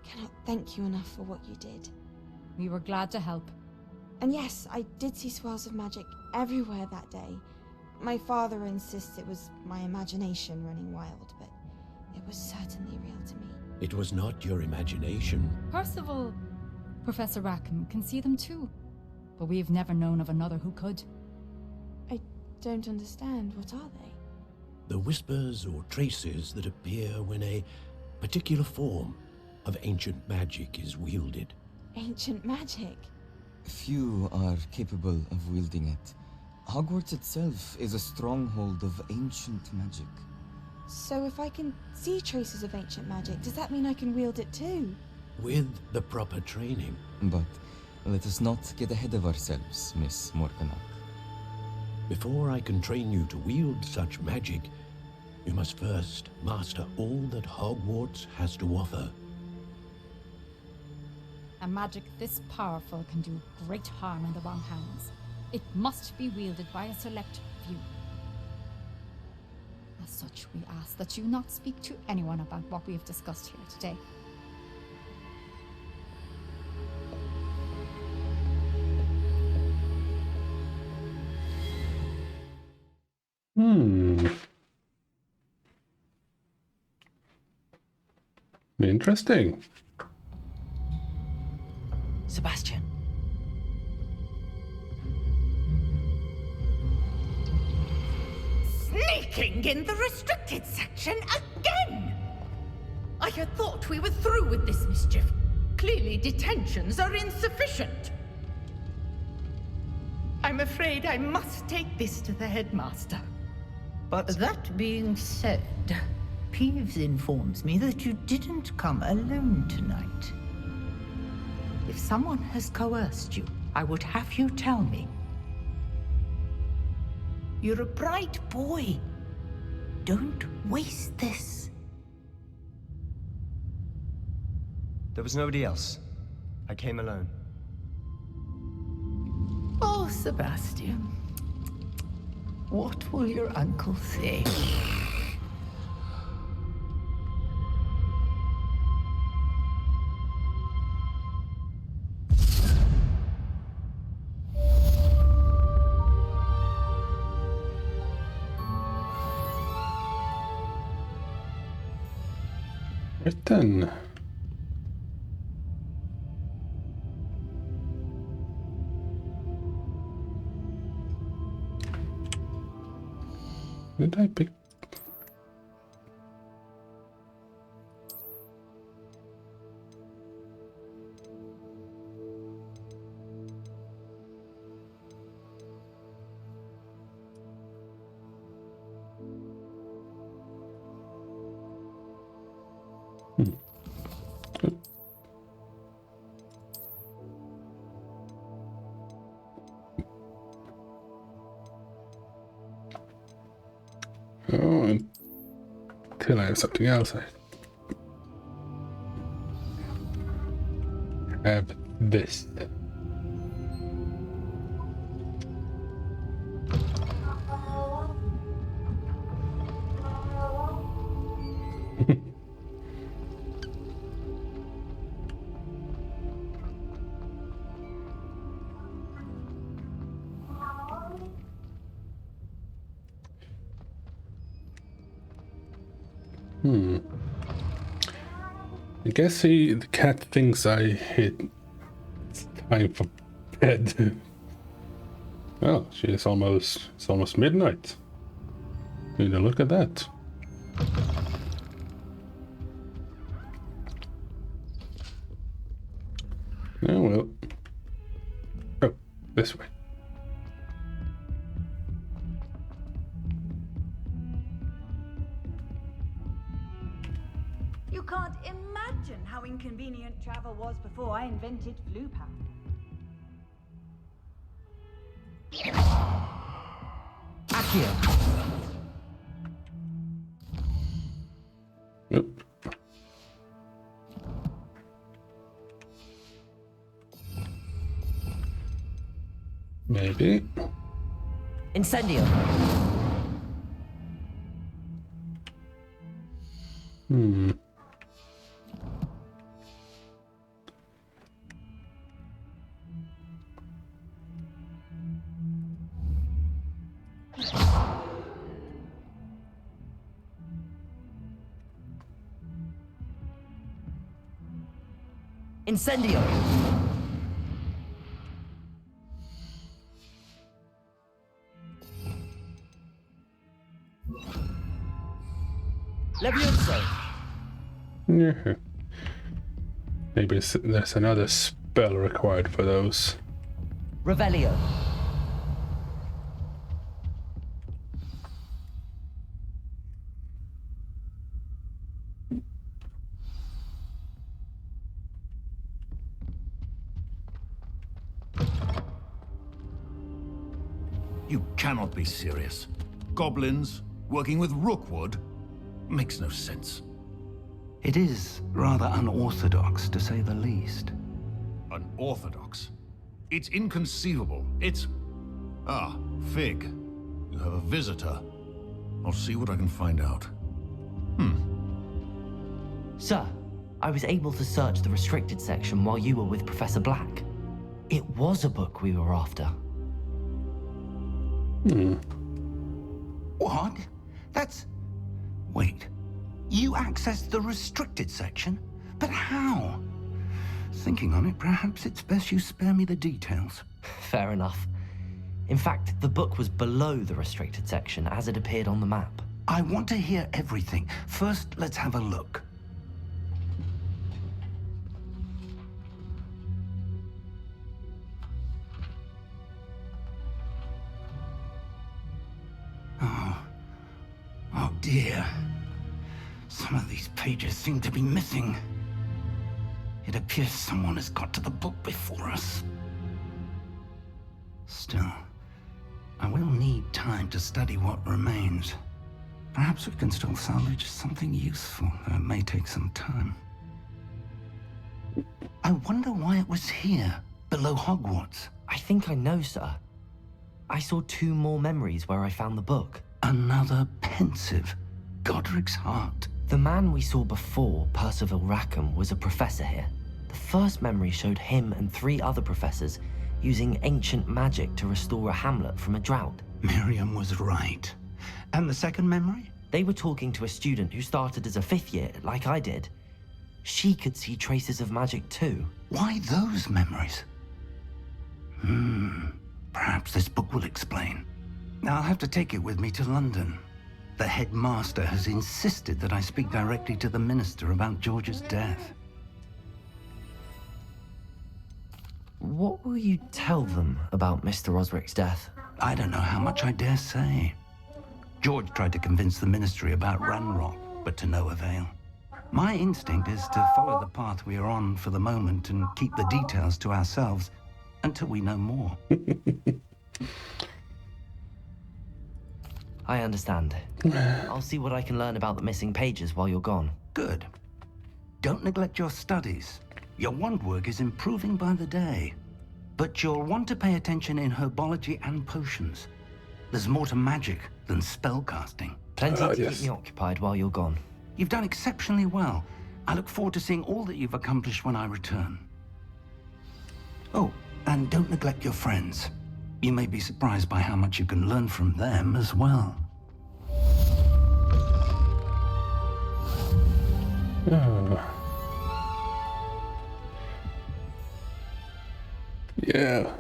cannot thank you enough for what you did. We were glad to help. And yes, I did see swirls of magic everywhere that day. My father insists it was my imagination running wild, but it was certainly real to me. It was not your imagination. Percival, Professor Rackham can see them too, but we've never known of another who could. I don't understand. What are they? The whispers or traces that appear when a particular form of ancient magic is wielded. Ancient magic? Few are capable of wielding it. Hogwarts itself is a stronghold of ancient magic. So if I can see traces of ancient magic, does that mean I can wield it too? With the proper training. But let us not get ahead of ourselves, Miss Morganach. Before I can train you to wield such magic, you must first master all that Hogwarts has to offer. A magic this powerful can do great harm in the wrong hands. It must be wielded by a select few. As such, we ask that you not speak to anyone about what we have discussed here today. Interesting. Sebastian. Sneaking in the restricted section again! I had thought we were through with this mischief. Clearly detentions are insufficient. I'm afraid I must take this to the headmaster. But that being said, Peeves informs me that you didn't come alone tonight. If someone has coerced you, I would have you tell me. You're a bright boy. Don't waste this. There was nobody else. I came alone. Oh, Sebastian. What will your uncle say? Right then. Did I pick? Oh, until I have something else, I have this. I guess the cat thinks I hit. It's time for bed. Well, it's almost midnight. Need a look at that. Oh well. Oh, this way. You can't imagine how inconvenient travel was before I invented flu powder. Accio. Yep. Maybe. Incendio. Incendio. Levioso. Yeah. Maybe there's another spell required for those. Revelio. You cannot be serious. Goblins working with Rookwood makes no sense. It is rather unorthodox, to say the least. Unorthodox? It's inconceivable. It's... Ah, Fig. You have a visitor. I'll see what I can find out. Sir, I was able to search the restricted section while you were with Professor Black. It was a book we were after. What? That's... Wait. You accessed the restricted section? But how? Thinking on it, perhaps it's best you spare me the details. Fair enough. In fact, the book was below the restricted section as it appeared on the map. I want to hear everything. First, let's have a look. dear. Some of these pages seem to be missing. It appears someone has got to the book before us. Still, I will need time to study what remains. Perhaps we can still salvage something useful, though it may take some time. I wonder why it was here, below Hogwarts. I think I know, sir. I saw 2 more memories where I found the book. Another pensive Godric's heart. The man we saw before, Percival Rackham, was a professor here. The first memory showed him and 3 other professors using ancient magic to restore a hamlet from a drought. Miriam was right. And the second memory? They were talking to a student who started as a 5th year, like I did. She could see traces of magic too. Why those memories? Perhaps this book will explain. I'll have to take it with me to London. The headmaster has insisted that I speak directly to the minister about George's death. What will you tell them about Mr. Osric's death? I don't know how much I dare say. George tried to convince the ministry about Ranrock, but to no avail. My instinct is to follow the path we are on for the moment and keep the details to ourselves until we know more. I understand. I'll see what I can learn about the missing pages while you're gone. Good. Don't neglect your studies. Your wand work is improving by the day. But you'll want to pay attention in herbology and potions. There's more to magic than spellcasting. Plenty to keep me occupied while you're gone. You've done exceptionally well. I look forward to seeing all that you've accomplished when I return. Oh, and don't neglect your friends. You may be surprised by how much you can learn from them as well. Yeah.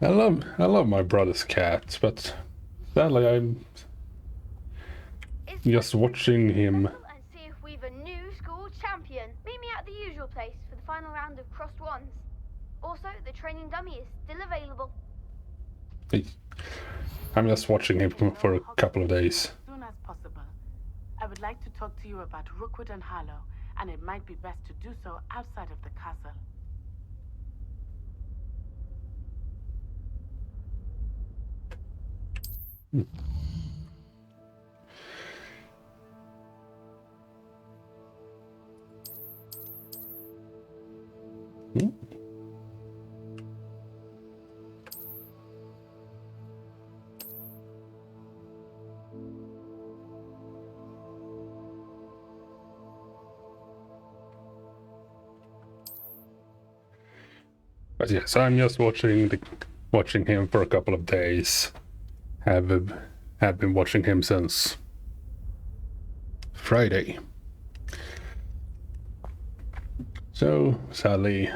I love my brother's cats, but sadly I'm just watching him. And see if we've a new school champion. Meet me at the usual place for the final round of crossed wands. Also, the training dummy is still available. I'm just watching him for a couple of days. As soon as possible. I would like to talk to you about Rookwood and Harlow, and it might be best to do so outside of the castle. But yes, I'm just watching him for a couple of days. Have been watching him since Friday. So sadly,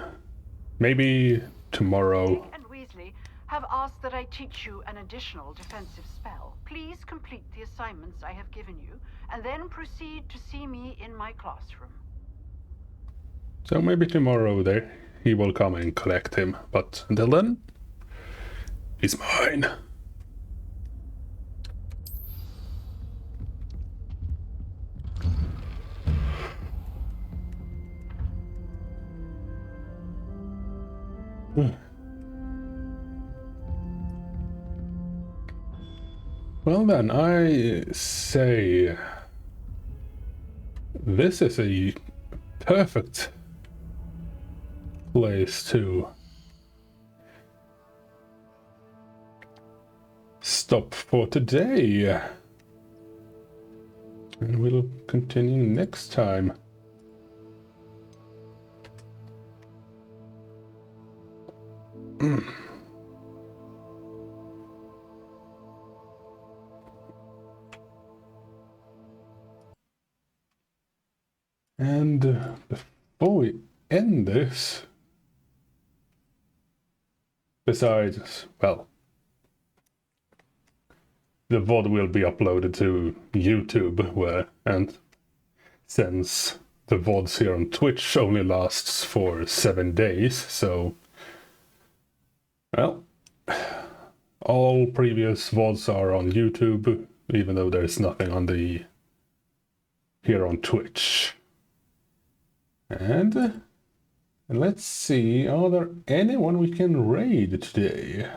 maybe tomorrow. And Weasley have asked that I teach you an additional defensive spell. Please complete the assignments I have given you, and then proceed to see me in my classroom. So maybe tomorrow he will come and collect him, but until then, he's mine. Well then, I say this is a perfect place to stop for today. And we'll continue next time. And before we end this, besides, well, the VOD will be uploaded to YouTube, and since the VODs here on Twitch only lasts for 7 days, so, well, all previous VODs are on YouTube, even though there's nothing on the here on Twitch. And let's see, are there anyone we can raid today?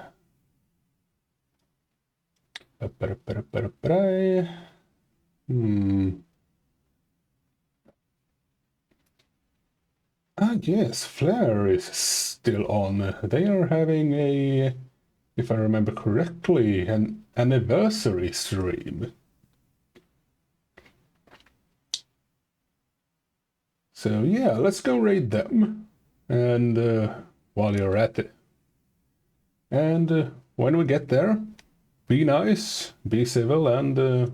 Ah, yes, Flare is still on. They are having a, if I remember correctly, an anniversary stream. So yeah, let's go raid them. And while you're at it. And when we get there, be nice, be civil, and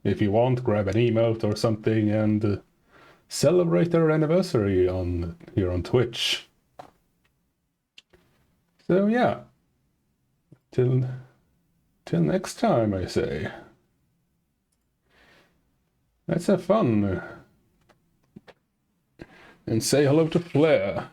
if you want, grab an emote or something and celebrate their anniversary here on Twitch. So yeah, till next time, I say. Let's have fun and say hello to Flare.